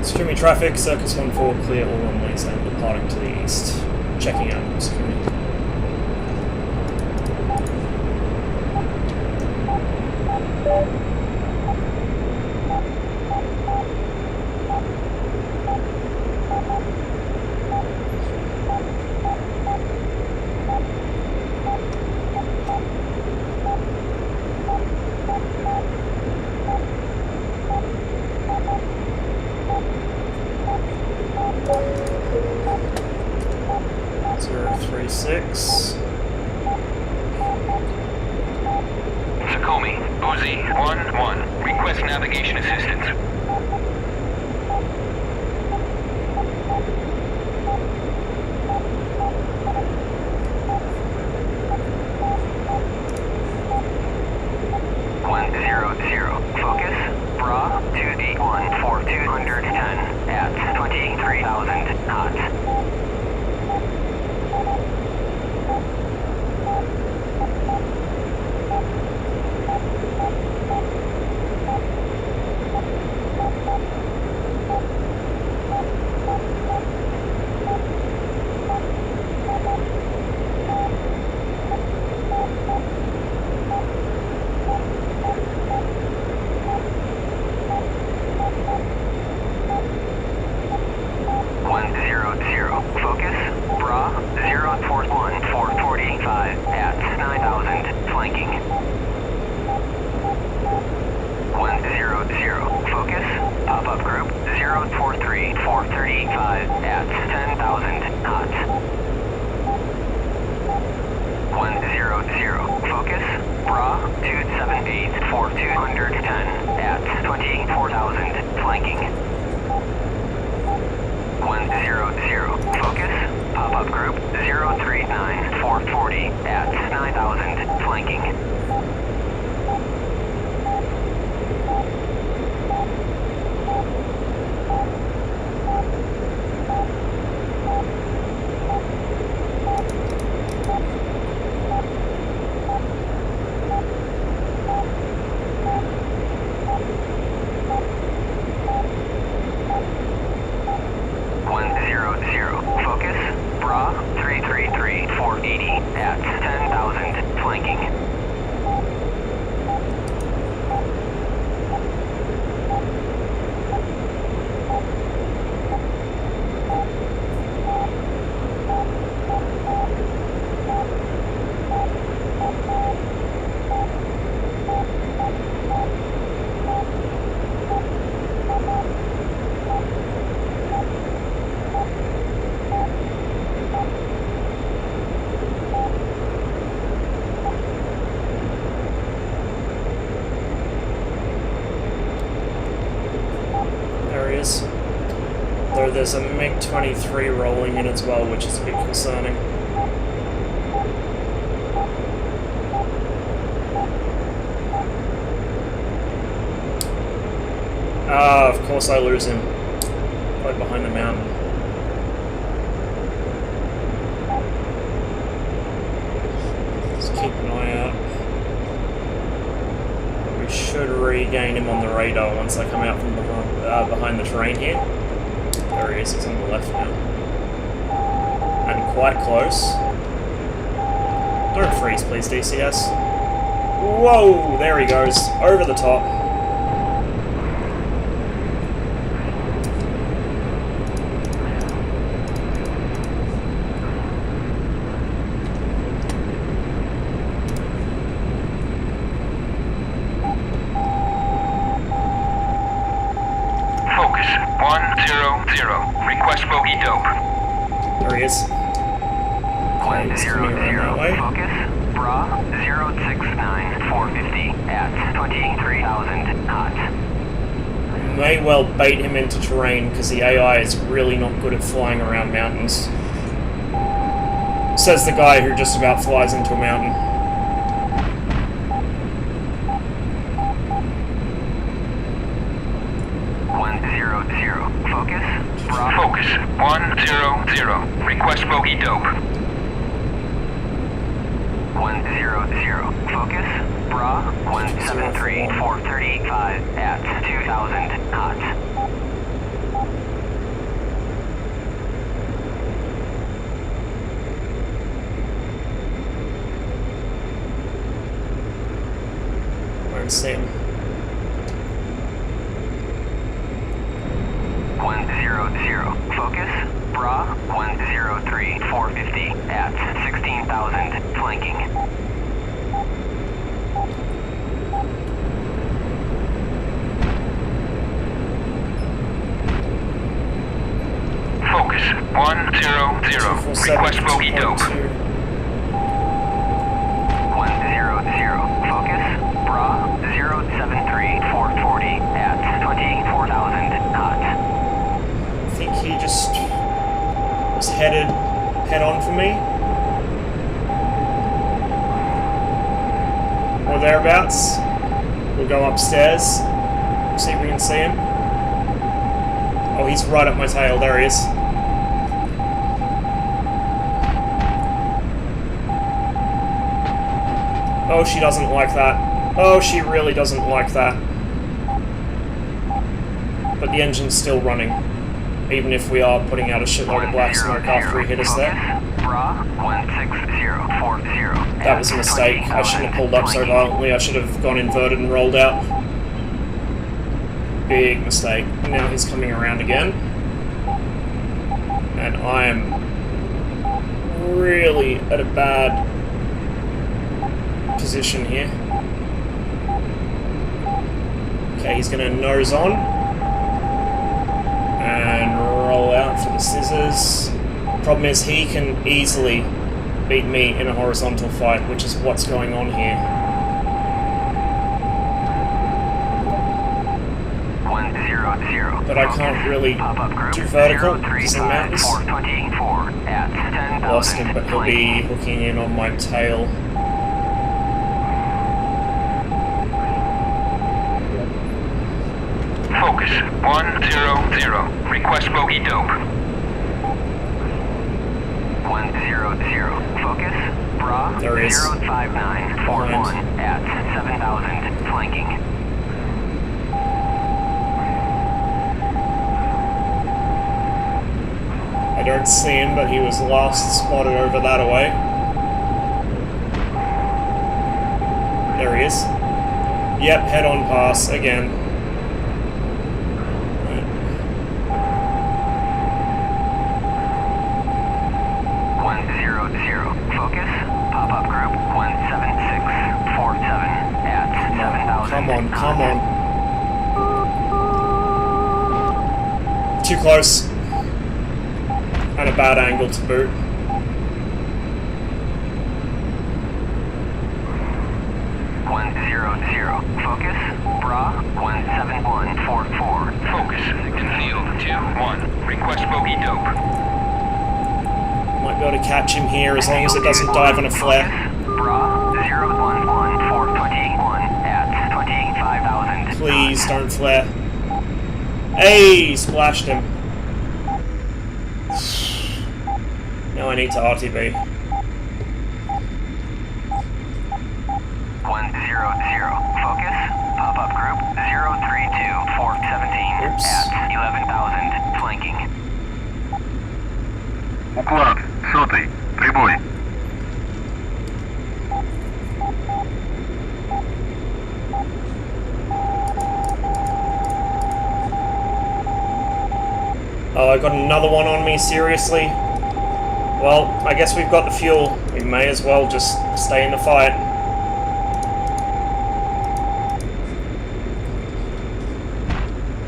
Screamy traffic, Circus 14 clear all runways and departing to the east. Checking out, Screamy. Sukomi, Uzi, 1-1. Request navigation assistance. Focus, Bra, 2D1 for 210 at 23,000 knots. Though there's a MiG-23 rolling in as well, which is a bit concerning. Ah, of course I lose him. Right behind the mountain. Just keep an eye out. We should regain him on the radar once I come out from behind the terrain here. There he is, he's on the left now. And quite close. Don't freeze, please, DCS. Whoa, there he goes, over the top. 100. Request bogey dope. There he is. Okay, he's coming around that way. Focus. Bra 069450 at 23,000 knots. May well bait him into terrain because the AI is really not good at flying around mountains. Says the guy who just about flies into a mountain. Focus. Focus. 100. Request bogey dope. 100. Focus. Bra 173435 at 2,000 knots. Won't see him. 100. Focus. Bra 103450 at 16,000 flanking. Focus. 100. Request bogey dope. 100. Focus. Bra 073440 at 24,000 knots. I think he just was head on for me. Or thereabouts. We'll go upstairs. See if we can see him. Oh, he's right up my tail. There he is. Oh, she doesn't like that. Oh, she really doesn't like that. But the engine's still running. Even if we are putting out a shitload of black smoke after he hit us there. Bra 16040. That was a mistake. I shouldn't have pulled up so violently. I should have gone inverted and rolled out. Big mistake. Now he's coming around again. And I am really at a bad position here. Okay, he's going to nose on. And roll out for the scissors. Problem is, he can easily beat me in a horizontal fight, which is what's going on here. 100. But I can't really do vertical because of the mountains. Lost him, but he'll be hooking in on my tail. Focus. 100. Request bogey dope. 100. Focus. Bra There he is. 05941 at 7,000 flanking. I don't see him, but he was last spotted over that away. There he is. Yep, head on pass again. 100. Focus. Pop-up group 17647 at 7,000. Come on, come on. Too close. And a bad angle to boot. Focus. Bra 17144. Focus. Concealed. 2-1. Request bogey dope. Might be able to catch him here as long as it doesn't dive on a flare. Bra 011421 at 25,000. Please don't flare. Hey, splashed him. Now I need to RTB. 100. Focus. Pop-up group 032417 Oops. at 11,000 flanking. Уклад. 100. Прибой. Oh, I got another one on me, seriously? Well, I guess we've got the fuel. We may as well just stay in the fight.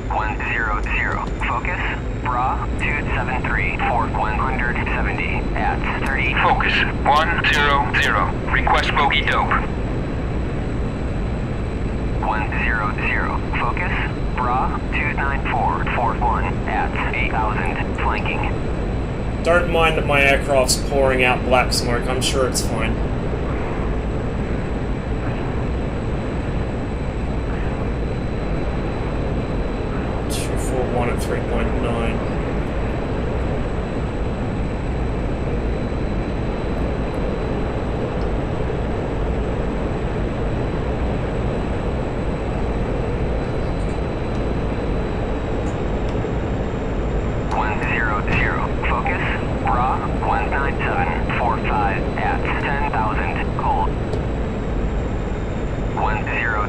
100. focus, bra, 273, for 170, at 30. Focus 100. Request bogey dope. 100, focus, bra, 294, for 1, at 8,000, flanking. Don't mind that my aircraft's pouring out black smoke, I'm sure it's fine. One at 3.9. Focus, bra, 19745 at 10,000, cold. 100,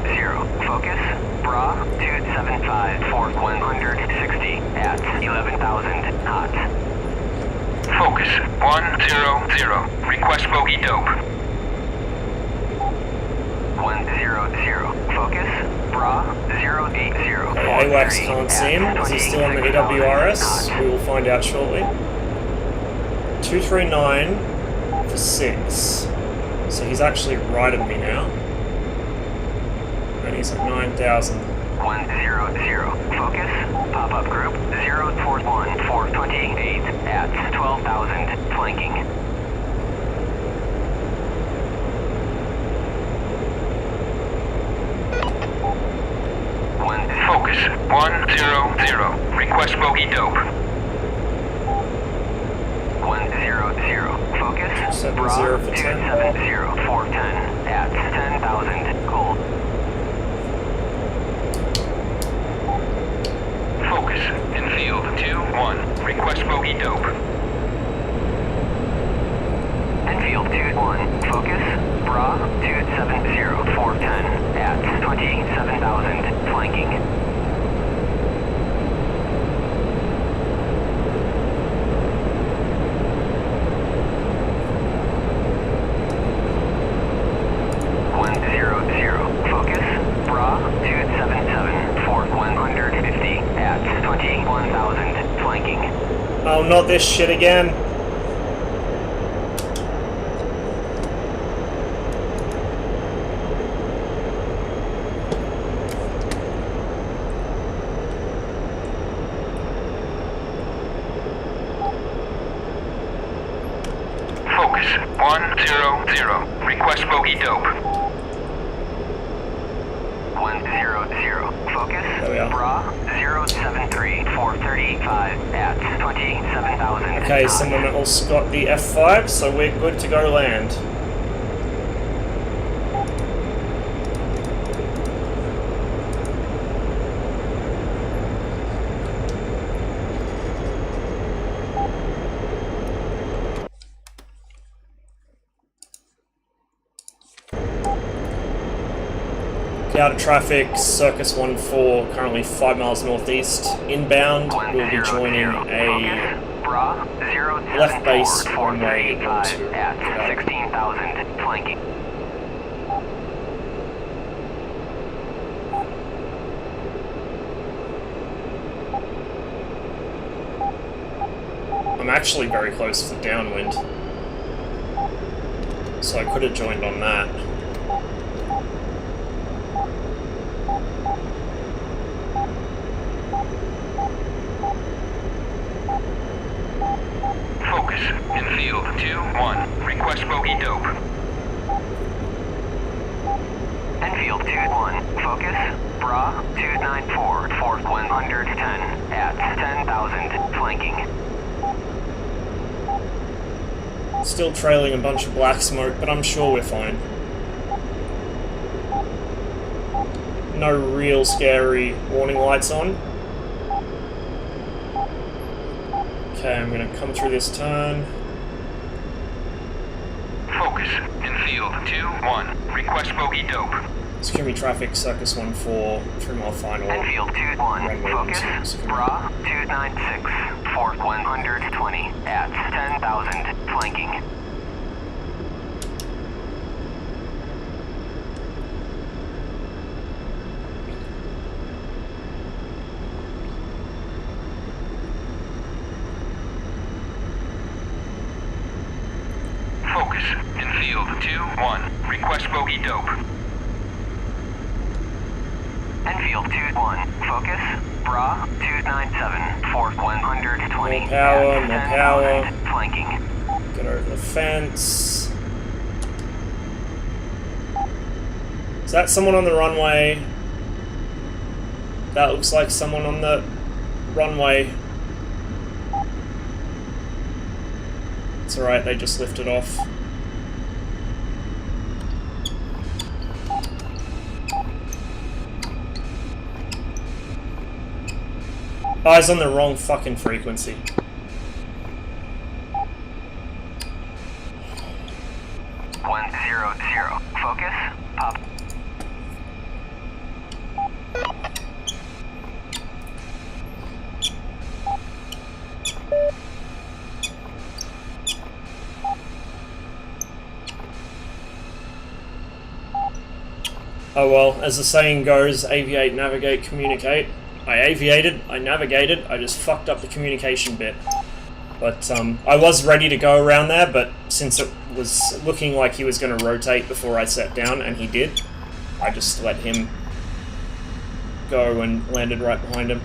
focus, bra, 275 for 160 at 11,000, hot. Focus 100. Request bogey dope. 100, focus, bra, 080. AWACS can't see him. Is he still on the EWRS? We will find out shortly. 239 for 6. So he's actually right of me now. And he's at 9,000. 100, focus, pop-up group, 041 for 28 at 12,000, flanking. Focus 100. Request bogey dope. 100, focus, 70 bra, for 10. 270 for 10 at 10,000, cold. Focus in field 2-1. Request bogey dope. Enfield 2-1, focus, bra, 270 for 10 at 27,000, flanking. Focus, bra, 277 for 150 at 21,000, flanking. Oh, not this shit again. Focus 100. Request bogey dope. 100, focus, There we are. bra, 073 for 35 at 27,000. Okay, someone else got the F5, so we're good to go land. Out of traffic, Circus 14, currently 5 miles northeast. Inbound, we'll be joining a left base runway 12 at 16,000, flanking. I'm actually very close to the downwind, so I could have joined on that. Focus in field 2-1. Request bogey dope. Enfield 2-1, focus, bra, 294 for 110 at 10,000, flanking. Still trailing a bunch of black smoke, but I'm sure we're fine. No real scary warning lights on. Okay, I'm gonna come through this turn. Focus in field 2-1. Request bogey dope. Secure me traffic, Circus 14, 3 mile final. Enfield 2-1, Runway focus, 12. bra, 296 for 120 at 10,000, flanking. focus. Infield 2-1. Request bogey dope. Enfield 2-1. Focus. Bra 297. For 120. More power, more power. Flanking. Get over the fence. Is that someone on the runway? That looks like someone on the runway. It's alright, they just lifted off. Oh, I was on the wrong fucking frequency. Focus. Pop. Oh well, as the saying goes, aviate, navigate, communicate. I aviated, I navigated, I just fucked up the communication bit. But I was ready to go around there, but since it was looking like he was going to rotate before I sat down, and he did, I just let him go and landed right behind him.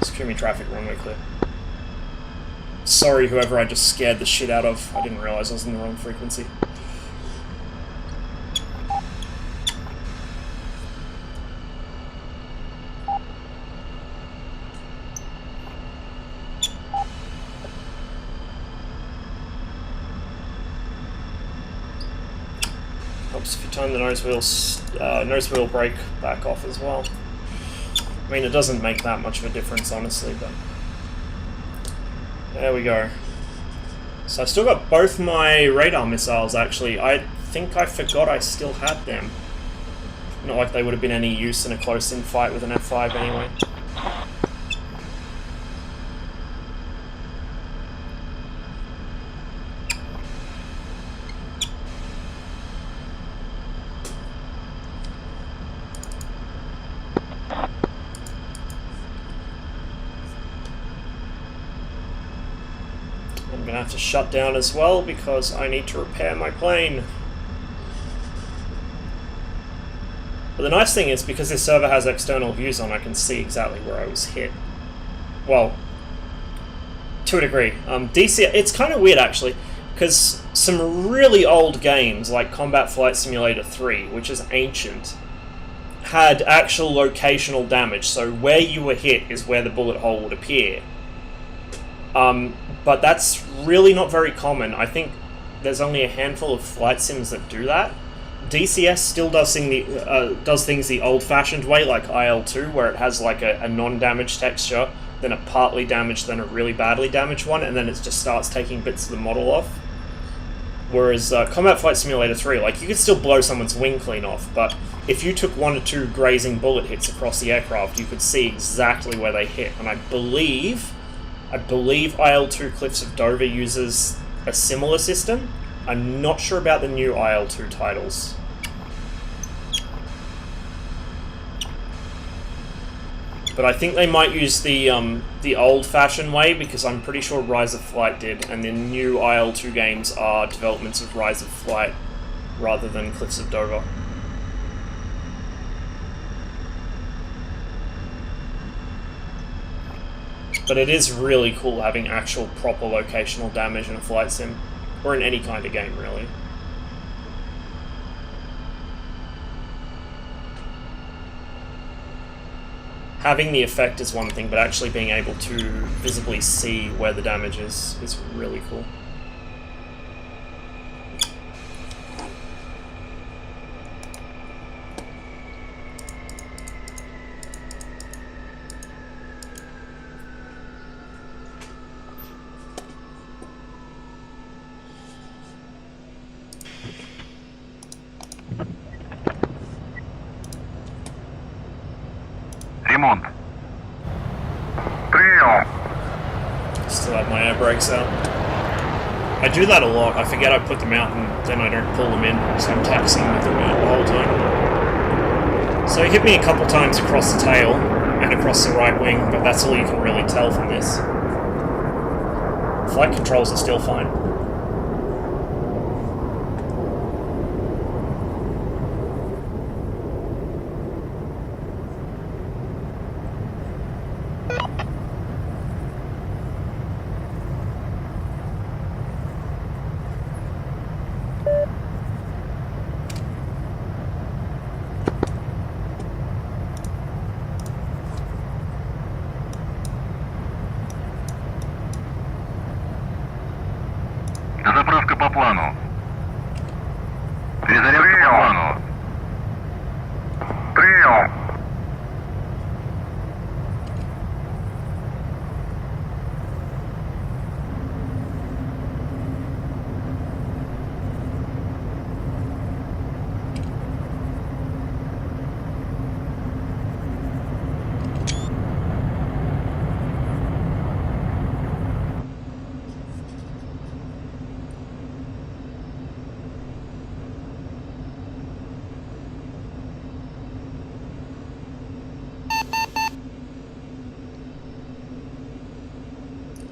Secure me traffic, runway clear. Sorry whoever I just scared the shit out of. I didn't realise I was in the wrong frequency. Helps if you turn the nose wheel brake back off as well. I mean, it doesn't make that much of a difference, honestly, but... There we go. So I've still got both my radar missiles, actually. I think I forgot I still had them. Not like they would have been any use in a close-in fight with an F5 anyway. I'm gonna have to shut down as well because I need to repair my plane. But the nice thing is, because this server has external views on, I can see exactly where I was hit. Well, to a degree. DC, it's kind of weird actually, because some really old games like Combat Flight Simulator 3, which is ancient, had actual locational damage, so where you were hit is where the bullet hole would appear. But that's really not very common. I think there's only a handful of flight sims that do that. DCS still does things the old-fashioned way, like IL-2, where it has like a non-damaged texture, then a partly damaged, then a really badly damaged one, and then it just starts taking bits of the model off. Whereas Combat Flight Simulator 3, like, you could still blow someone's wing clean off, but if you took 1 or 2 grazing bullet hits across the aircraft, you could see exactly where they hit. And I believe IL-2 Cliffs of Dover uses a similar system. I'm not sure about the new IL-2 titles. But I think they might use the old-fashioned way, because I'm pretty sure Rise of Flight did, and the new IL-2 games are developments of Rise of Flight rather than Cliffs of Dover. But it is really cool having actual proper locational damage in a flight sim, or in any kind of game, really. Having the effect is one thing, but actually being able to visibly see where the damage is really cool. Ремонт. Прием. Still have my air brakes out. I do that a lot. I forget I put them out and then I don't pull them in, so I'm taxiing with them out the whole time. So he hit me a couple times across the tail, and across the right wing, but that's all you can really tell from this. Flight controls are still fine. Дозаправка по плану. Перезарядка по плану. Прием.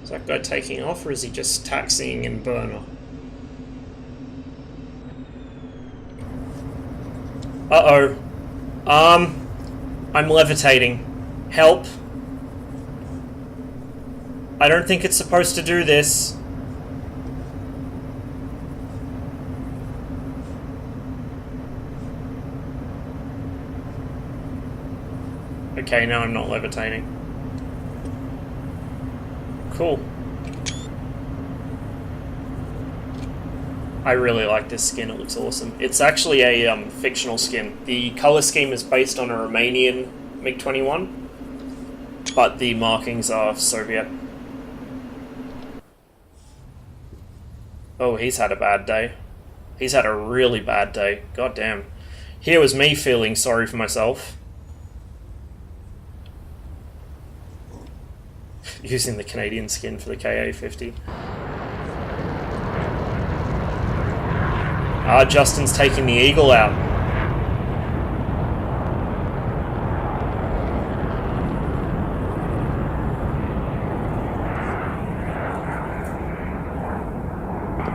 Is that guy taking off, or is he just taxiing in burner? Uh-oh. I'm levitating. Help. I don't think it's supposed to do this. Okay, now I'm not levitating. Cool. I really like this skin, it looks awesome. It's actually a fictional skin. The colour scheme is based on a Romanian MiG-21, but the markings are Soviet. Oh, he's had a bad day. He's had a really bad day. God damn. Here was me feeling sorry for myself. Using the Canadian skin for the KA-50. Ah, Justin's taking the Eagle out.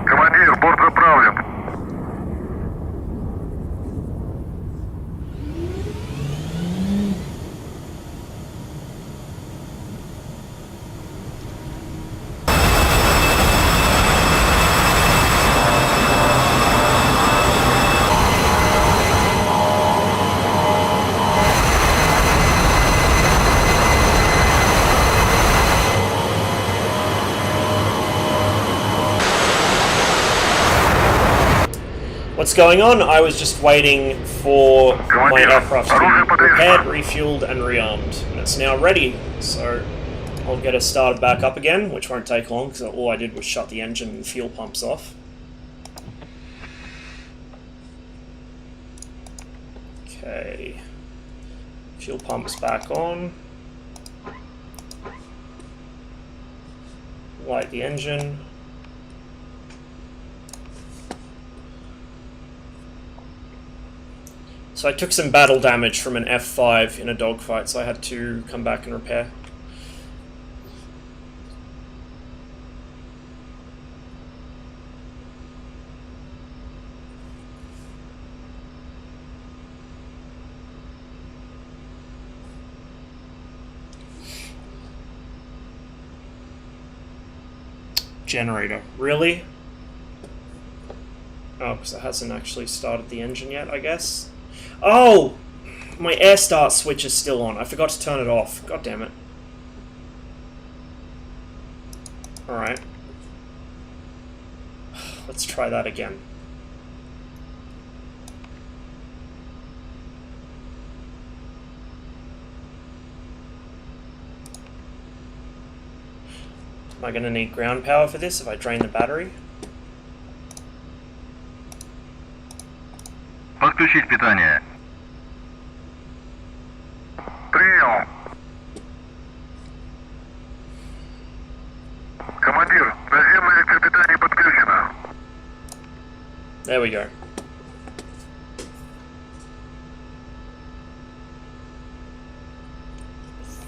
Командир, борт заправлен. What's going on? I was just waiting for my aircraft to be repaired, refueled, and rearmed. And it's now ready, so I'll get us started back up again, which won't take long, because all I did was shut the engine and fuel pumps off. Okay. Fuel pumps back on. Light the engine. So I took some battle damage from an F5 in a dogfight, so I had to come back and repair. Generator. Really? Oh, because it hasn't actually started the engine yet, I guess. Oh! My air start switch is still on. I forgot to turn it off. God damn it. Alright. Let's try that again. Am I going to need ground power for this if I drain the battery? Подключить питание. Прием. Командир, наземное электропитание подключено. There we go.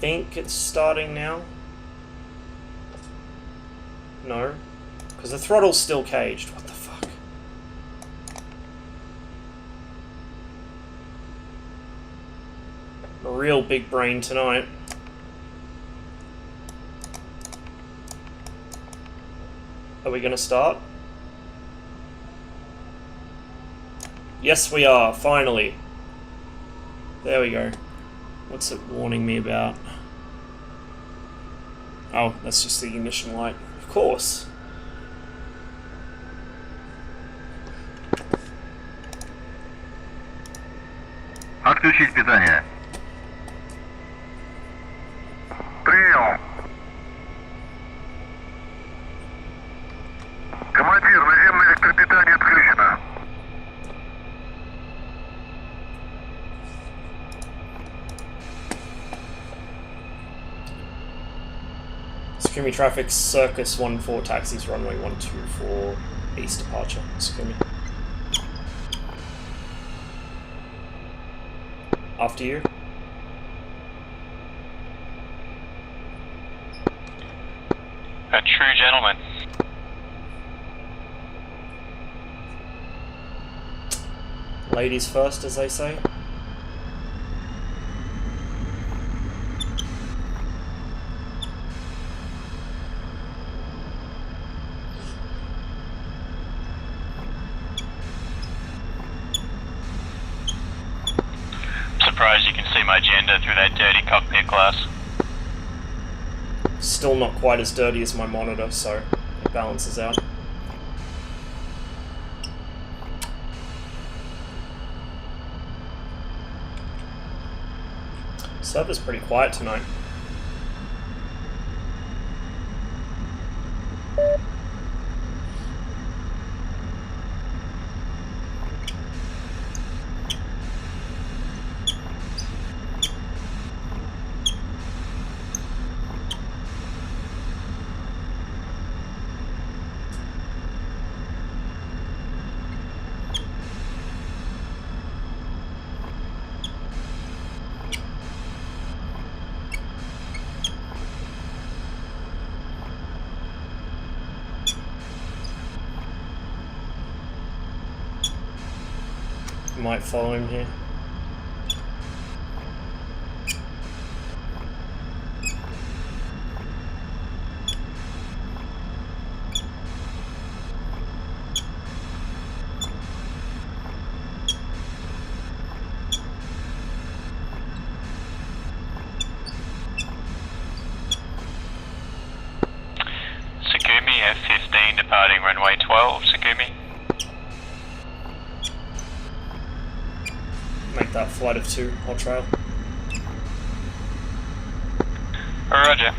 think it's starting now. No, because the throttle's still caged. What the fuck? A real big brain tonight. Are we gonna start? Yes, we are, finally. There we go. What's it warning me about? Oh, that's just the ignition light. Of course. Отключить питание. Принял. Командир, наземное электропитание отключено. Secure me traffic, Circus 14 taxis, runway 124, east departure. Secure me. After you. A true gentleman. Ladies first, as they say. Surprised you can see my gender through that dirty cockpit glass. Still not quite as dirty as my monitor, so it balances out. Server's pretty quiet tonight. Might follow him here. Secure me, F-15 departing runway 12, secure me. Make that flight of 2, I'll trail. Roger.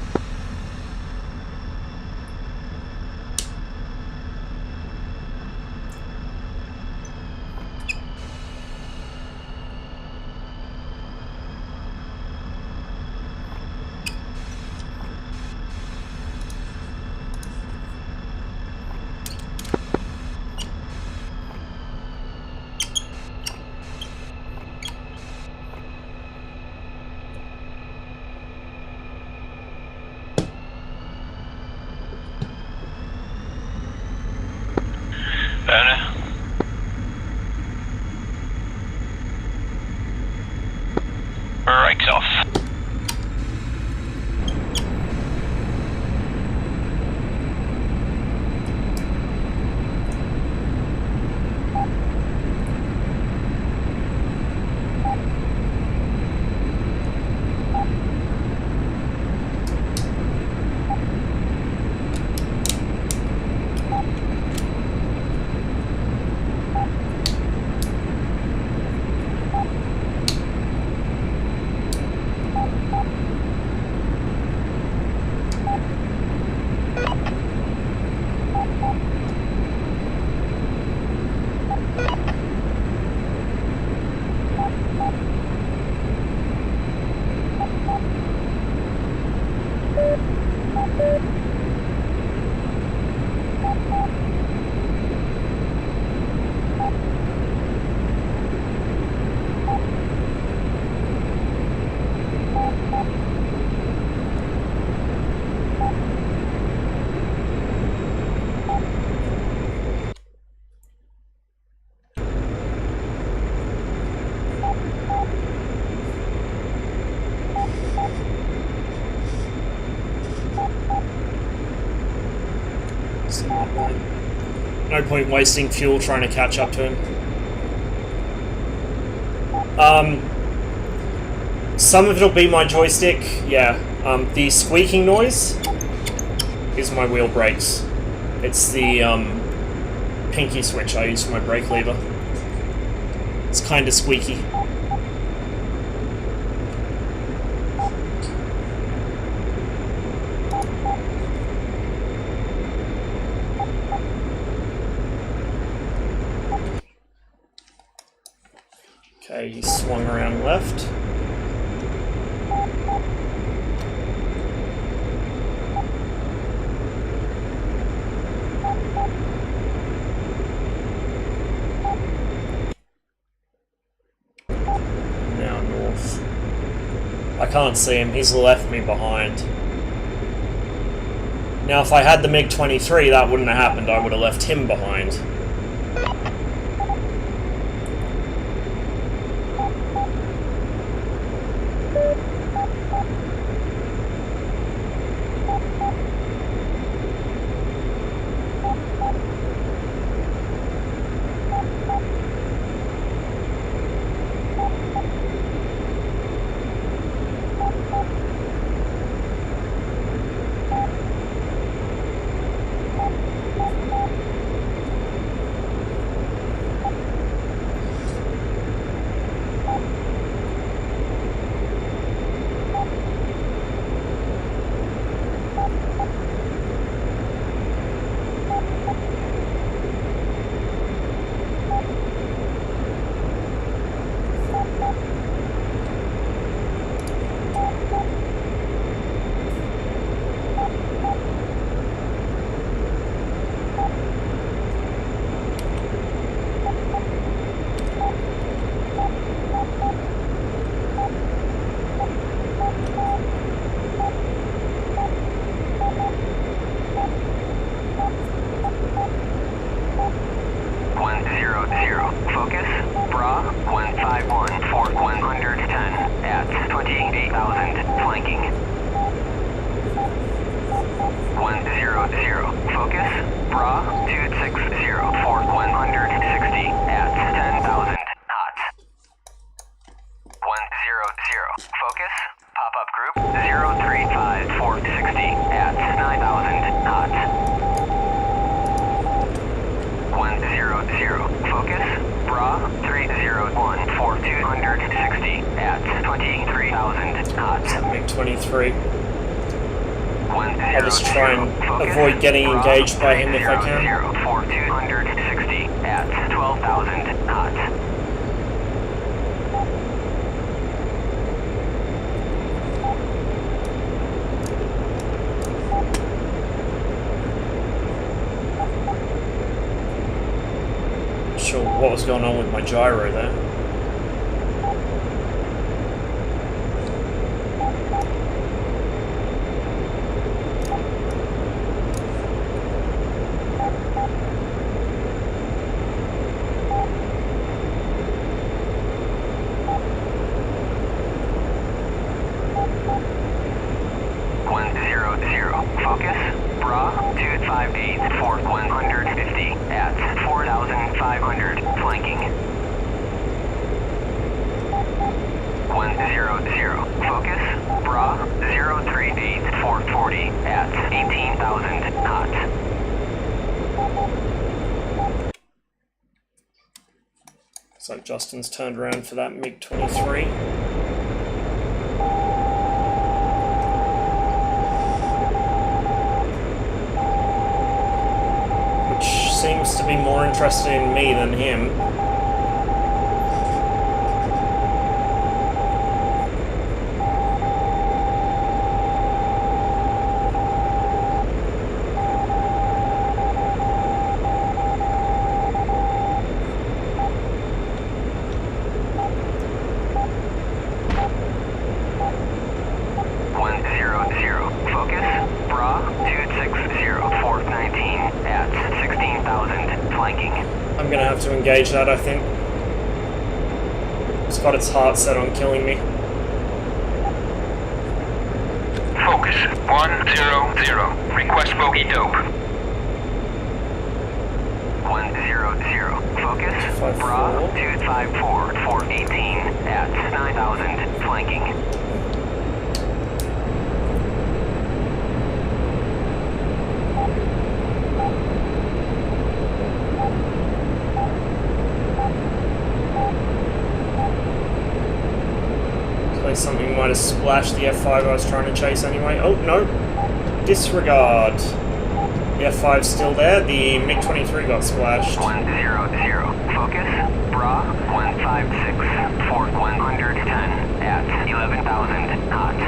Burner. Brakes off. No point wasting fuel trying to catch up to him. Some of it'll be my joystick, yeah. The squeaking noise is my wheel brakes. It's the pinky switch I use for my brake lever. It's kind of squeaky. Okay, he swung around left. Now north. I can't see him, he's left me behind. Now if I had the MiG-23, that wouldn't have happened, I would have left him behind. I'll just try and avoid getting engaged by him if I can. 260 at 12,000 knots. Not sure what was going on with my gyro there. So Justin's turned around for that MiG-23. Which seems to be more interested in me than him. To engage that, I think. It's got its heart set on killing me. Focus 100. Request bogey dope. 100. Focus. 254. Bra 254 418 at 9,000 flanking. Looks like something might have splashed the F5 I was trying to chase anyway. Oh, no. Disregard. The F5's still there. The MiG-23 got splashed. 100. Focus. Bra 156 110 at 11,000 knots.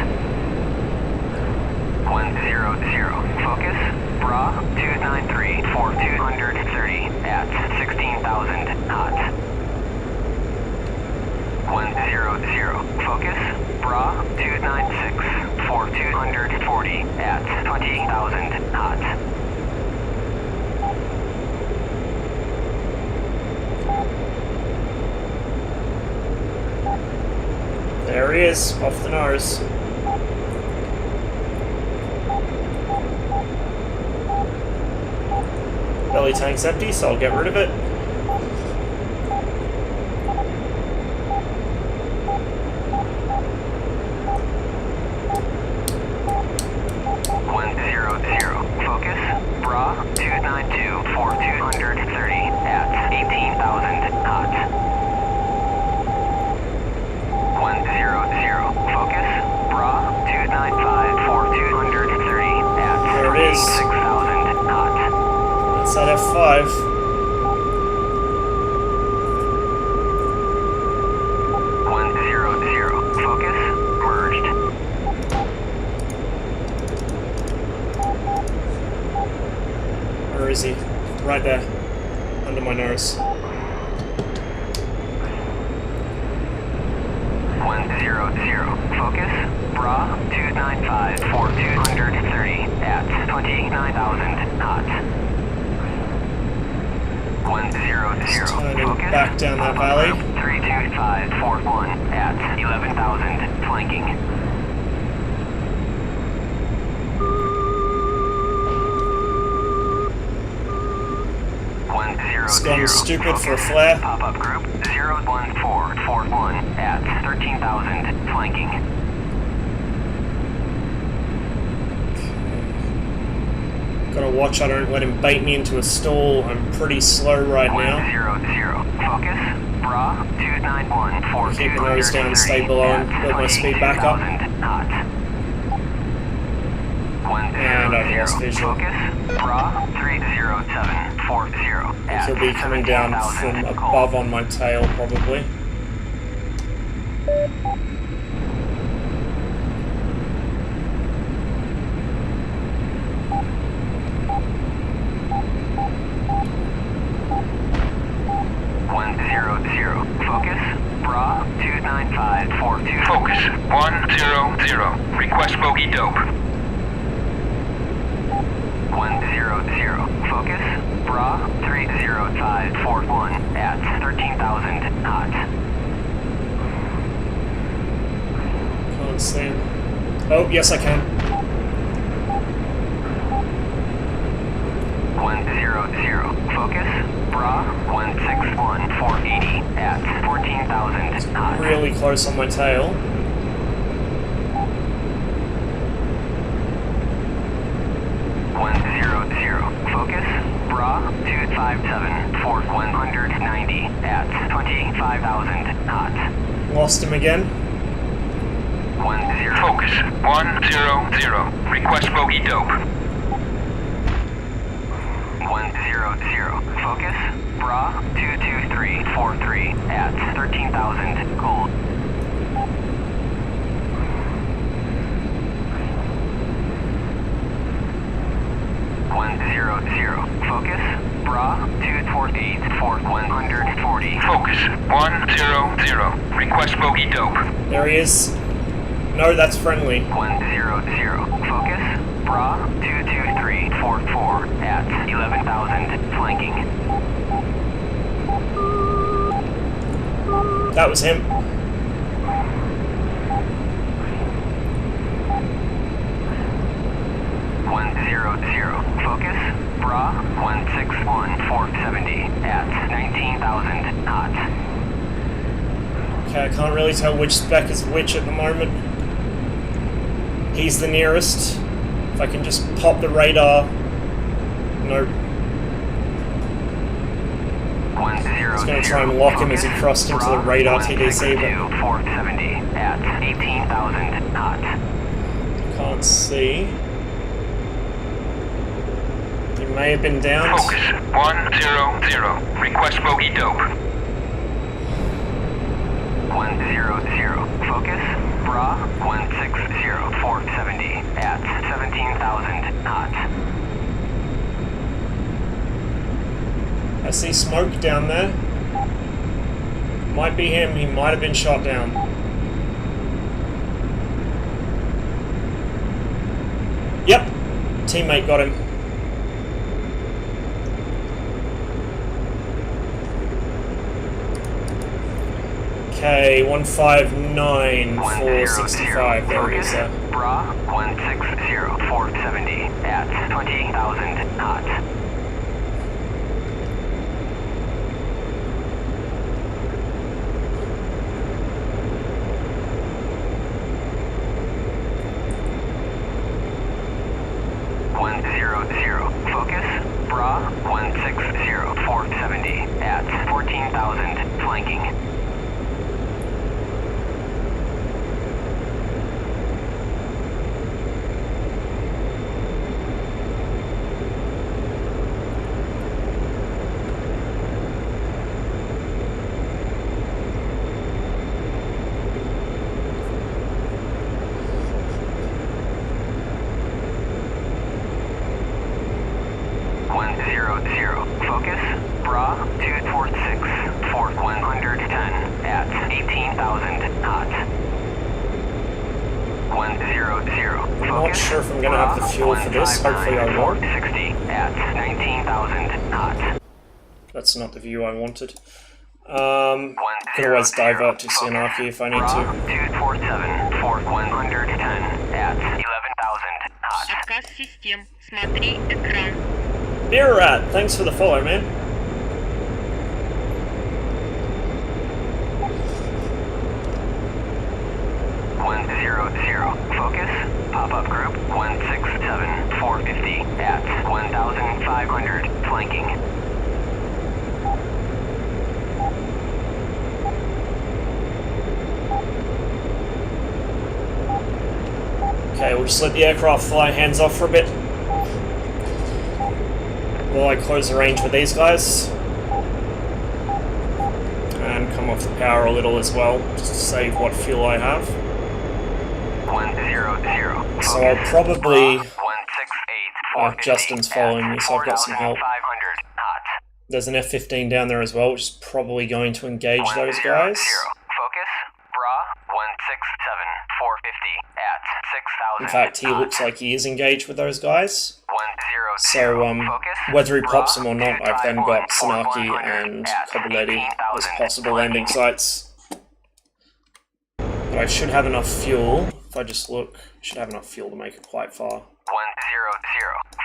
100. Focus. Bra 293 230 at 16,000 knots. 100. Focus. Bra 296 240 at 20,000 knots. There he is, off the nose. Belly tank's empty, so I'll get rid of it. Focus. Bra 292 230 at 18,000 knots. 100. Focus. Bra 295 230 at There it is. 6,000 knots. That's that F5. 100. Focus. Merged. Where is he? Right there. Under my nose. 100. Focus. Bra 295 230 at 29,000 knots. 100. Just turning Focus. back down that valley. 32541 at 11,000 flanking. It's gone stupid for a flare. Pop-up group 01441 at 13,000 flanking. Gotta watch I don't let him bait me into a stall. I'm pretty slow right now. 100. Focus. Bra 291 Keep the nose down, stay below, and build my speed back up. And I've lost visual. Focus. Bra 30740 at He'll be coming down from 17,000 above on my tail, probably. Focus. Bra 295 42. Focus 100. Request bogey dope. 100. Focus. Bra 30541 at 13,000 knots. Can't see him. Oh, yes I can. 100. Focus. Bra 161 480 at 14,000 knots. Really close on my tail. 100. Focus. Bra 257 190 at 25,000 knots. Lost him again. 10. Focus 100. Request bogey dope. 100. Focus. Bra 22343 at 13,000 cold. 100. Focus. Bra 248 140. Focus 100. Request bogey dope. There he is. No, that's friendly. 100. Focus. Bra 22344 at 11,000 flanking. That was him. 100. Focus. Bra 161 470 Okay, I can't really tell which spec is which at the moment. He's the nearest. If I can just pop the radar. Nope. 1-0. Just going to try and lock him as he crossed into the radar TDC, but 470 at 18,000 knots. can't see. He may have been downed. Focus 100. Request bogey dope. 100. Focus. Bra 160. 470 at 17,000 knots. I see smoke down there. Might be him. He might have been shot down. Yep. Teammate got him. Okay, 159, 465. There he is there. Bra 160. 470 at 20,000 knots. Focus. Bra 160. 470 at 14,000 flanking. Focus. Bra 246. 110 at 18,000 knots. 100. I'm not sure if I'm going to have the fuel for this. Hopefully I won't. 60 at 19,000 knots. That's not the view I wanted. Could always divert to Sianaki if I need to. 247. 110 at 11,000 knots. Отказ систем. Смотри экран. Beer Rat, thanks for the follow, man. Focus. Pop-up group 167. 450 at 1,500 flanking. Okay, we'll just let the aircraft fly hands off for a bit. While I close the range with these guys. And come off the power a little as well, just to save what fuel I have. 100. So I'll probably... 168. Justin's following me, so I've got some help. 4,500 knots. There's an F-15 down there as well, which is probably going to engage those guys. Focus. Bra 167. 450 at 6,000. In fact, he looks like he is engaged with those guys. 100. So, Focus. whether he pops them or Bra not, I've then got 251, Sanaki 4,100 and at Koboleti as 18,000 possible landing sites. But I should have enough fuel. If I just look, I should have enough fuel to make it quite far. 100.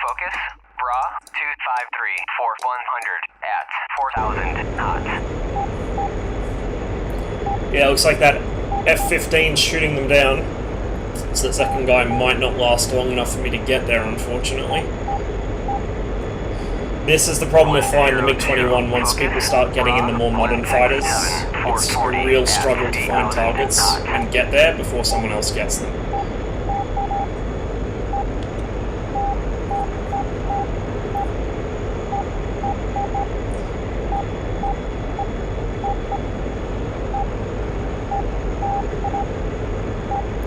Focus. Bra 253. 100 at 4,000 knots. Yeah, it looks like that F-15 shooting them down. So the second guy might not last long enough for me to get there, unfortunately. This is the problem with flying the MiG-21 once people start getting in the more modern fighters. It's a real struggle to find targets and get there before someone else gets them.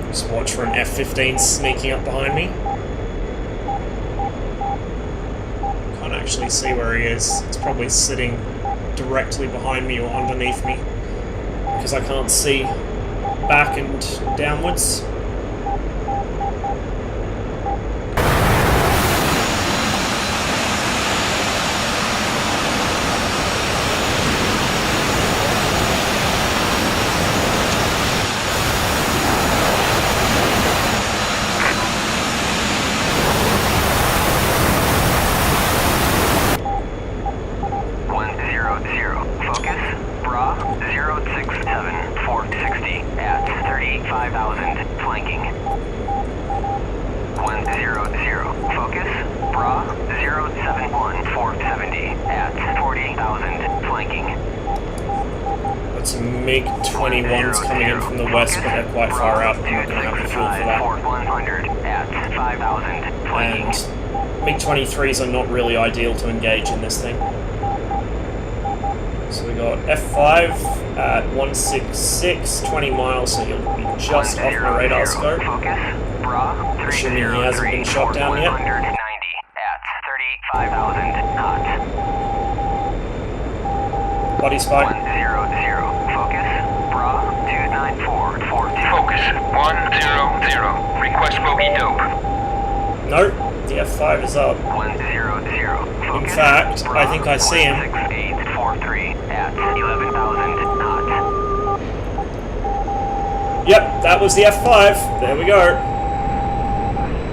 Just watch for an F-15 sneaking up behind me. Can't actually see where he is. It's probably sitting directly behind me or underneath me because I can't see back and downwards. 460 at 35,000, flanking. 100, focus, bra, 071, 470 at 40,000, flanking. Got some MiG-21s coming in from the west, but they're quite far out. I'm not going to have the fuel for that. 100 at 5,000, flanking. And MiG-23s are not really ideal to engage in this thing. So we got F5 at 166, 20 miles, so you'll be just off my radar scope. Assuming he hasn't been shot down yet. 190 at 35,000 knots. Body spike. 100, focus, bra, 294, 42. Focus 100. Request bogey dope. Nope, the F5 is up. 100, focus. In fact, I think I see him. 16843 at 11,000 knots. Yep, that was the F5. There we go.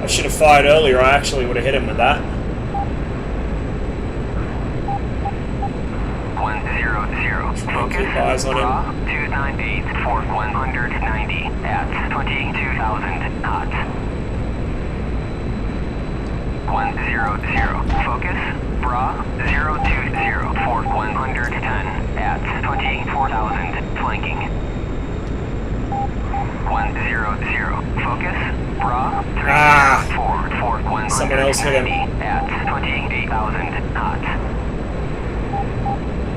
I should have fired earlier. I actually would have hit him with that. 100, focus. Keep eyes on him. 298 for 190 at 22,000 knots. 100, focus. Bra 020 for 110 at 24,000, flanking. 100, focus. Bra 304 for 190 someone else hit him. at 28,000 knots.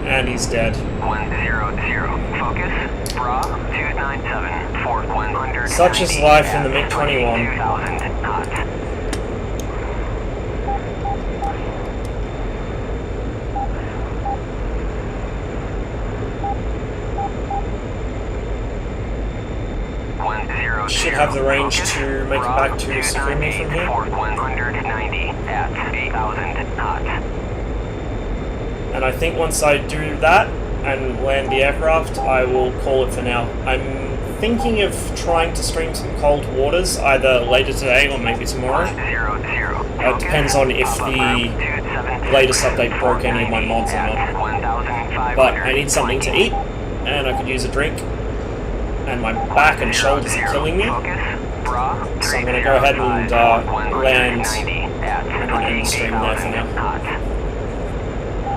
And he's dead. 100, focus. Bra 297 for 190 Such is life in the MiG-21. 22,000 knots. Should have the range to make it back to Sakumi from here. 190 at 8,000 knots. And I think once I do that and land the aircraft, I will call it for now. I'm thinking of trying to stream some cold waters either later today or maybe tomorrow. It depends on if the latest update broke any of my mods or not. But I need something to eat, and I could use a drink. And my back and shoulders are killing me. So I'm going to go ahead and land and then end the stream there for now.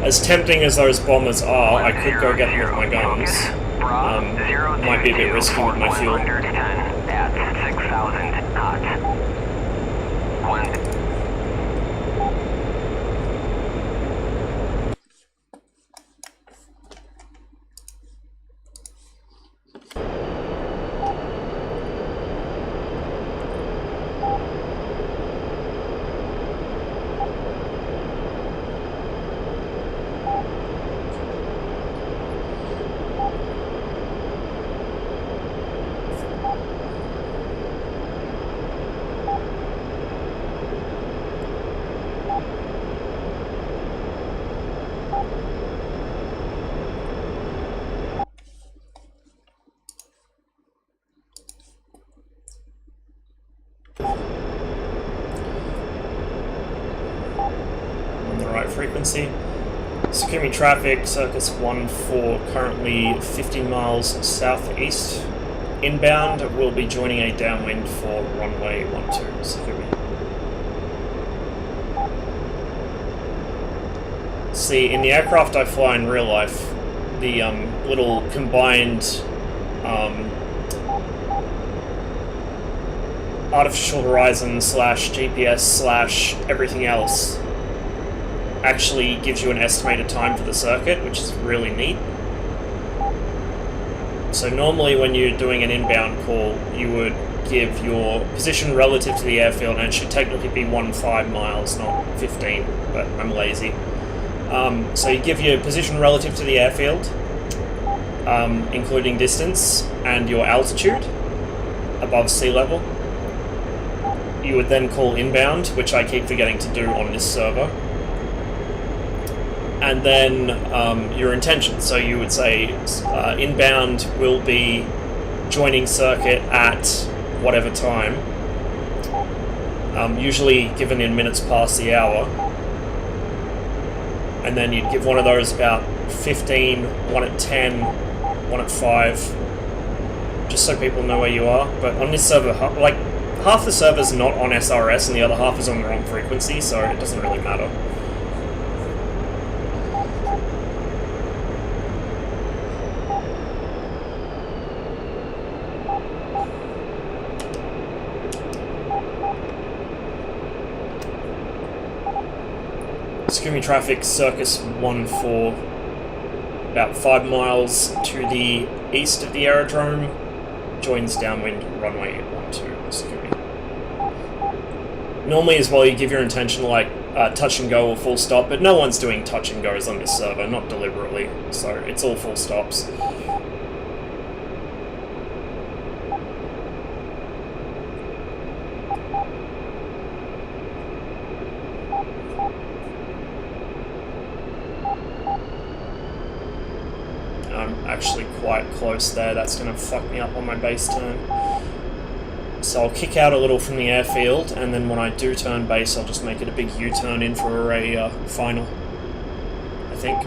As tempting as those bombers are, I could go get them with my guns. Might be a bit risky with my fuel. Frequency. Sakumi traffic, Circus 1-4, currently 15 miles southeast. Inbound, will be joining a downwind for runway 12, Sakumi. See, in the aircraft I fly in real life, the little combined artificial horizon / GPS / everything else actually gives you an estimated time for the circuit, which is really neat. So normally when you're doing an inbound call, you would give your position relative to the airfield, and it should technically be 15 miles, not 15, but I'm lazy. So you give your position relative to the airfield, including distance, and your altitude above sea level. You would then call inbound, which I keep forgetting to do on this server. And then your intention. So you would say inbound will be joining circuit at whatever time, usually given in minutes past the hour. And then you'd give one of those about 15, one at 10, one at 5, just so people know where you are. But on this server, like, half the server's not on SRS and the other half is on the wrong frequency, so it doesn't really matter. Skirmy traffic, Circus 1-4, about 5 miles to the east of the aerodrome, joins downwind runway 12, Skirmy. Normally as well you give your intention like touch and go or full stop, but no one's doing touch and goes on this server, not deliberately, so it's all full stops. Actually quite close there, that's going to fuck me up on my base turn. So I'll kick out a little from the airfield, and then when I do turn base I'll just make it a big U-turn in for a final, I think.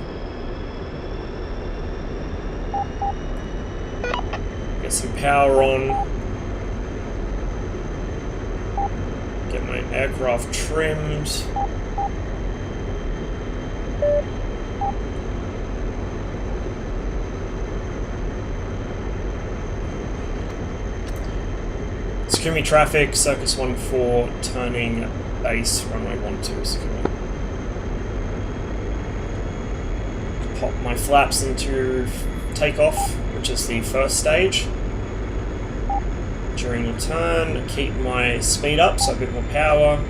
Get some power on. Get my aircraft trimmed. Skirmy traffic, Circus 1-4, turning base, runway 12, Skirmy. Pop my flaps into takeoff, which is the first stage. During the turn, keep my speed up, so a bit more power.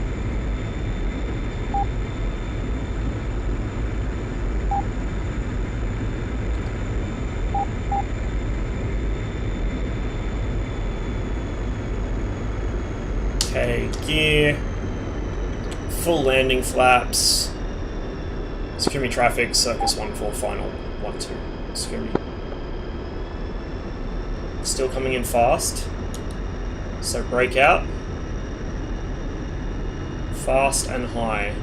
Okay, gear, full landing flaps, Skirmy traffic, Circus 1-4, final 12, Skirmy. Still coming in fast, so brake out, fast and high.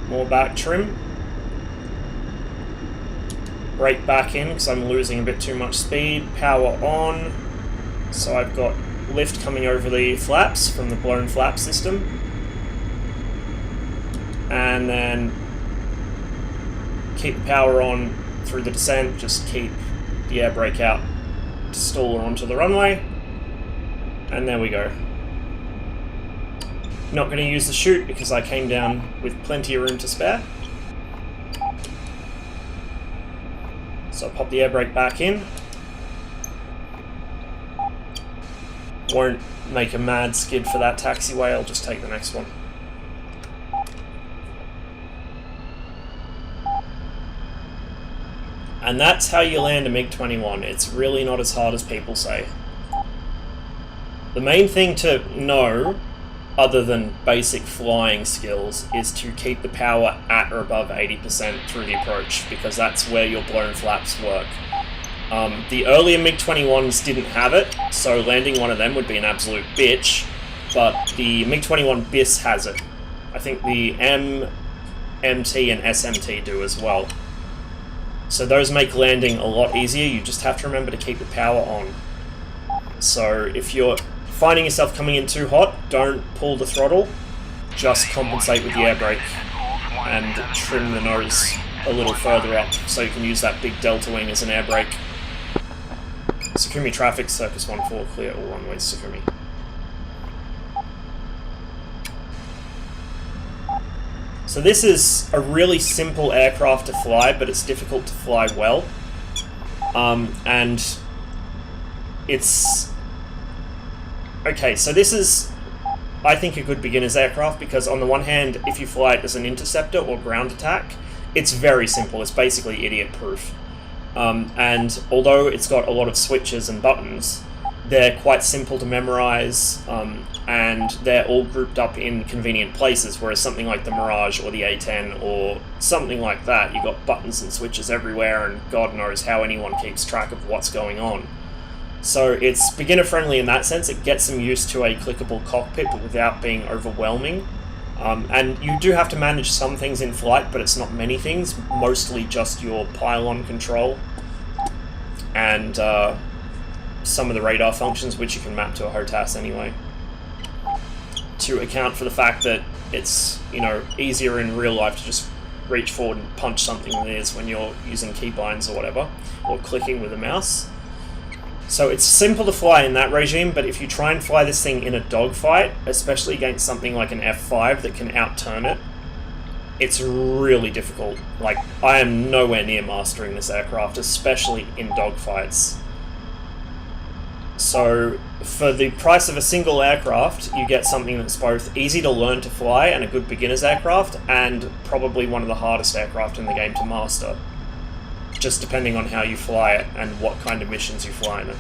More back trim. Brake back in because I'm losing a bit too much speed. Power on. So I've got lift coming over the flaps from the blown flap system. And then keep the power on through the descent. Just keep the air brake out to stall her onto the runway. And there we go. Not going to use the chute because I came down with plenty of room to spare. So I'll pop the air brake back in. Won't make a mad skid for that taxiway, I'll just take the next one. And that's how you land a MiG-21. It's really not as hard as people say. The main thing to know, other than basic flying skills, is to keep the power at or above 80% through the approach, because that's where your blown flaps work. The earlier MiG-21s didn't have it, so landing one of them would be an absolute bitch, but the MiG-21 BIS has it. I think the M, MT and SMT do as well. So those make landing a lot easier, you just have to remember to keep the power on. So if you're finding yourself coming in too hot, don't pull the throttle, just compensate with the air brake and trim the nose a little further up so you can use that big delta wing as an air brake. Skirmy traffic, Circus 1-4, clear all runways, Skirmy. So this is a really simple aircraft to fly, but it's difficult to fly well. And it's... Okay, so this is, I think, a good beginner's aircraft because on the one hand, if you fly it as an interceptor or ground attack, it's very simple. It's basically idiot-proof. And although it's got a lot of switches and buttons, they're quite simple to memorize, and they're all grouped up in convenient places, whereas something like the Mirage or the A10 or something like that, you've got buttons and switches everywhere, and God knows how anyone keeps track of what's going on. So it's beginner-friendly in that sense. It gets them used to a clickable cockpit, but without being overwhelming. And you do have to manage some things in flight, but it's not many things, mostly just your pylon control and some of the radar functions, which you can map to a HOTAS anyway, to account for the fact that it's, you know, easier in real life to just reach forward and punch something than it is when you're using keybinds or whatever, or clicking with a mouse. So it's simple to fly in that regime, but if you try and fly this thing in a dogfight, especially against something like an F5 that can outturn it, it's really difficult. Like, I am nowhere near mastering this aircraft, especially in dogfights. So, for the price of a single aircraft, you get something that's both easy to learn to fly and a good beginner's aircraft, and probably one of the hardest aircraft in the game to master. Just depending on how you fly it and what kind of missions you fly in it.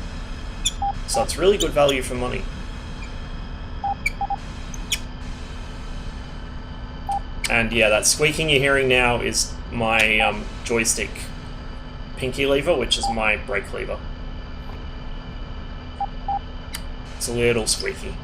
So it's really good value for money. And yeah, that squeaking you're hearing now is my joystick pinky lever, which is my brake lever. It's a little squeaky.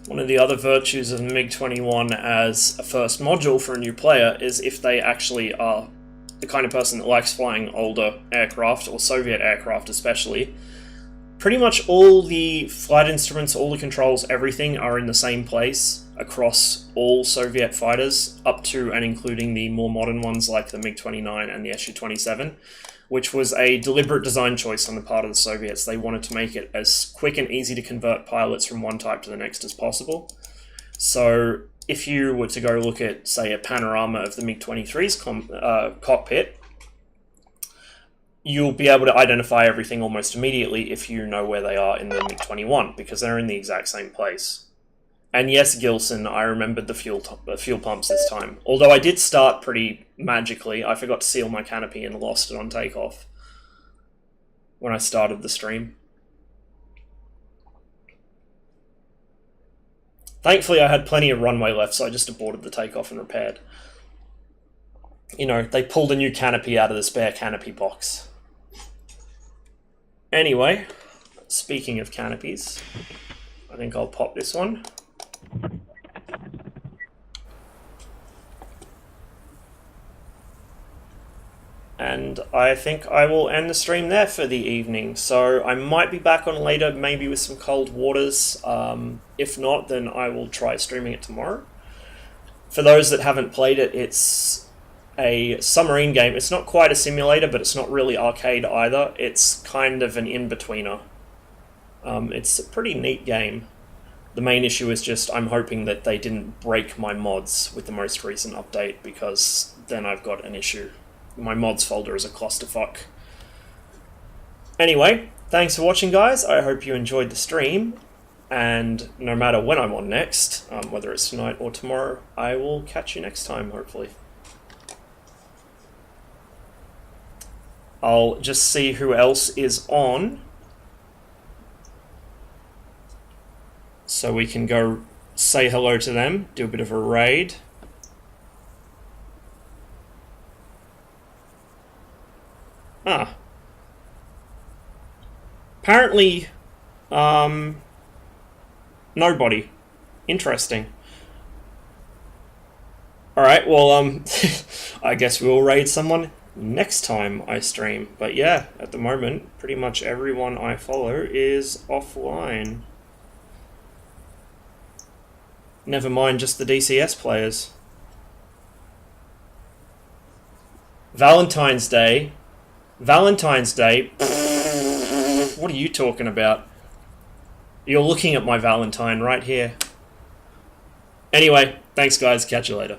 One of the other virtues of MiG-21 as a first module for a new player is if they actually are the kind of person that likes flying older aircraft, or Soviet aircraft especially. Pretty much all the flight instruments, all the controls, everything are in the same place across all Soviet fighters, up to and including the more modern ones like the MiG-29 and the Su-27. Which was a deliberate design choice on the part of the Soviets. They wanted to make it as quick and easy to convert pilots from one type to the next as possible. So if you were to go look at, say, a panorama of the MiG-23's cockpit, you'll be able to identify everything almost immediately if you know where they are in the MiG-21, because they're in the exact same place. And yes, Gilson, I remembered the fuel pumps this time. Although I did start pretty magically. I forgot to seal my canopy and lost it on takeoff when I started the stream. Thankfully, I had plenty of runway left, so I just aborted the takeoff and repaired. You know, they pulled a new canopy out of the spare canopy box. Anyway, speaking of canopies, I think I'll pop this one. And I think I will end the stream there for the evening. So I might be back on later, maybe with some cold waters. If not, then I will try streaming it tomorrow. For those that haven't played it, it's a submarine game. It's not quite a simulator, but it's not really arcade either. It's kind of an in-betweener. It's a pretty neat game. The main issue is just I'm hoping that they didn't break my mods with the most recent update, because then I've got an issue. My mods folder is a clusterfuck. Anyway, thanks for watching, guys. I hope you enjoyed the stream, and no matter when I'm on next, whether it's tonight or tomorrow, I will catch you next time, hopefully. I'll just see who else is on. So we can go say hello to them, do a bit of a raid. Ah. Apparently, nobody. Interesting. Alright, well, I guess we'll raid someone next time I stream. But yeah, at the moment, pretty much everyone I follow is offline. Never mind just the DCS players. Valentine's Day. Valentine's Day. What are you talking about? You're looking at my Valentine right here. Anyway, thanks guys, catch you later.